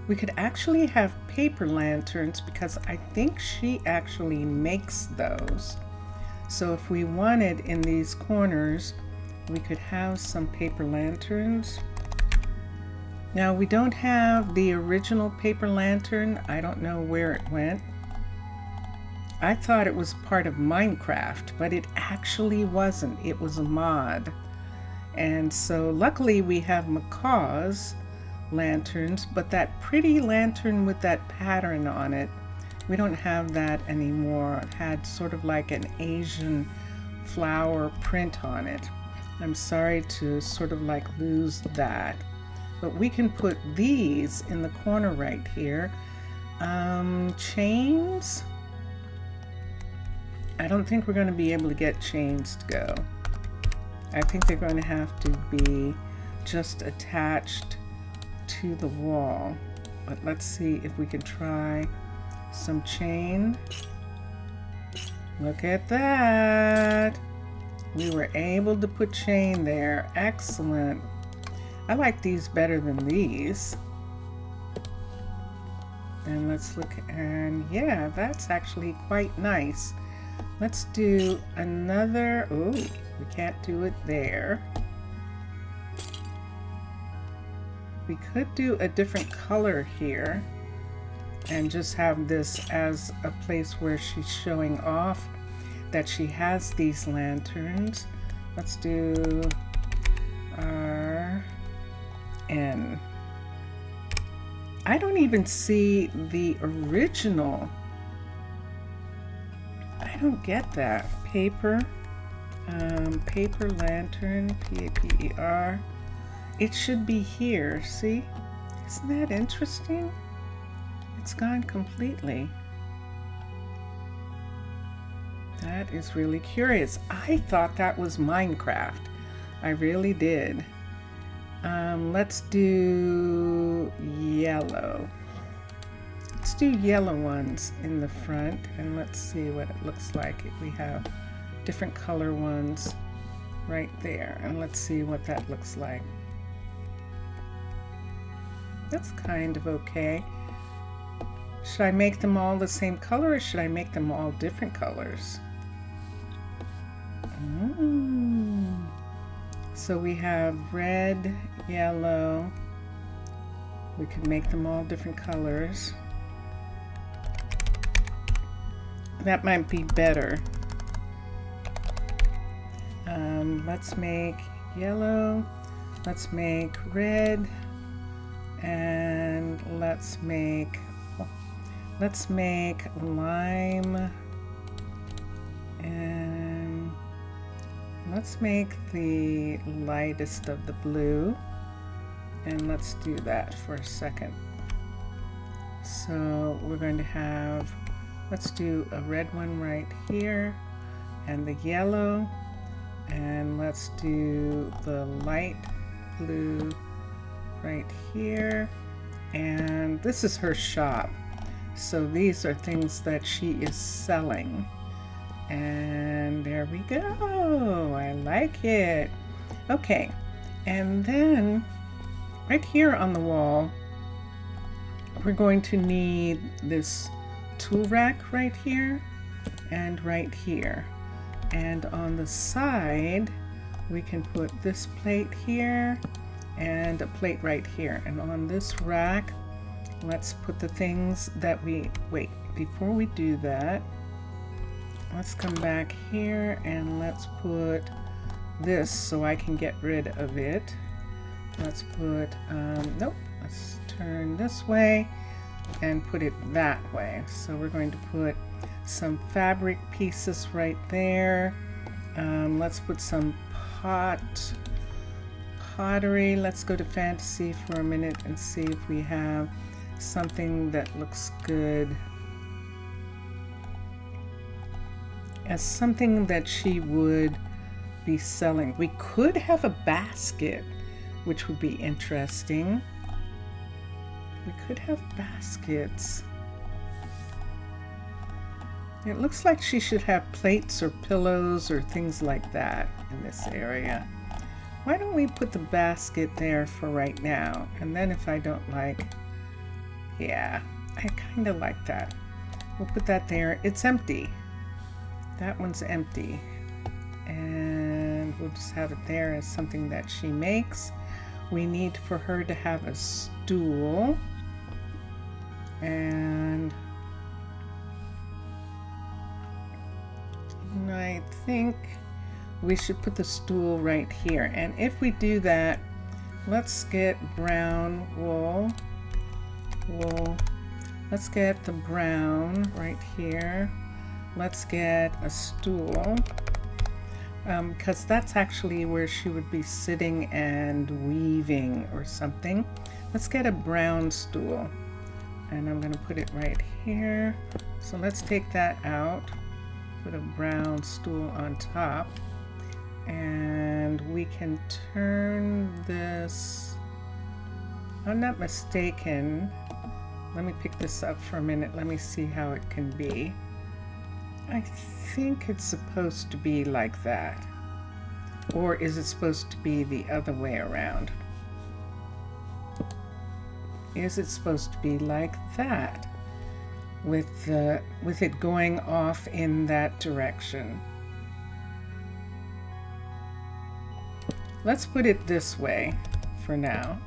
Speaker 1: we could actually have paper lanterns because I think she actually makes those. So if we wanted in these corners, we could have some paper lanterns. Now we don't have the original paper lantern. I don't know where it went. I thought it was part of Minecraft, but it actually wasn't. It was a mod. And so luckily we have macaws lanterns, but that pretty lantern with that pattern on it, we don't have that anymore. It had sort of like an Asian flower print on it. I'm sorry to sort of like lose that, but we can put these in the corner right here. Chains, I don't think we're going to be able to get chains to go. I think they're going to have to be just attached to the wall, but let's see if we can try some chain. Look at that. We were able to put chain there. Excellent. I like these better than these. And let's look, and yeah, that's actually quite nice. Let's do another, oh, we can't do it there. We could do a different color here and just have this as a place where she's showing off that she has these lanterns. Let's do RN. I don't even see the original. I don't get that. Paper, paper lantern, P-A-P-E-R. It should be here, see? Isn't that interesting? It's gone completely. That is really curious. I thought that was Minecraft. I really did. Let's do yellow. Let's do yellow ones in the front, and let's see what it looks like if we have different color ones right there. And let's see what that looks like. That's kind of okay. Should I make them all the same color, or should I make them all different colors? So we have red, yellow. We could make them all different colors. That might be better. Let's make yellow. Let's make red. And let's make lime, and let's make the lightest of the blue, and let's do that for a second. So we're going to have, let's do a red one right here and the yellow, and let's do the light blue right here. And this is her shop, so these are things that she is selling. And there we go. I like it. Okay, and then right here on the wall we're going to need this tool rack right here and right here, and on the side we can put this plate here and a plate right here. And on this rack, let's put the things that we, wait, before we do that, let's come back here and let's put this so I can get rid of it. Let's put, nope, let's turn this way and put it that way. So we're going to put some fabric pieces right there. Let's put some pottery. Let's go to fantasy for a minute and see if we have something that looks good as something that she would be selling. We could have a basket, which would be interesting. We could have baskets. It looks like she should have plates or pillows or things like that in this area. Why don't we put the basket there for right now? And then if I don't like, yeah, I kind of like that. We'll put that there. It's empty. That one's empty. And we'll just have it there as something that she makes. We need for her to have a stool. And I think we should put the stool right here. And if we do that, let's get brown wool. Let's get the brown right here. Let's get a stool, because that's actually where she would be sitting and weaving or something. Let's get a brown stool, and I'm going to put it right here. So let's take that out, put a brown stool on top, and we can turn this, I'm not mistaken, let me pick this up for a minute, let me see how it can be. I think it's supposed to be like that. Or is it supposed to be the other way around? Is it supposed to be like that? With it going off in that direction? Let's put it this way for now.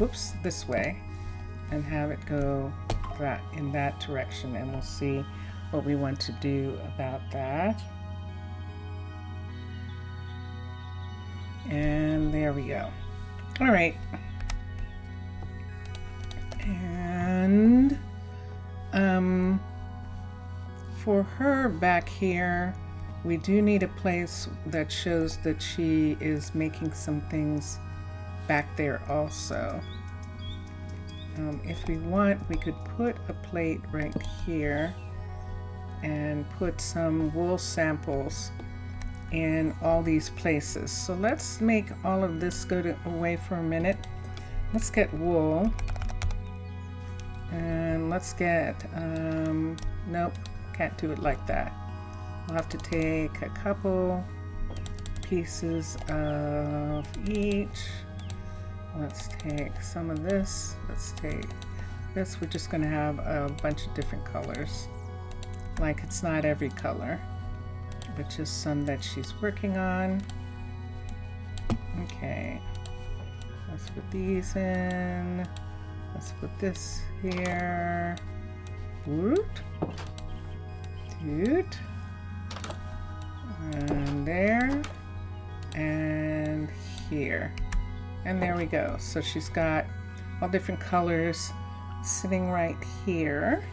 Speaker 1: Whoops, this way. And have it go in that direction, and we'll see what we want to do about that. And there we go. All right. And for her back here, we do need a place that shows that she is making some things back there also. If we want, we could put a plate right here and put some wool samples in all these places. So let's make all of this go away for a minute. Let's get wool, and let's get, nope, can't do it like that. We'll have to take a couple pieces of each. Let's take some of this. Let's take this. We're just going to have a bunch of different colors. Like it's not every color, but just some that she's working on. Okay. Let's put these in. Let's put this here. Woot. Toot. And there. And here. And there we go. So she's got all different colors sitting right here.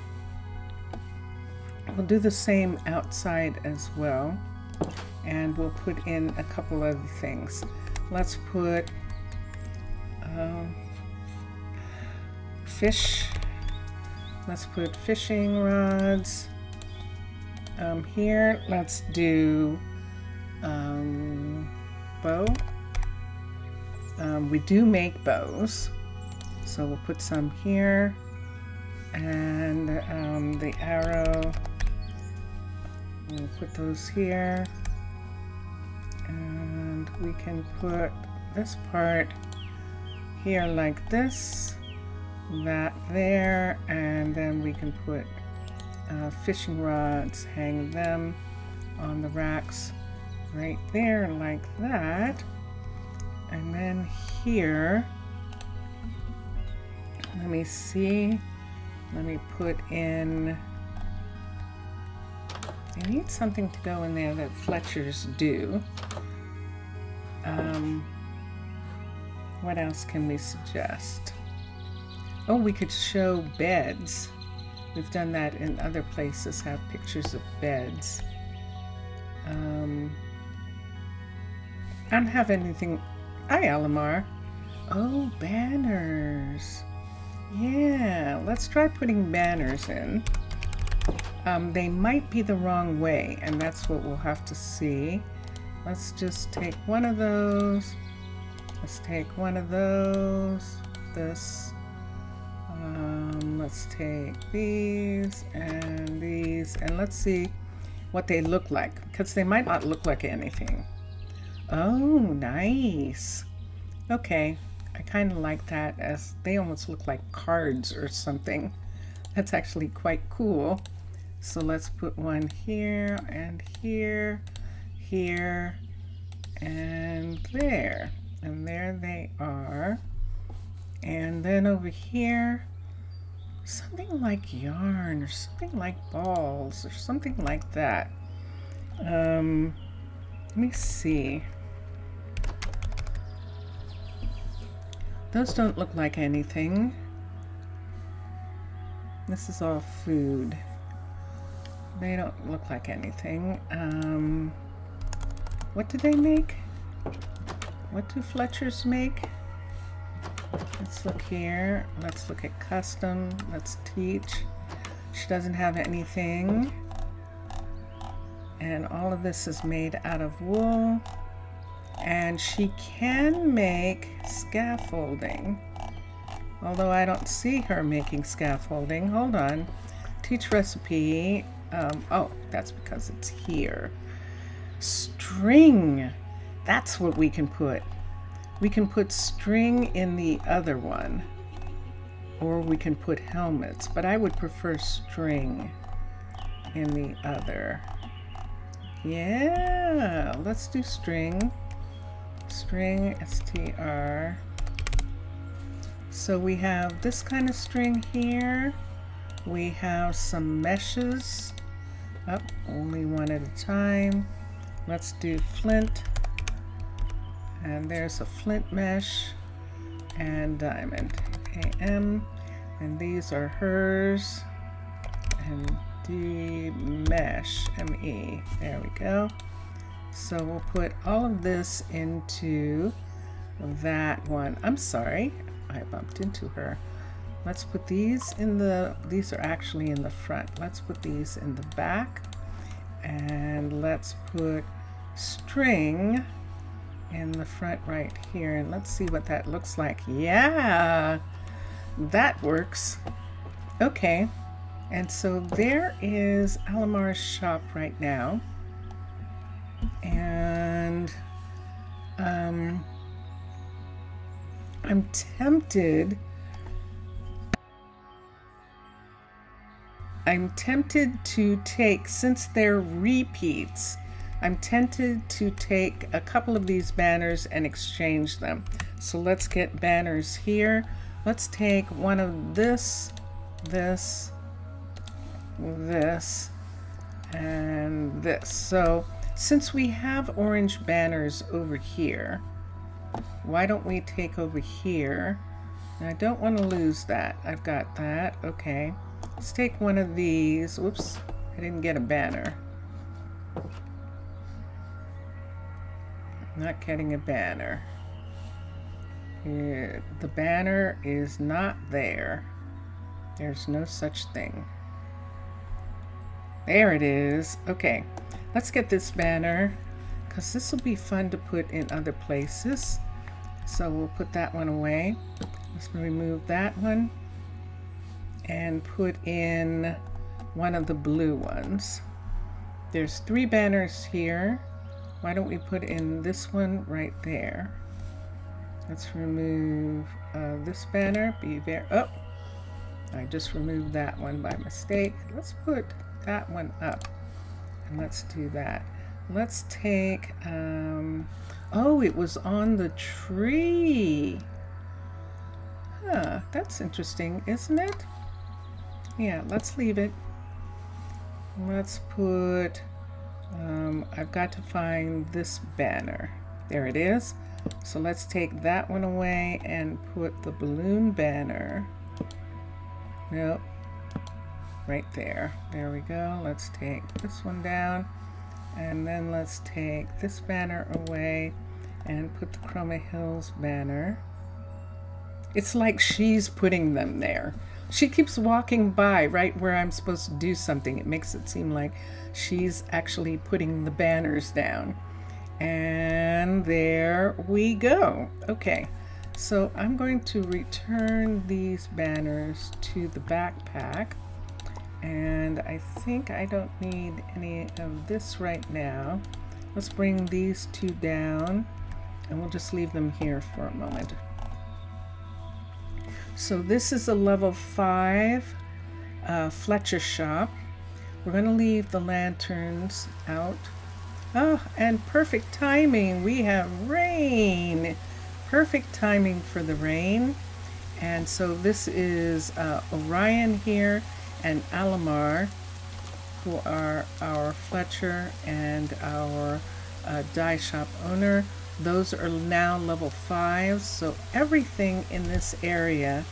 Speaker 1: We'll do the same outside as well. And we'll put in a couple other things. Let's put fish. Let's put fishing rods. Here, let's do bow. We do make bows, so we'll put some here, and the arrow, we'll put those here, and we can put this part here like this, that there, and then we can put fishing rods, hang them on the racks right there like that. And then here, let me see, let me put in, I need something to go in there that Fletchers do. What else can we suggest? Oh, we could show beds. We've done that in other places, have pictures of beds. I don't have anything. Hi, Alamar. Oh, banners. Yeah, let's try putting banners in. They might be the wrong way, and that's what we'll have to see. Let's just take one of those. Let's take one of those. This. Let's take these, and let's see what they look like, because they might not look like anything. Oh, nice. Okay, I kind of like that, as they almost look like cards or something. That's actually quite cool. So let's put one here, and here, here, and there. And there they are. And then over here, something like yarn or something like balls or something like that. Let me see. Those don't look like anything. This is all food. They don't look like anything. What do they make? What do Fletchers make? Let's look here. Let's look at custom. Let's teach. She doesn't have anything. And all of this is made out of wool. And she can make scaffolding. Although I don't see her making scaffolding. Hold on. Teach recipe. Oh, that's because it's here. String. That's what we can put. We can put string in the other one. Or we can put helmets. But I would prefer string in the other. Yeah, let's do string. String, STR. So we have this kind of string here. We have some meshes. Oh, only one at a time. Let's do flint. And there's a flint mesh and diamond. AM. And these are hers. And D mesh, ME. There we go. So we'll put all of this into that one. I'm sorry, I bumped into her. Let's put these in the, these are actually in the front. Let's put these in the back. And let's put string in the front right here. And let's see what that looks like. Yeah, that works. Okay, and so there is Alamar's shop right now. And I'm tempted to take, since they're repeats, I'm tempted to take a couple of these banners and exchange them. So let's get banners here. Let's take one of this, this, this, and this. So since we have orange banners over here, why don't we take over here? And I don't want to lose that. I've got that. Okay. Let's take one of these. Whoops, I didn't get a banner. Not getting a banner. The banner is not there. There's no such thing. There it is. Okay, let's get this banner, because this will be fun to put in other places. So we'll put that one away. Let's remove that one and put in one of the blue ones. There's 3 banners here. Why don't we put in this one right there? Let's remove this banner. Be there. Oh, I just removed that one by mistake. Let's put that one up. And let's do that. Let's take, oh, it was on the tree. Huh, that's interesting, isn't it? Yeah, let's leave it. Let's put, I've got to find this banner. There it is. So let's take that one away and put the balloon banner. Nope. Right there. There we go. Let's take this one down. And then let's take this banner away and put the Chroma Hills banner. It's like she's putting them there. She keeps walking by right where I'm supposed to do something. It makes it seem like she's actually putting the banners down. And there we go. Okay, so I'm going to return these banners to the backpack. And I think I don't need any of this right now. Let's bring these two down and we'll just leave them here for a moment. So this is a level 5 Fletcher shop. We're going to leave the lanterns out. Oh, and perfect timing. We have rain. Perfect timing for the rain. And so this is Orion here and Alamar, who are our Fletcher and our dye shop owner. Those are now level 5, so everything in this area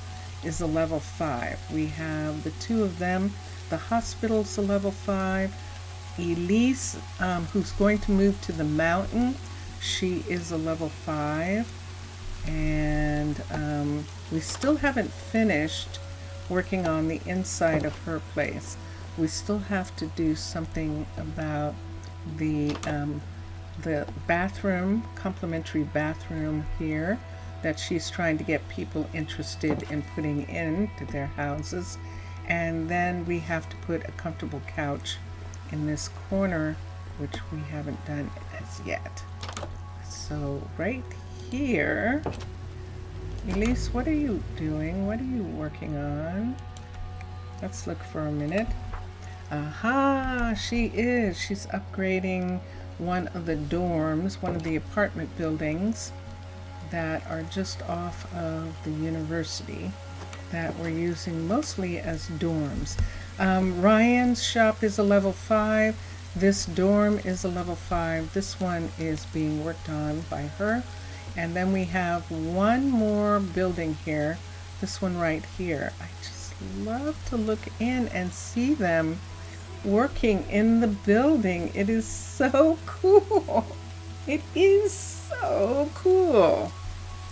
Speaker 1: is a level 5. We have the two of them. The hospital's a level 5. Elise, who's going to move to the mountain, she is a level 5. And we still haven't finished working on the inside of her place. We still have to do something about the bathroom, complimentary bathroom here that she's trying to get people interested in putting into their houses. And then we have to put a comfortable couch in this corner, which we haven't done as yet. So right here, Elise, what are you doing? What are you working on? Let's look for a minute. Aha, she is. She's upgrading one of the dorms, one of the apartment buildings that are just off of the university that we're using mostly as dorms. Ryan's shop is a level 5. This dorm is a level 5. This one is being worked on by her. And then we have one more building here, this one right here. I just love to look in and see them working in the building. It is so cool. It is so cool.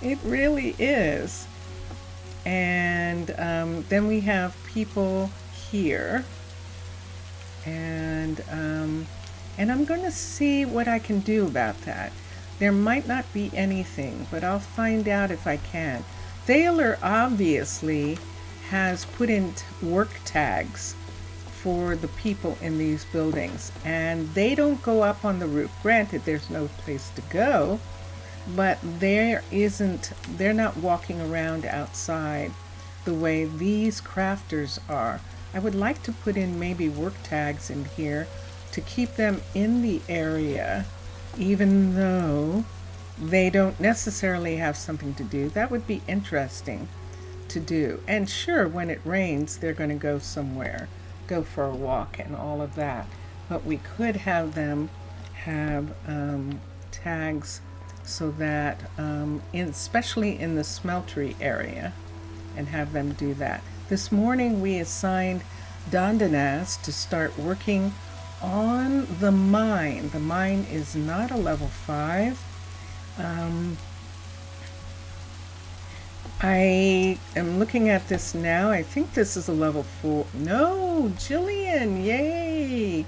Speaker 1: It really is. And then we have people here. And I'm going to see what I can do about that. There might not be anything, but I'll find out if I can. Thaler obviously has put in work tags for the people in these buildings, and they don't go up on the roof. Granted, there's no place to go, but they're not walking around outside the way these crafters are. I would like to put in maybe work tags in here to keep them in the area, even though they don't necessarily have something to do. That would be interesting to do. And sure, when it rains, they're going to go somewhere, go for a walk and all of that. But we could have them have tags so that, especially in the smeltery area, and have them do that. This morning we assigned Dondanas to start working on the mine. The mine is not a level 5. I am looking at this now. I think this is a level 4. No, Jillian, yay!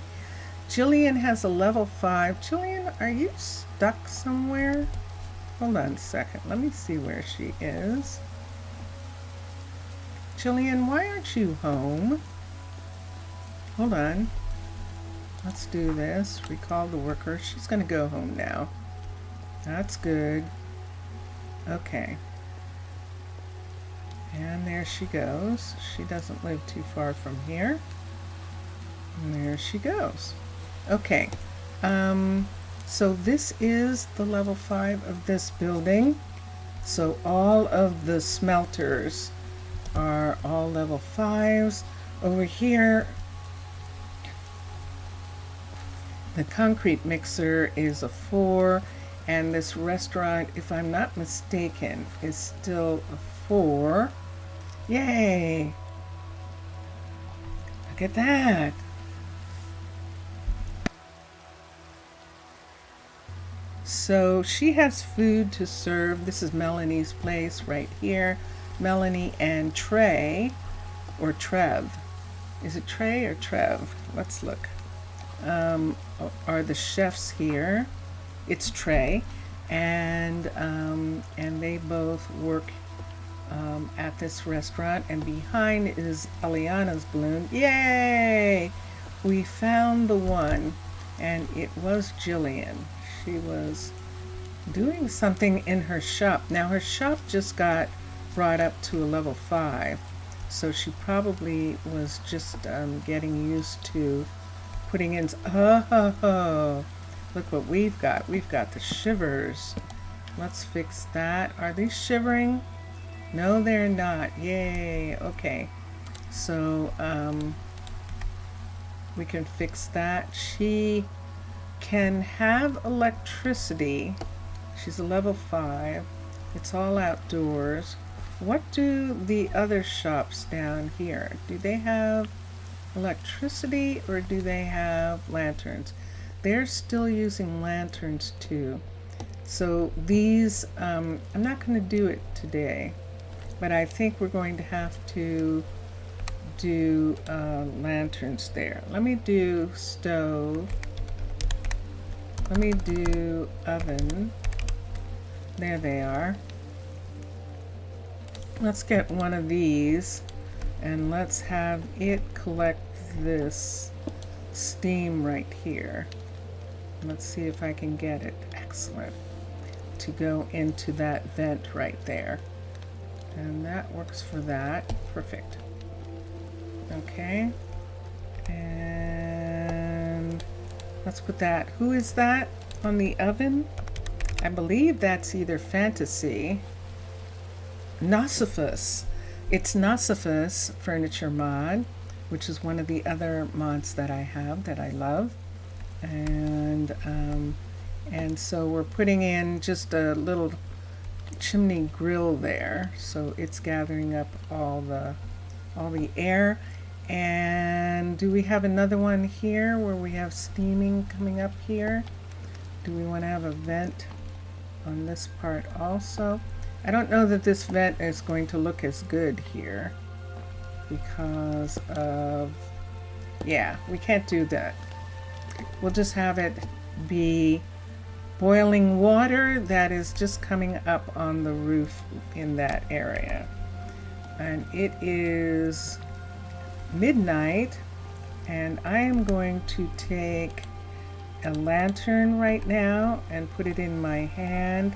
Speaker 1: Jillian has a level 5. Jillian, are you stuck somewhere? Hold on a second. Let me see where she is. Jillian, why aren't you home? Hold on. Let's do this. Recall the worker. She's going to go home now. That's good. Okay. And there she goes. She doesn't live too far from here. And there she goes. Okay. So this is the level 5 of this building. So all of the smelters are all level 5s. Over here, the concrete mixer is a 4, And this restaurant, if I'm not mistaken, is still a 4. Yay! Look at that. So she has food to serve. This is Melanie's place right here. Melanie and Trey, or Trev. Is it Trey or Trev? Let's look. Are the chefs here? It's Trey, and they both work at this restaurant. And behind is Eliana's balloon. Yay! We found the one, and it was Jillian. She was doing something in her shop. Now her shop just got brought up to a level 5, so she probably was just getting used to putting in. Oh, look what we've got. We've got the shivers. Let's fix that. Are these shivering? No, they're not. Yay. Okay, so we can fix that. She can have electricity. She's a level 5. It's all outdoors. What do the other shops down here? Do they have electricity or do they have lanterns? They're still using lanterns too. So these, I'm not going to do it today, but I think we're going to have to do lanterns there. Let me do stove. Let me do oven. There they are. Let's get one of these and let's have it collect this steam right here. Let's see if I can get it. Excellent. To go into that vent right there. And that works for that. Perfect. Okay. And let's put that. Who is that on the oven? I believe that's either Fantasy. Nosiphus. It's Nosiphus Furniture Mod, which is one of the other mods that I have that I love. And so we're putting in just a little chimney grill there, so it's gathering up all the air. And do we have another one here where we have steaming coming up here? Do we want to have a vent on this part also? I don't know that this vent is going to look as good here because of, yeah, we can't do that. We'll just have it be boiling water that is just coming up on the roof in that area. And it is midnight, and I am going to take a lantern right now and put it in my hand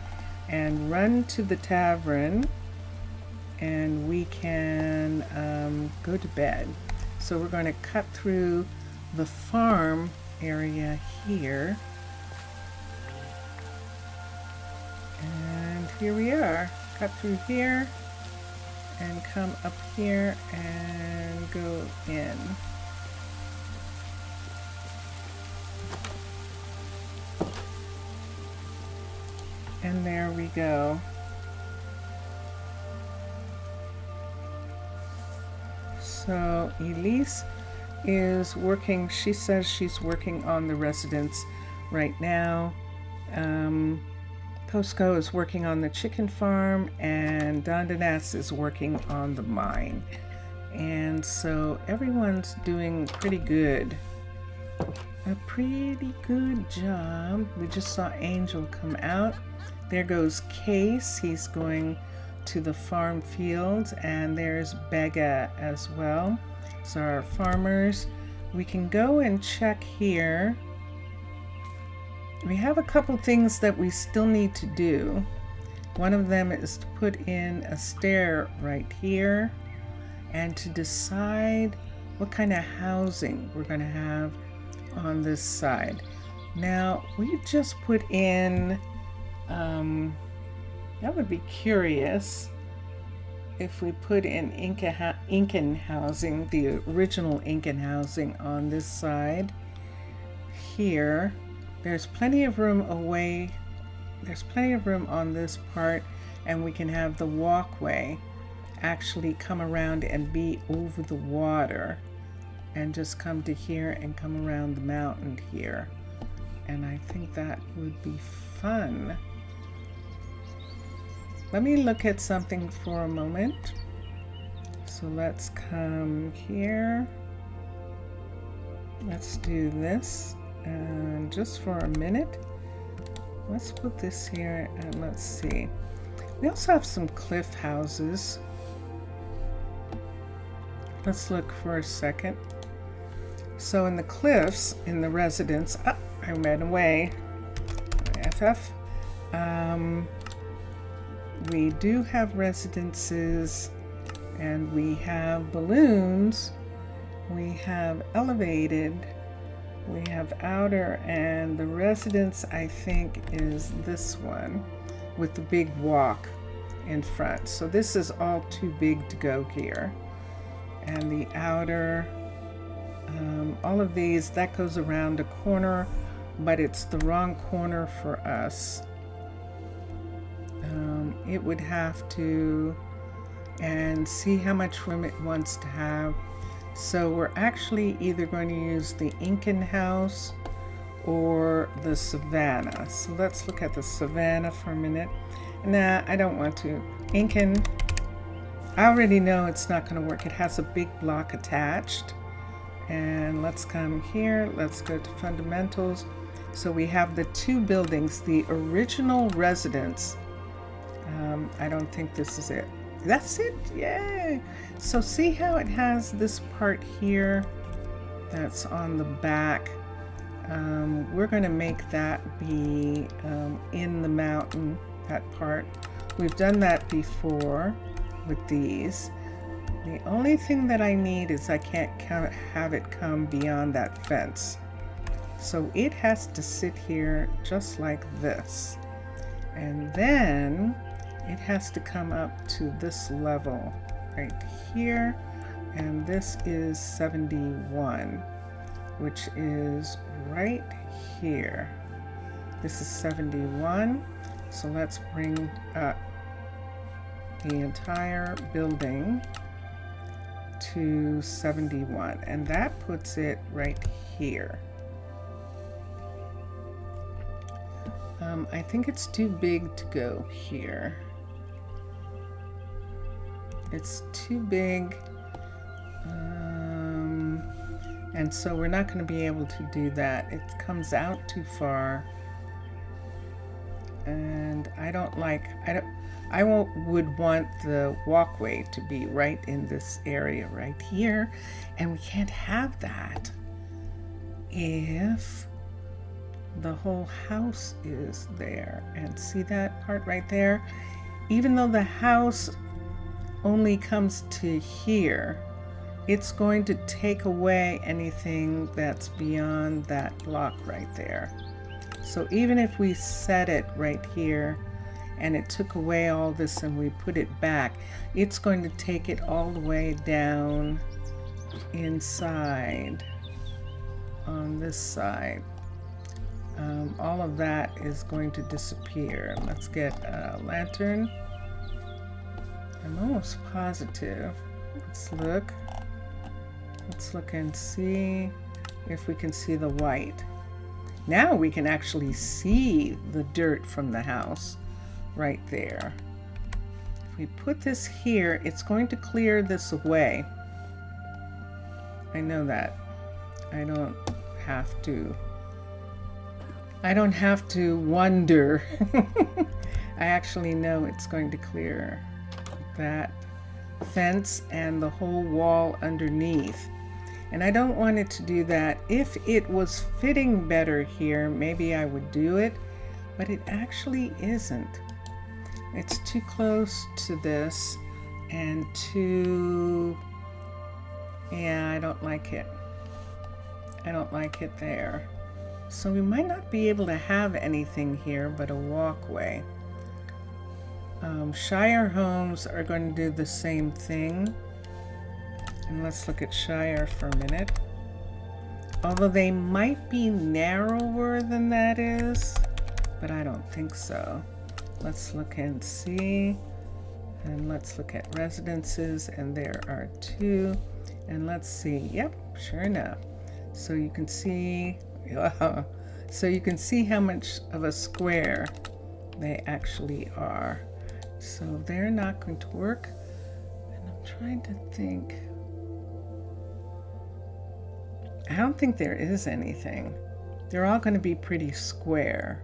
Speaker 1: and run to the tavern, and we can go to bed. So we're going to cut through the farm area here, and here we are. Cut through here and come up here and go in. And there we go. So Elise is working, she says she's working on the residence right now. Posco is working on the chicken farm, and Dondanas is working on the mine. And so everyone's doing pretty good. A pretty good job. We just saw Angel come out. There goes Case, he's going to the farm fields, and there's Bega as well. So our farmers, we can go and check here. We have a couple things that we still need to do. One of them is to put in a stair right here and to decide what kind of housing we're going to have on this side. Now, we just put in, that would be curious if we put in Incan housing, the original Incan housing on this side here. There's plenty of room away there's plenty of room on this part, and we can have the walkway actually come around and be over the water and just come to here and come around the mountain here. And I think that would be fun. Let me look at something for a moment. So let's come here. Let's do this, and just for a minute, let's put this here and let's see. We also have some cliff houses. Let's look for a second. So in the cliffs, in the residence, I ran away, FF. We do have residences, and we have balloons, we have elevated, we have outer, and the residence I think is this one with the big walk in front. So this is all too big to go here. And the outer, all of these, that goes around a corner, but it's the wrong corner for us. It would have to, and see how much room it wants to have. So we're actually either going to use the Incan house or the Savannah. So let's look at the Savannah for a minute. Nah, I don't want to. Incan, I already know it's not going to work. It has a big block attached. And let's come here. Let's go to fundamentals. So we have the two buildings, the original residence. I don't think this is it. That's it, yay! So see how it has this part here that's on the back. We're going to make that be in the mountain, that part. We've done that before with these. The only thing that I need is I can't have it come beyond that fence. So it has to sit here just like this. And then it has to come up to this level right here, and this is 71, which is right here. This is 71, so let's bring up the entire building to 71, and that puts it right here. I think it's too big to go here. It's too big, and so we're not going to be able to do that. It comes out too far, and I would want the walkway to be right in this area right here, and we can't have that if the whole house is there. And see that part right there? Even though the house only comes to here, it's going to take away anything that's beyond that block right there. So even if we set it right here and it took away all this and we put it back, it's going to take it all the way down inside on this side. All of that is going to disappear. Let's get a lantern. I'm almost positive. Let's look and see if we can see the white. Now we can actually see the dirt from the house right there. If we put this here, it's going to clear this away. I know that. I don't have to wonder. I actually know it's going to clear that fence and the whole wall underneath. And I don't want it to do that. If it was fitting better here, maybe I would do it, but it actually isn't. It's too close to this and too, yeah, I don't like it. I don't like it there. So we might not be able to have anything here but a walkway. Shire homes are going to do the same thing. And let's look at Shire for a minute. Although they might be narrower than that is. but I don't think so. Let's look and see. And let's look at residences, and there are 2. And let's see. Yep, sure enough. So you can see, so you can see how much of a square they actually are. So they're not going to work. And I'm trying to think. I don't think there is anything. They're all going to be pretty square.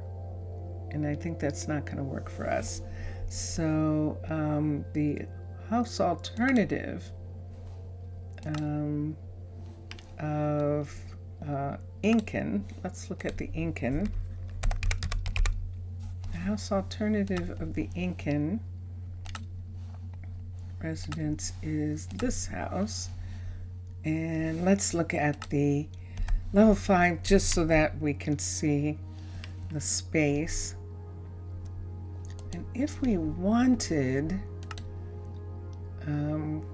Speaker 1: And I think that's not going to work for us. So the house alternative of Incan, let's look at the Incan. The house alternative of the Incan residence is this house. And let's look at the level 5 just so that we can see the space. And if we wanted,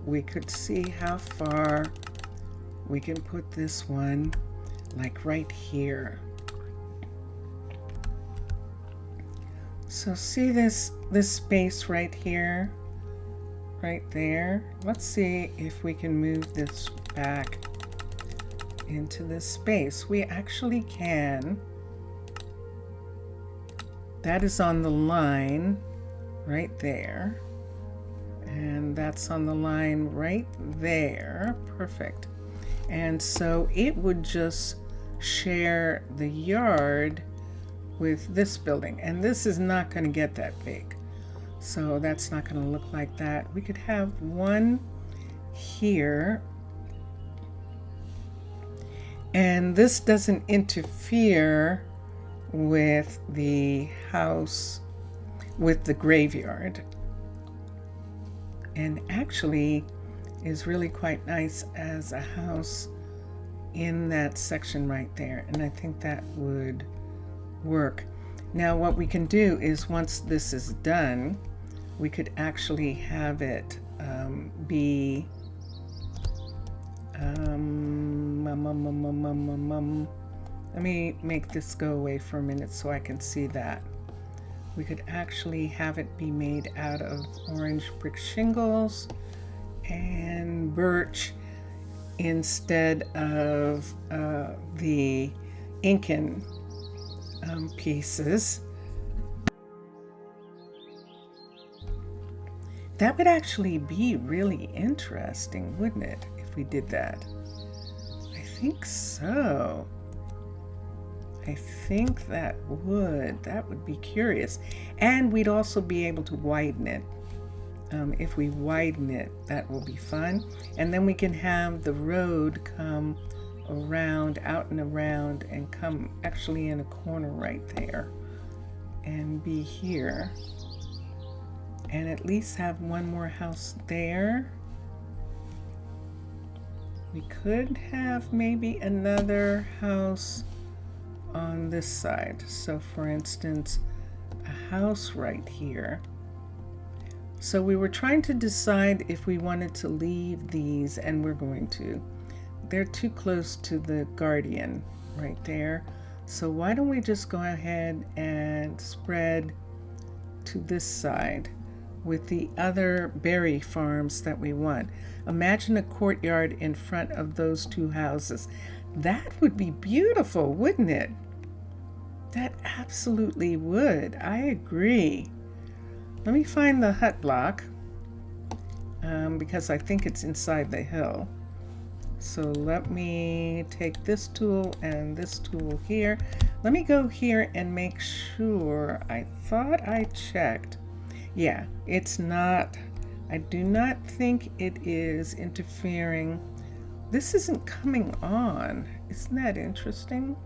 Speaker 1: we could see how far we can put this one, like right here. So see this space right here, right there. Let's see if we can move this back into this space. We actually can. That is on the line right there. And that's on the line right there. Perfect. And so it would just share the yard with this building. And this is not going to get that big. So that's not going to look like that. We could have one here. And this doesn't interfere with the house, with the graveyard, and actually is really quite nice as a house in that section right there. And I think that would work. Now what we can do is, once this is done, we could actually have it be let me make this go away for a minute so I can see that. We could actually have it be made out of orange brick shingles and birch instead of the Incan pieces. That would actually be really interesting, wouldn't it, if we did that? I think so. I think that would be curious. And we'd also be able to widen it. If we widen it, that will be fun. And then we can have the road come around, out and around, and come actually in a corner right there and be here. And at least have one more house there. We could have maybe another house on this side. So for instance, a house right here. So we were trying to decide if we wanted to leave these, and we're going to. They're too close to the guardian right there. So why don't we just go ahead and spread to this side with the other berry farms that we want. Imagine a courtyard in front of those two houses. That would be beautiful, wouldn't it? That absolutely would. I agree. Let me find the hut block because I think it's inside the hill. So let me take this tool and this tool here. Let me go here and make sure. I thought I checked. Yeah, it's not. I do not think it is interfering. This isn't coming on. Isn't that interesting?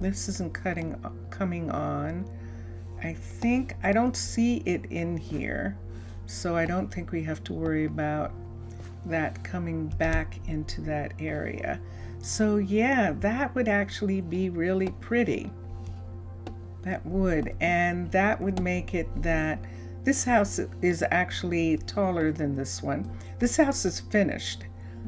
Speaker 1: This isn't coming on. I don't see it in here, so I don't think we have to worry about that coming back into that area. So yeah, that would actually be really pretty. That would, and that would make it that this house is actually taller than this one. This house is finished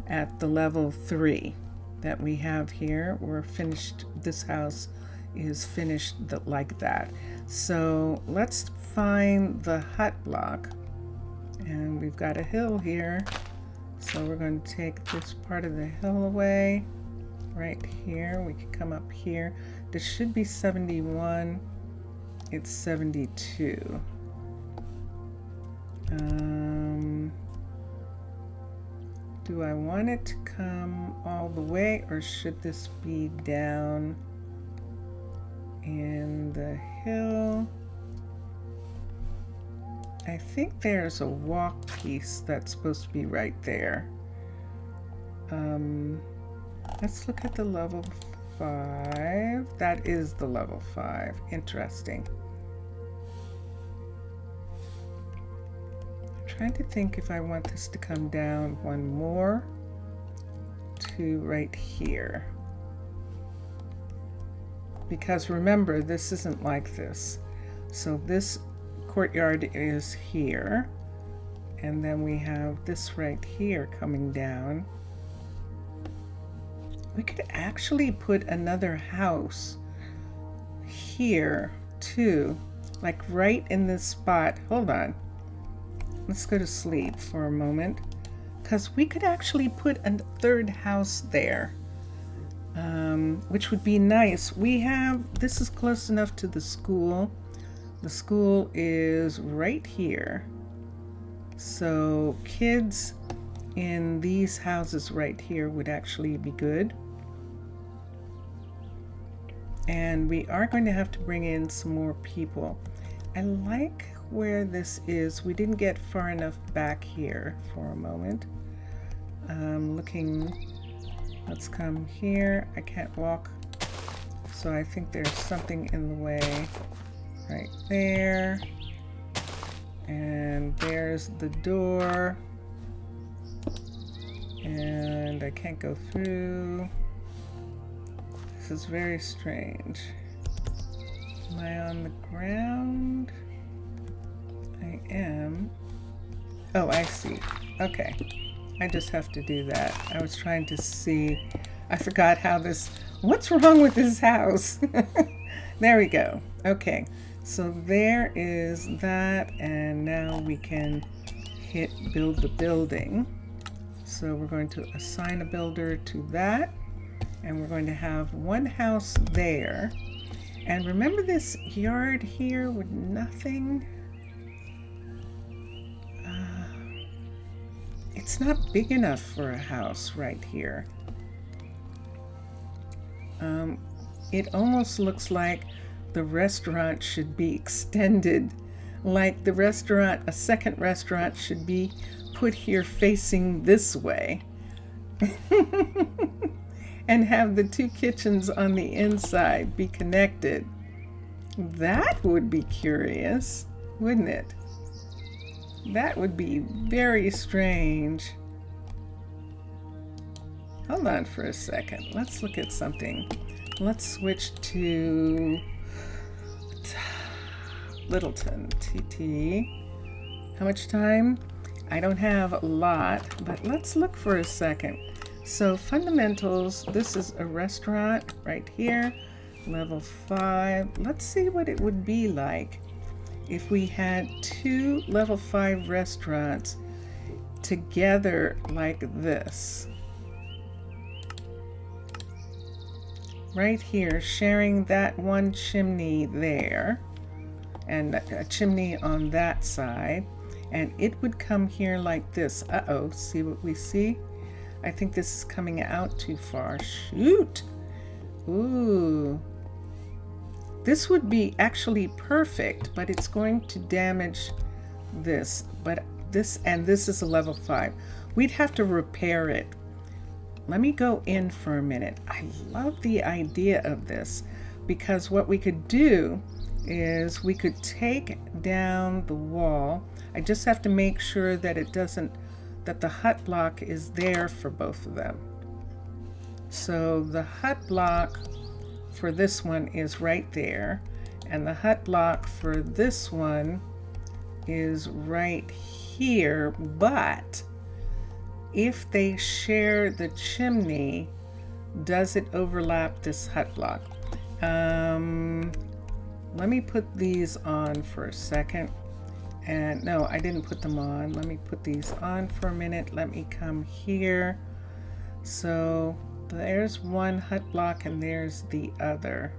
Speaker 1: at the level 3 that we have here. We're finished. This house is finished like that. So let's find the hut block, and we've got a hill here. So we're going to take this part of the hill away. Right here, we can come up here. This should be 71. It's 72. Do I want it to come all the way, or should this be down in the hill? I think there's a walk piece that's supposed to be right there. Let's look at the level 5. That is the level 5. Interesting. I'm trying to think if I want this to come down one more to right here. Because remember, this isn't like this. So this courtyard is here, and then we have this right here coming down. We could actually put another house here too, like right in this spot. Hold on, let's go to sleep for a moment, because we could actually put a third house there, which would be nice. This is close enough to the school. The school is right here. So kids in these houses right here would actually be good. And we are going to have to bring in some more people. I like where this is. We didn't get far enough back here for a moment. Let's come here. I can't walk, so I think there's something in the way. Right there, and there's the door, and I can't go through. This is very strange. Am I on the ground? I am. Oh, I see. Okay, I just have to do that. I was trying to see. I forgot how this. What's wrong with this house? There we go. Okay. So there is that, and now we can hit build the building. So we're going to assign a builder to that, and we're going to have one house there. And remember this yard here with nothing? It's not big enough for a house right here. It almost looks like the restaurant should be extended, like the restaurant, a second restaurant should be put here facing this way and have the two kitchens on the inside be connected. That would be curious, wouldn't it? That would be very strange. Hold on for a second. Let's look at something. Let's switch to Littleton, TT. How much time? I don't have a lot, but let's look for a second. So fundamentals, this is a restaurant right here, level 5. Let's see what it would be like if we had 2 level 5 restaurants together like this. Right here, sharing that one chimney there, and a chimney on that side, and it would come here like this. Uh-oh, see what we see? I think this is coming out too far. Shoot! Ooh. This would be actually perfect, but it's going to damage this. But this, and this is a level 5. We'd have to repair it. Let me go in for a minute. I love the idea of this, because what we could do is we could take down the wall. I just have to make sure that it doesn't, that the hut block is there for both of them. So the hut block for this one is right there, and the hut block for this one is right here. But if they share the chimney, does it overlap this hut block? Let me put these on for a second. And no, I didn't put them on. Let me put these on for a minute. Let me come here. So there's one hut block and there's the other.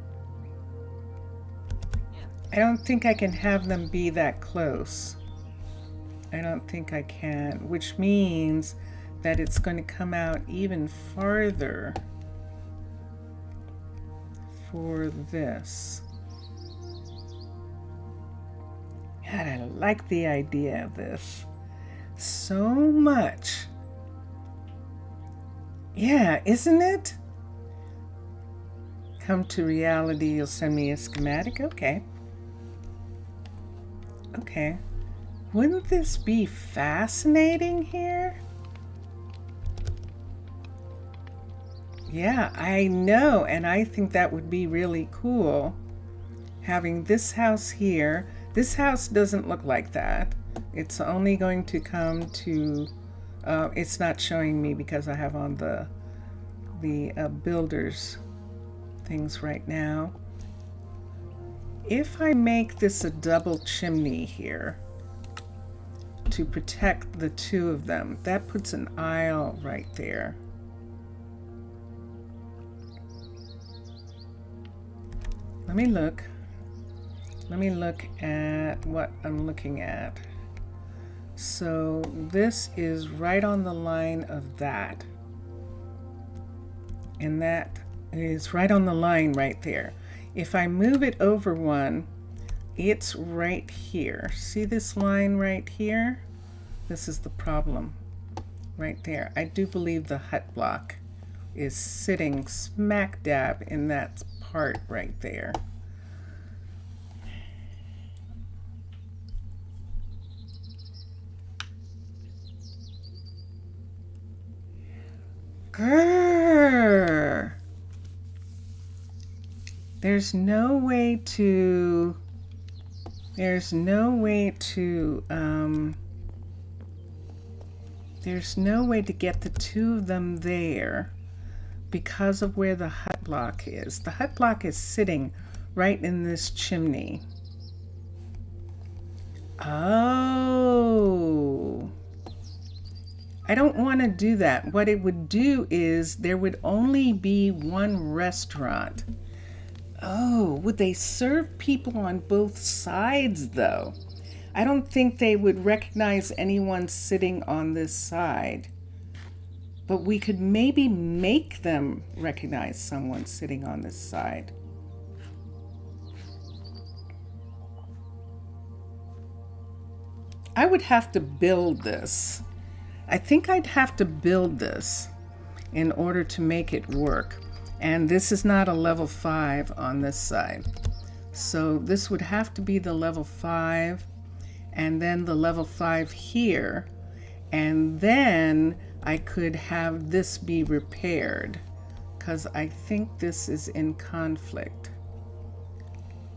Speaker 1: I don't think I can have them be that close. I don't think I can, which means that it's going to come out even farther for this. God, I like the idea of this so much. Yeah, isn't it? Come to reality, you'll send me a schematic? Okay. Okay. Wouldn't this be fascinating here? Yeah, I know, and I think that would be really cool. Having this house here. This house doesn't look like that. It's only going to come to, it's not showing me because I have on the builders things right now. If I make this a double chimney here to protect the two of them, that puts an aisle right there. Let me look. Let me look at what I'm looking at. So this is right on the line of that. And that is right on the line right there. If I move it over one, it's right here. See this line right here? This is the problem right there. I do believe the hut block is sitting smack dab in that part right there. Grrr. There's no way to get the two of them there because of where the hut block is. The hut block is sitting right in this chimney. Oh. I don't want to do that. What it would do is there would only be one restaurant. Oh, would they serve people on both sides though? I don't think they would recognize anyone sitting on this side. But we could maybe make them recognize someone sitting on this side. I would have to build this. I think I'd have to build this in order to make it work. And this is not a level 5 on this side. So this would have to be the level 5 and then the level 5 here. And then I could have this be repaired because I think this is in conflict.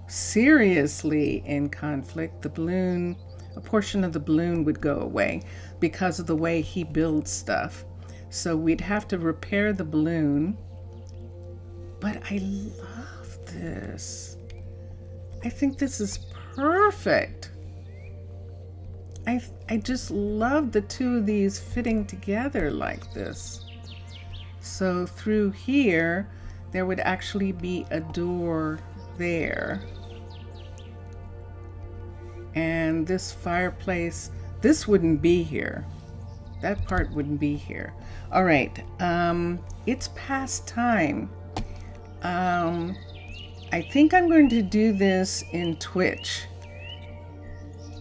Speaker 1: Seriously in conflict. The balloon, a portion of the balloon would go away because of the way he builds stuff. So we'd have to repair the balloon. But I love this. I think this is perfect. I just love the two of these fitting together like this. So through here, there would actually be a door there. And this fireplace, this wouldn't be here. That part wouldn't be here. All right, it's past time. I think I'm going to do this in Twitch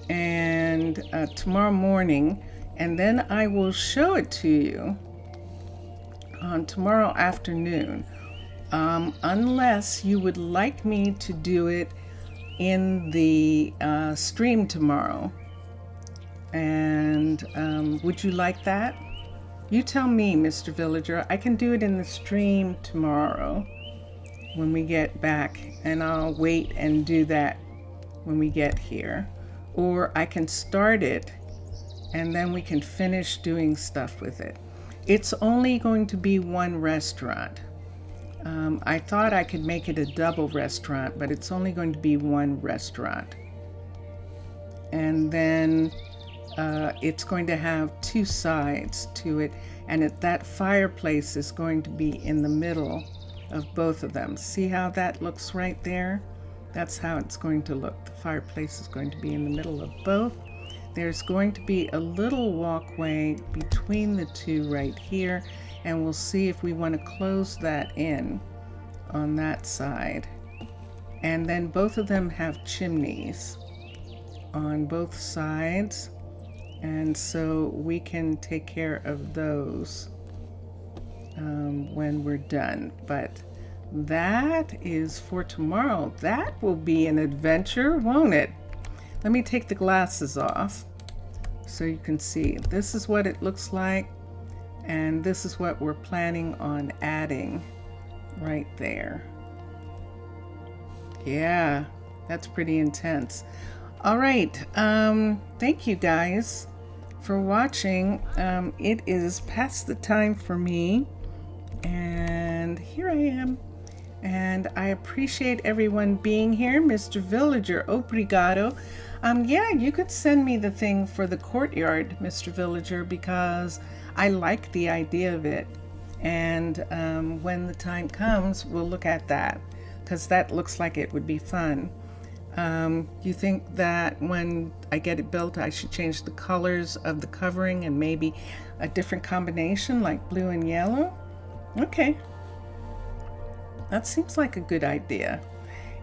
Speaker 1: and tomorrow morning, and then I will show it to you on tomorrow afternoon, unless you would like me to do it in the stream tomorrow. And would you like that? You tell me, Mr. Villager. I can do it in the stream tomorrow when we get back, and I'll wait and do that when we get here. Or I can start it and then we can finish doing stuff with it. It's only going to be one restaurant. I thought I could make it a double restaurant, but it's only going to be one restaurant. And then it's going to have two sides to it, and that fireplace is going to be in the middle of both of them. See how that looks right there? That's how it's going to look. The fireplace is going to be in the middle of both. There's going to be a little walkway between the two right here, and we'll see if we want to close that in on that side. And then both of them have chimneys on both sides, and so we can take care of those when we're done. But that is for tomorrow. That will be an adventure, won't it? Let me take the glasses off so you can see. This is what it looks like, and this is what we're planning on adding right there. Yeah, that's pretty intense. All right, thank you guys for watching. It is past the time for me, and here I am. And I appreciate everyone being here. Mr. Villager, obrigado. Yeah, you could send me the thing for the courtyard, Mr. Villager, because I like the idea of it. And when the time comes, we'll look at that, because that looks like it would be fun. You think that when I get it built, I should change the colors of the covering and maybe a different combination like blue and yellow? Okay. That seems like a good idea.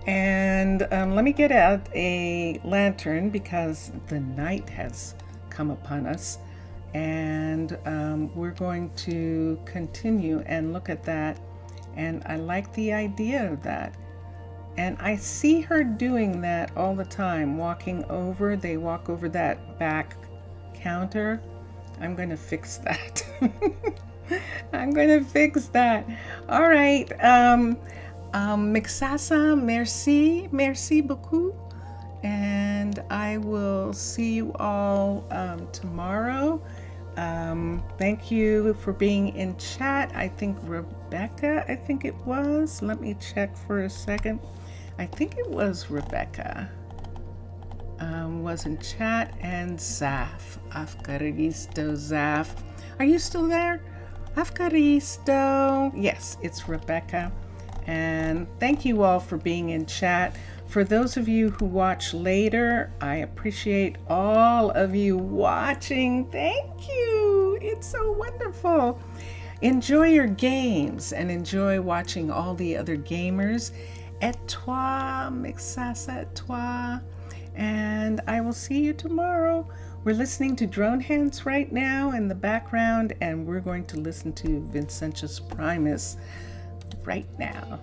Speaker 1: And let me get out a lantern because the night has come upon us. And we're going to continue and look at that. And I like the idea of that. And I see her doing that all the time, walking over. They walk over that back counter. I'm going to fix that. I'm going to fix that. All right. Mixasa, merci beaucoup. And I will see you all tomorrow. Thank you for being in chat. I think Rebecca, it was. Let me check for a second. I think it was Rebecca. Was in chat, and Zaf. Afkaristo Zaf. Are you still there? Afkaristo. Yes, it's Rebecca. And thank you all for being in chat. For those of you who watch later, I appreciate all of you watching. Thank you. It's so wonderful. Enjoy your games and enjoy watching all the other gamers. Et toi, Mixasa, et toi. And I will see you tomorrow. We're listening to Drone Hands right now in the background, and we're going to listen to Vincentius Primus right now.